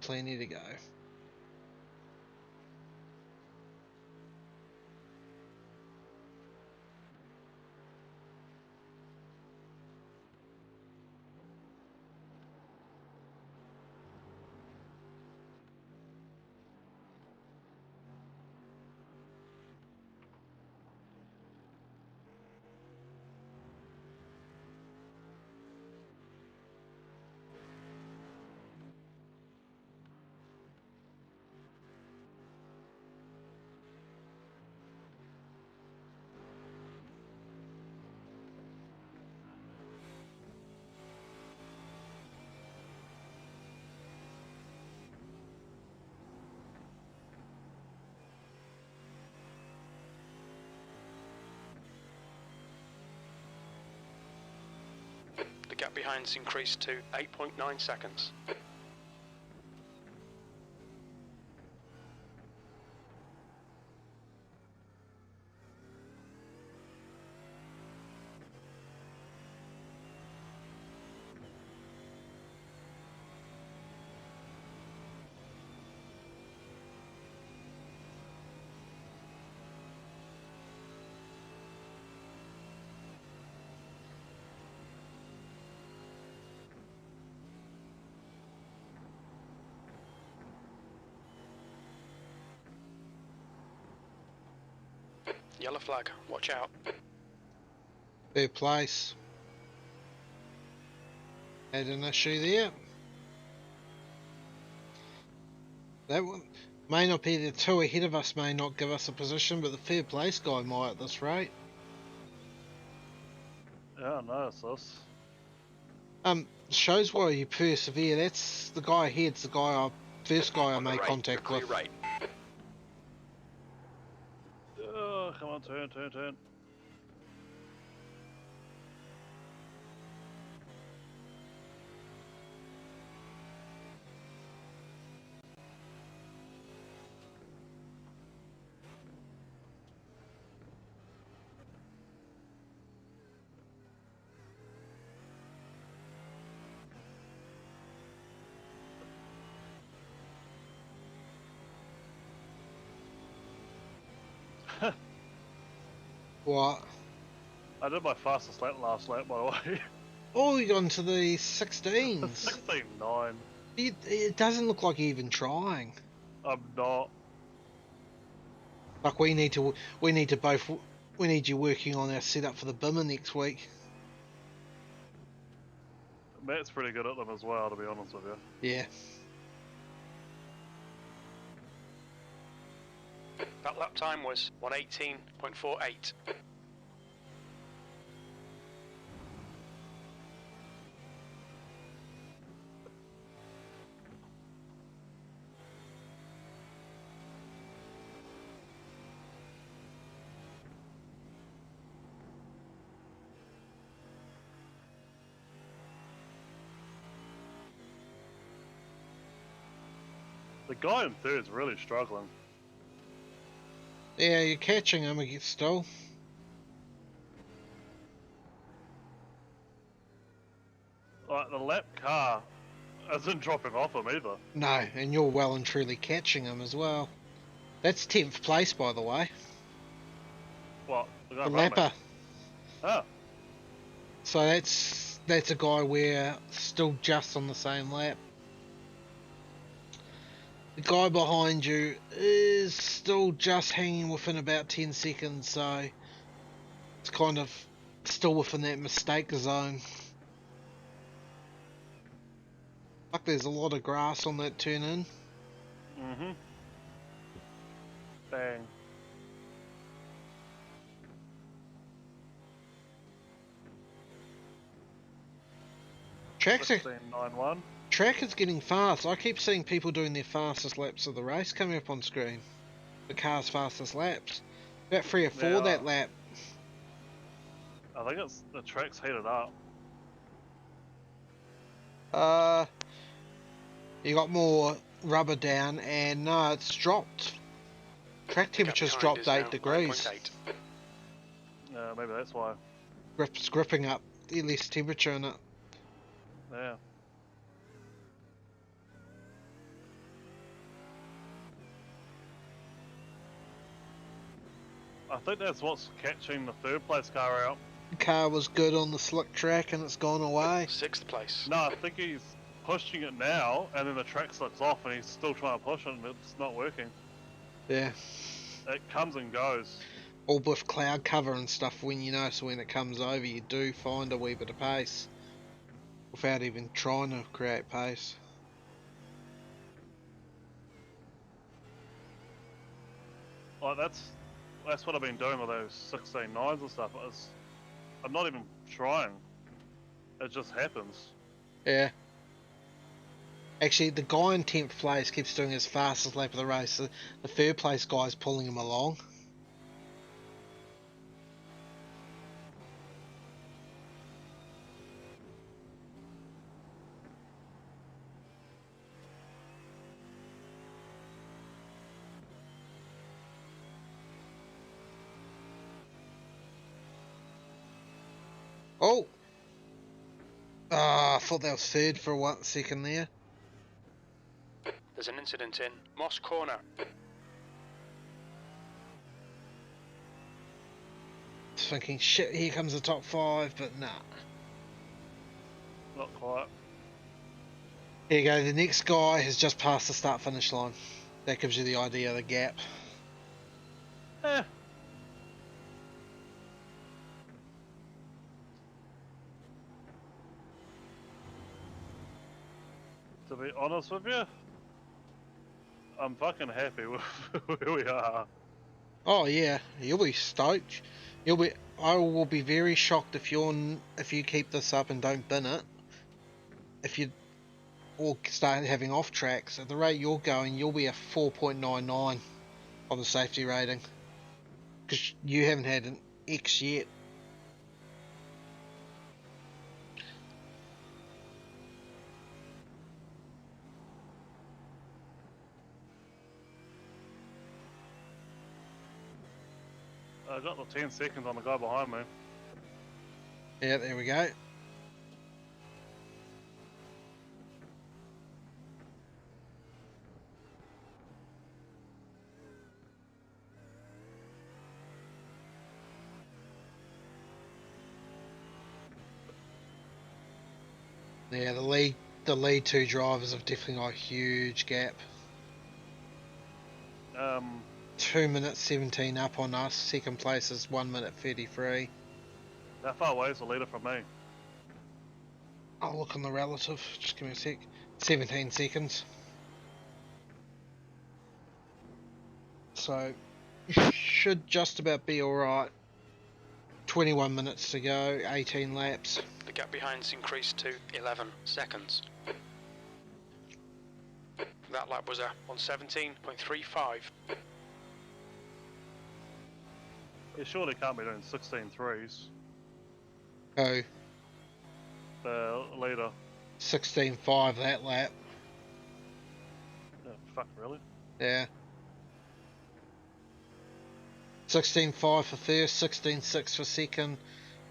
Plenty to go. Gap behind's increased to 8.9 seconds. Yellow flag, watch out. Third place. Had an issue there. That one may not be the two ahead of us, may not give us a position, but the third place guy might at this rate. Yeah, I noticed this. Shows why you persevere. That's the guy ahead's the guy first guy I On the made right, contact clear with. right. Oh, come on, turn. What? I did my fastest lap last lap, by the way. Oh, you got into the 16s. 16.9. It doesn't look like you're even trying. I'm not. Like we need you working on our setup for the Bimmer next week. Matt's pretty good at them as well, to be honest with you. Yeah. That lap time was 1:18.48. The guy in third's really struggling. Yeah, you're catching him still. Like, the lap car isn't dropping off him either. No, and you're well and truly catching him as well. That's 10th place, by the way. What? The guy The running? lapper. Oh, So that's a guy we're still just on the same lap. The guy behind you is still just hanging within about 10 seconds, so it's kind of still within that mistake zone. Fuck, there's a lot of grass on that turn in. mm-hmm. Bang. Track's a, 16.91. track is getting fast. I keep seeing people doing their fastest laps of the race coming up on screen. The car's fastest laps. About 3 or 4 Yeah. that lap. I think it's the track's heated up. You got more rubber down, and no, it's dropped. Track temperature's Gap dropped behind 8 is now degrees. 9.8. Yeah, maybe that's why. It's gripping up less temperature in it. Yeah. I think that's what's catching the third place car out. The car was good on the slick track, and it's gone away. 6th place. No, I think he's pushing it now, and then the track slips off, and he's still trying to push it, and it's not working. Yeah. It comes and goes. All with cloud cover and stuff, when you notice when it comes over, you do find a wee bit of pace. Without even trying to create pace. Like that's what I've been doing with those 16.9s and stuff. I'm not even trying. It just happens. Yeah. Actually, the guy in 10th place keeps doing his fastest lap of the race. The third place guy's pulling him along. Oh! Ah, I thought that was third for 1 second there. There's an incident in Moss Corner. Thinking, shit, here comes the top 5, but nah. Not quite. Here you go, the next guy has just passed the start-finish line. That gives you the idea of the gap. Eh. To be honest with you, I'm fucking happy with where we are. Oh yeah, you'll be stoked. I will be very shocked if you keep this up and don't bin it. If you or start having off tracks at the rate you're going, you'll be a 4.99 on the safety rating because you haven't had an X yet. I got the 10 seconds on the guy behind me. Yeah, there we go. Yeah, the lead 2 drivers have definitely got a huge gap. 2 minutes 17 up on us. Second place is 1 minute 33. How far away is the leader from me? I'll look on the relative. Just give me a sec. 17 seconds. So you should just about be alright. 21 minutes to go, 18 laps. The gap behind's increased to 11 seconds. That lap was on 17.35. You surely can't be doing 16 threes. Oh, The leader. 16.5 that lap. Oh, fuck, really? Yeah. 16.5 for first, 16.6 for second,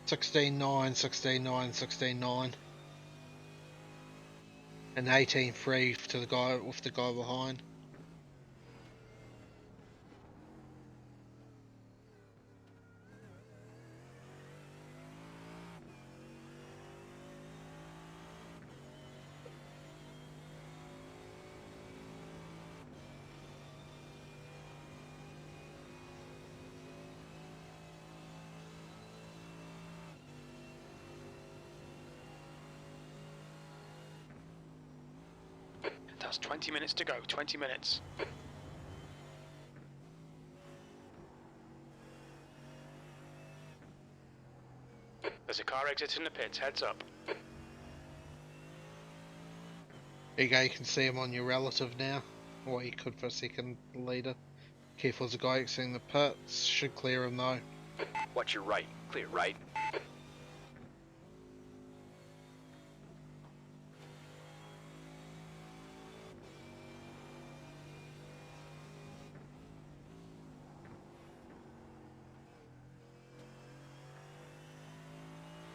16.9, 16.9, 16.9. And 18.3 to the guy with the guy behind. That's 20 minutes to go, 20 minutes. There's a car exiting the pits, heads up. There you go, you can see him on your relative now. Or you could for a second leader. Careful as a guy exiting the pits, should clear him though. Watch your right. Clear right.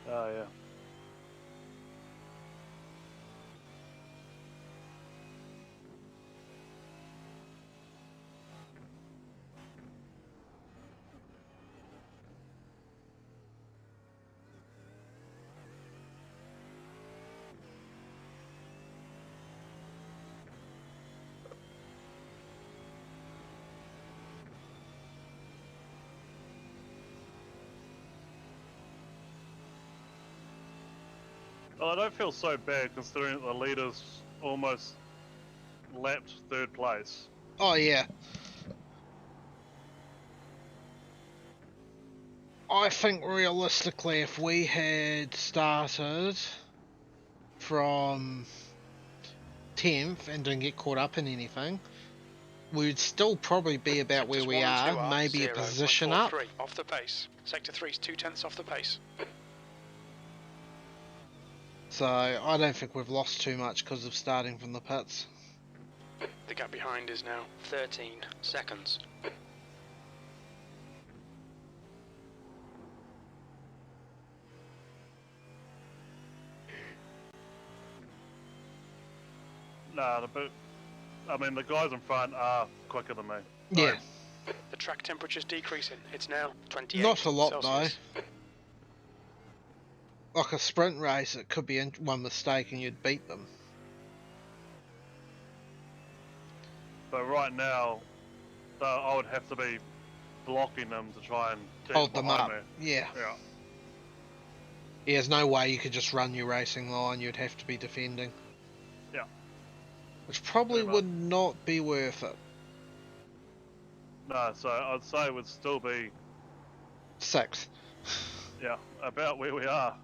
Oh, yeah. Well, I don't feel so bad considering that the leader's almost lapped third place. Oh yeah. I think realistically if we had started from 10th and didn't get caught up in anything, we'd still probably be about where Sectors we 1 and 2 are, maybe a position 0.43 up. off the pace. Sector 3's 0.2 off the pace. So I don't think we've lost too much because of starting from the pits. The gap behind is now 13 seconds. Nah, I mean, the guys in front are quicker than me. Yeah, The track temperature's decreasing. It's now 28 not a lot Celsius. though. Like a sprint race, it could be one mistake and you'd beat them. But right now, I would have to be blocking them to try and keep Hold them behind up. me. Yeah. Yeah. There's no way you could just run your racing line. You'd have to be defending. Yeah. Which probably Pretty much. would not be worth it. No, so I'd say it would still be, 6th. yeah, about where we are.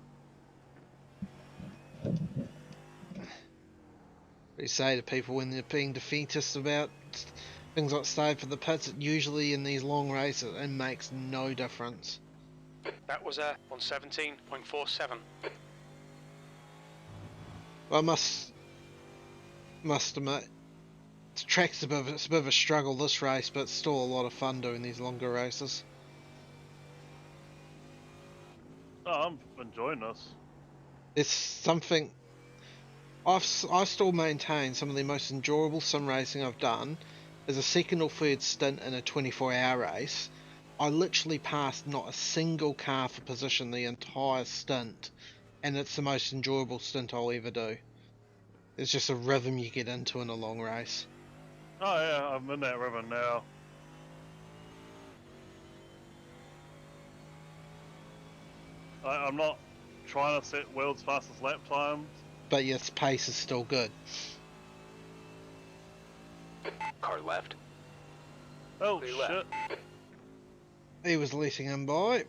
We say to people when they're being defeatist about things like stay for the pits, usually in these long races it makes no difference. That was 117.47. I must admit, the track's it's a bit of a struggle this race, but it's still a lot of fun doing these longer races. Oh, I'm enjoying this. It's something I still maintain some of the most enjoyable sim racing I've done is a second or third stint in a 24-hour race. I literally passed not a single car for position the entire stint, and it's the most enjoyable stint I'll ever do. It's just a rhythm you get into in a long race. Oh yeah, I'm in that river now. I'm not trying to set world's fastest lap times. But yes, pace is still good. Car left. Oh Clear shit. left. He was letting him by.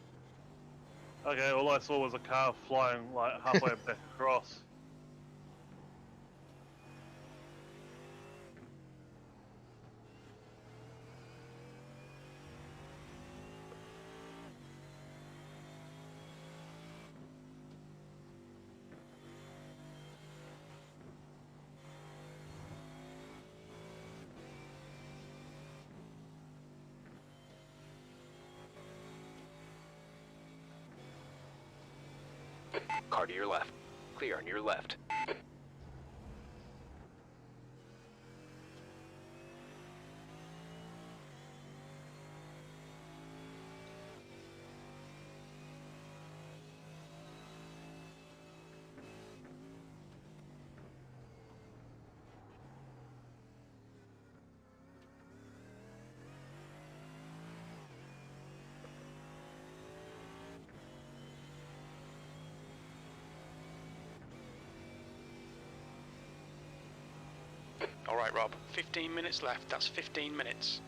Okay, all I saw was a car flying like halfway back across. Car to your left. Clear on your left. Alright, Rob. 15 minutes left. That's 15 minutes.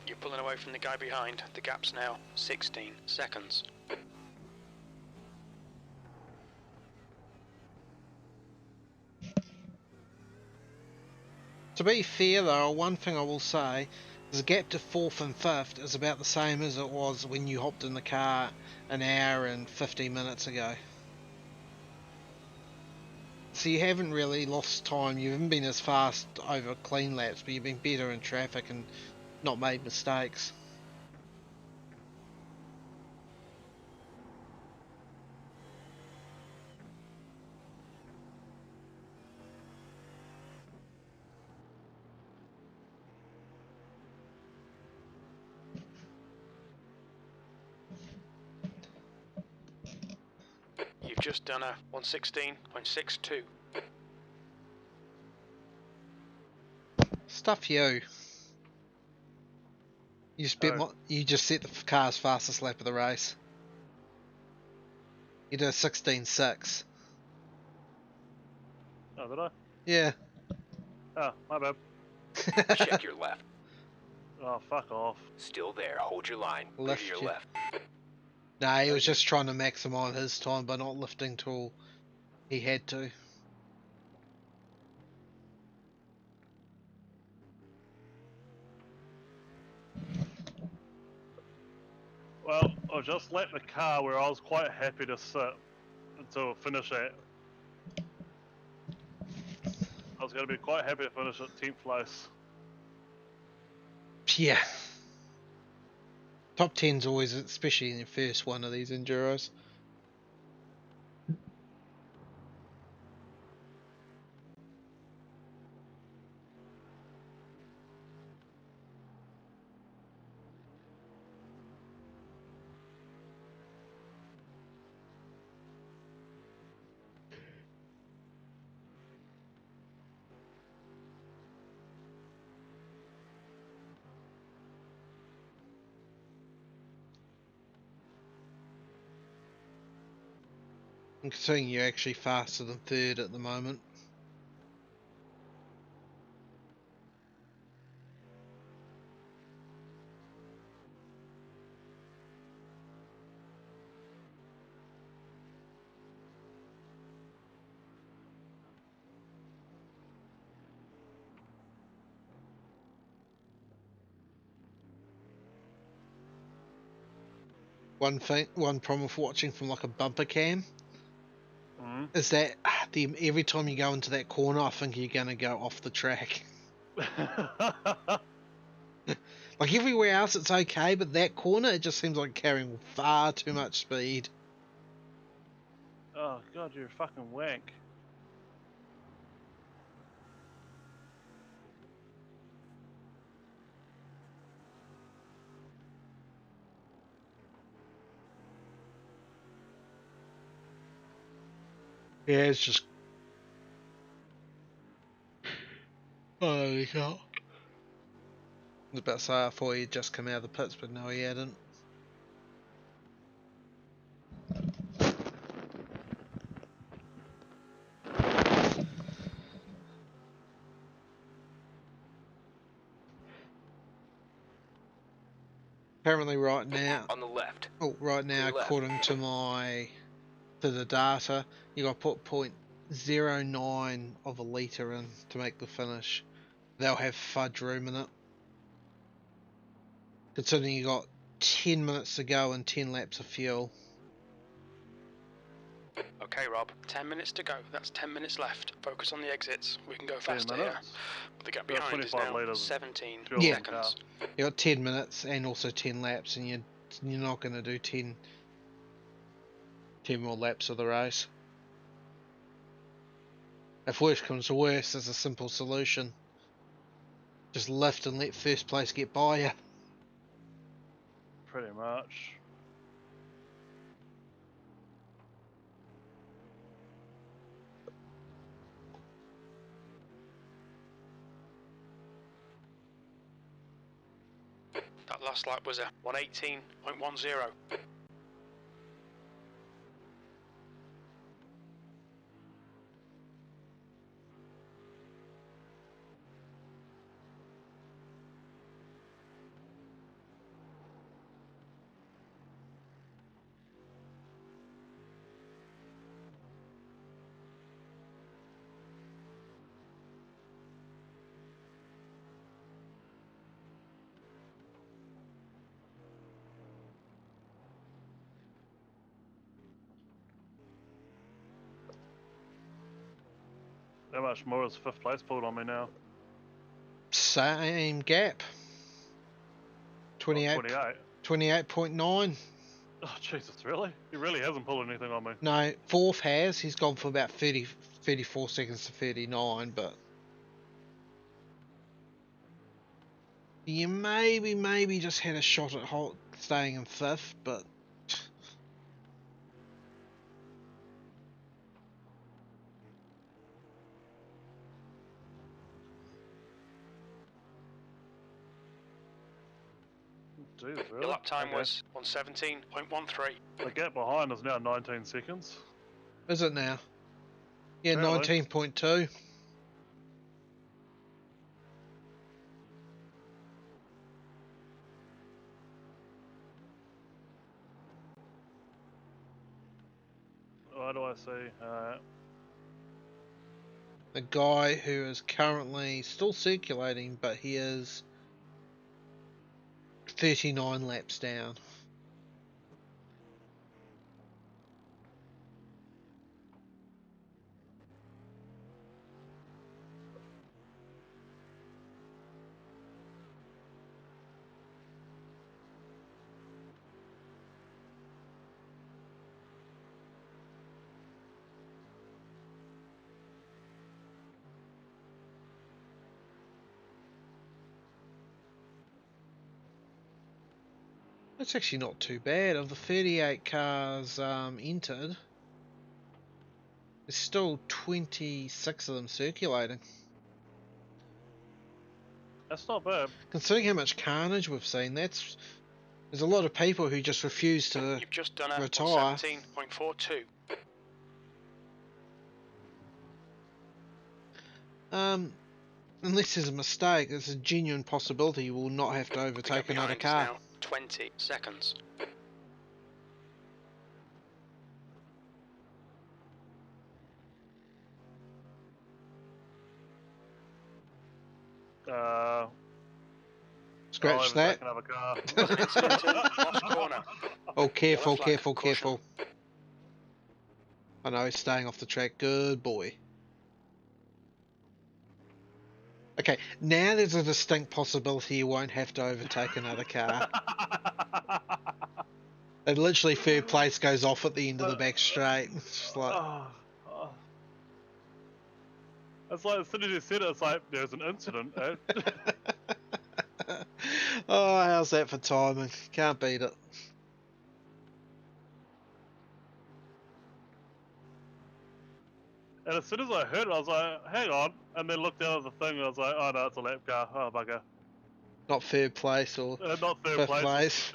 You're pulling away from the guy behind. The gap's now 16 seconds. To be fair though, one thing I will say is the gap to 4th and 5th is about the same as it was when you hopped in the car an hour and 15 minutes ago. So you haven't really lost time, you haven't been as fast over clean laps, but you've been better in traffic and not made mistakes. You've just done a 116.62. Stuff you. You Oh. you just set the car's fastest lap of the race. You did a 16.6. Oh, did I? Yeah. Oh, my bad. Check your left. Oh, fuck off. Still there. Hold your line. Clear to Lift your you. left. Nah, he Thank was you. just trying to maximise his time by not lifting till he had to. Well, I just left the car where I was quite happy to sit until finish at. I was going to be quite happy to finish at 10th place. Yeah. Top 10's always, especially in your first one of these Enduros. I'm considering you're actually faster than third at the moment. One problem with watching from like a bumper cam is that every time you go into that corner, I think you're gonna go off the track. Like everywhere else, it's okay, but that corner, it just seems like carrying far too much speed. Oh, God, you're a fucking wank. Yeah, it's just. Holy cow. I was about to say, I thought he'd just come out of the pits, but no, he hadn't. Apparently, right now, On the left. right now, Clear left. according to the data, you got to put 0.09 of a litre in to make the finish. They'll have fudge room in it. Considering you got 10 minutes to go and 10 laps of fuel. Okay, Rob. 10 minutes to go. That's 10 minutes left. Focus on the exits. We can go 10 faster here. minutes. But the gap Got behind is 25 now litres of 17 fuel Yeah. in the car. seconds. You got 10 minutes and also 10 laps, and you're not going to do 10 more laps of the race. If worse comes to worse, there's a simple solution. Just lift and let first place get by you. Pretty much. That last lap was a 118.10. How much more is 5th place pulled on me now? Same gap. 28. 28. 28.9. Oh, Jesus, really? He really hasn't pulled anything on me. No, fourth has. He's gone for about 34 seconds to 39, but you maybe just had a shot at staying in fifth, but Jeez, really? Your lap time Okay. was 1:17.13. The gap behind is now 19 seconds. Is it now? Yeah, Apparently. 19.2. What do I see? The guy who is currently still circulating, but he is 39 laps down. That's actually not too bad. Of the 38 cars entered, there's still 26 of them circulating. That's not bad. Considering how much carnage we've seen, there's a lot of people who just refuse to You've just done a retire. 1:17.42. Unless there's a mistake, there's a genuine possibility you will not have to The overtake gap another behind is car. now 20 seconds. Scratch I'll that. overtake another car. Lost corner. Oh, careful, Yellow flag, careful, caution. careful. I know, he's staying off the track. Good boy. Okay, now there's a distinct possibility you won't have to overtake another car. And literally third place goes off at the end of the back straight. It's just like, Oh. It's like as soon as you said it, it's like there's an incident. oh, how's that for timing? Can't beat it. And as soon as I heard it, I was like, hang on. And then looked down at the thing and I was like, oh no, it's a lap car. Oh, bugger. Not third place or Not third fifth place. place. Shit.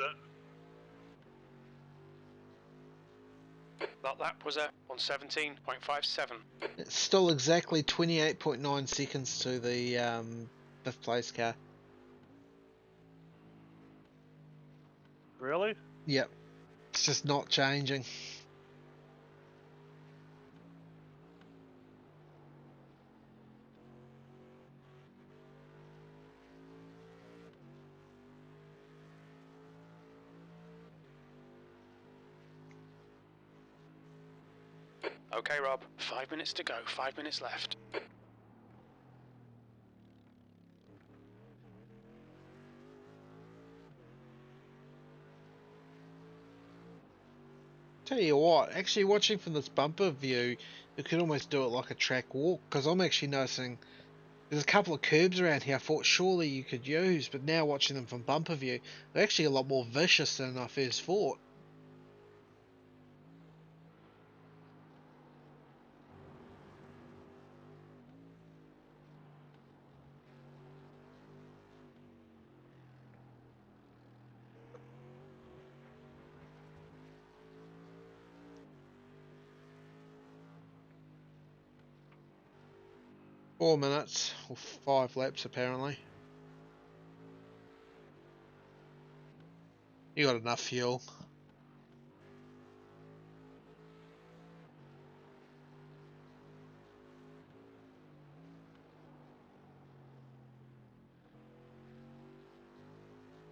That lap was at 1:17.57. It's still exactly 28.9 seconds to the fifth place car. Really? Yep. It's just not changing. Okay, Rob. 5 minutes to go. 5 minutes left. Tell you what, actually watching from this bumper view, you could almost do it like a track walk, because I'm actually noticing there's a couple of curbs around here I thought surely you could use, but now watching them from bumper view, they're actually a lot more vicious than I first thought. Four minutes, or 5 laps apparently. You got enough fuel.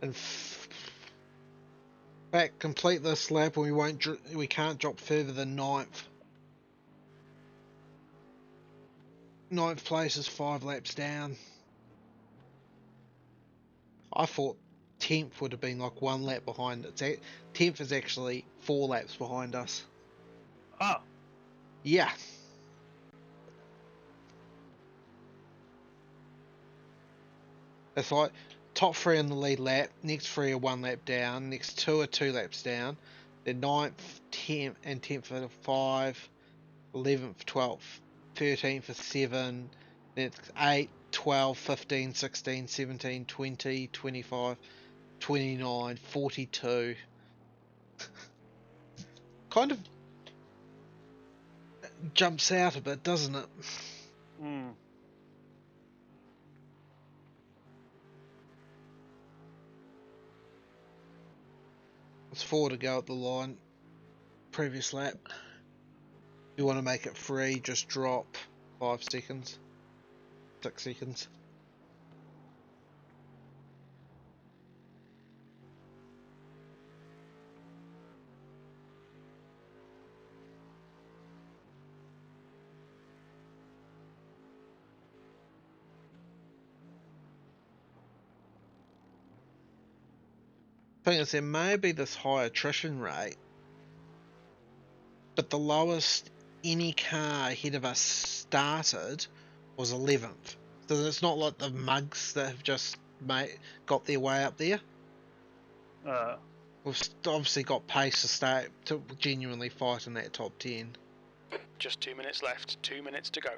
In fact, complete this lap and we can't drop further than 9th. 9th place is 5 laps down. I thought 10th would have been like 1 lap behind it. 10th is actually 4 laps behind us. Ah. Yeah. It's like top 3 in the lead lap, next 3 are 1 lap down, next 2 are 2 laps down, then 9th, 10th, and 10th are 5, 11th, 12th, 13th are 7, then it's 8, 12, 15, 16, 17, 20, 25, 29, 42. Kind of jumps out a bit, doesn't it? Hmm. It's 4 to go at the line. Previous lap. If you want to make it free, just drop 5 seconds. 6 seconds. Thing is, there may be this high attrition rate, but the lowest any car ahead of us started was 11th. So it's not like the mugs that have just got their way up there. We've obviously got pace to genuinely fight in that top 10. Just 2 minutes left, 2 minutes to go.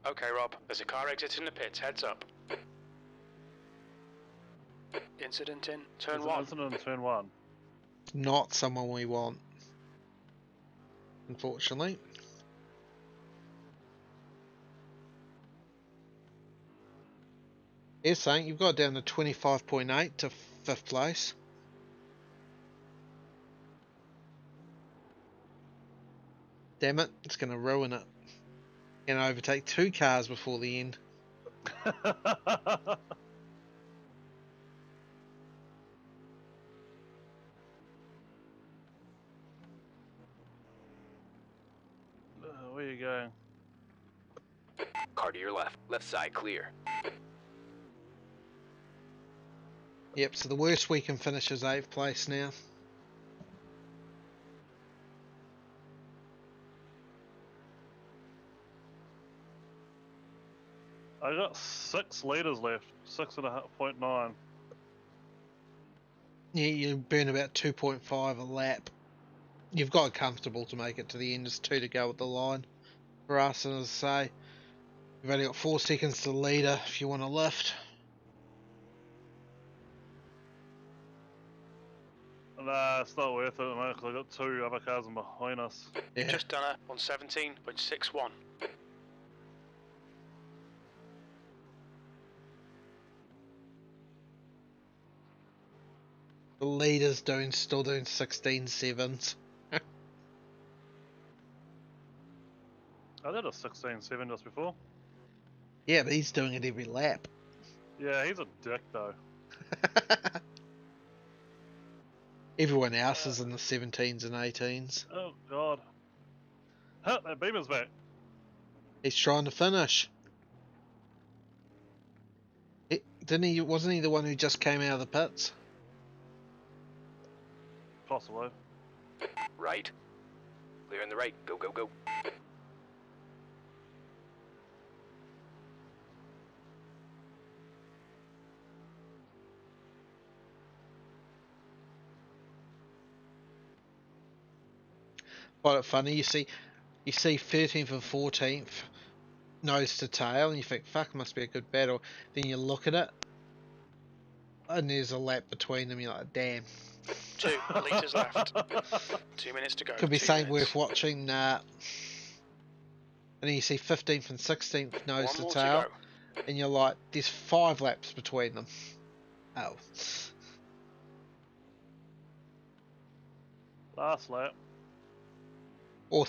Okay, Rob, there's a car exiting the pits, heads up. Incident in turn There's an 1. incident in turn 1. Not someone we want, unfortunately. Here's saying you've got down to 25.8 to 5th place. Damn it, it's going to ruin it. Going to overtake 2 cars before the end. Where are you going? Car to your left. Left side clear. Yep, so the worst we can finish is 8th place now. I got 6 litres left. 6.9. Yeah, you burn about 2.5 a lap. You've got it comfortable to make it to the end. There's 2 to go at the line for us, and as I say, you've only got 4 seconds to the leader if you want to lift. Nah, it's not worth it, mate, because I got 2 other cars in behind us. Yeah. Just done it on 17.61. The leader's still doing 16.7s. I did a 16.7 just before. Yeah, but he's doing it every lap. Yeah, he's a dick though. Everyone else is in the 17s and 18s. Oh god. Huh, that beamer's back. He's trying to finish. Wasn't he the one who just came out of the pits? Possibly. Right. Clear in the right. Go, go, go. Quite funny, you see 13th and 14th nose to tail, and you think, fuck, must be a good battle. Then you look at it, and there's a lap between them. You're like, damn. 2 litres left. 2 minutes to go. Could be 2 something minutes. worth watching. Nah. And then you see 15th and 16th nose One to more tail, to go. and you're like, there's 5 laps between them. Oh. Last lap. Or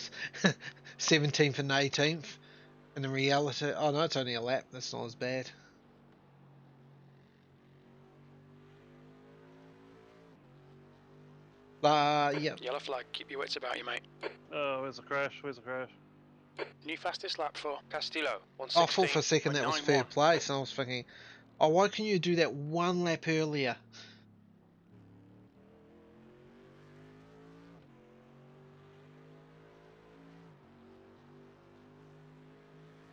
17th and 18th, and in reality, oh no, it's only a lap. That's not as bad. Yep. Yellow flag, keep your wits about you, mate. Oh, where's the crash? Where's the crash? New fastest lap for Castillo. I thought for a second that was 1:16.91. third place, and I was thinking, oh, why can you do that 1 lap earlier?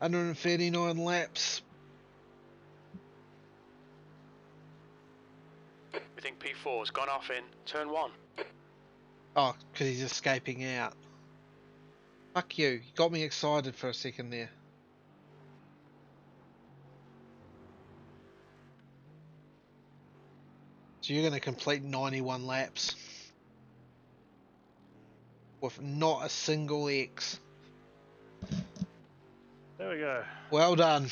$139 laps. We think P4's gone off in turn 1. Oh, because he's escaping out. Fuck you. You got me excited for a second there. So you're going to complete 91 laps with not a single X. There we go. Well done.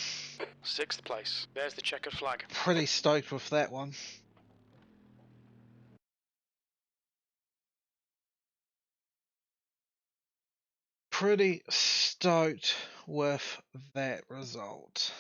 6th place. There's the checkered flag. Pretty stoked with that one. Pretty stoked with that result.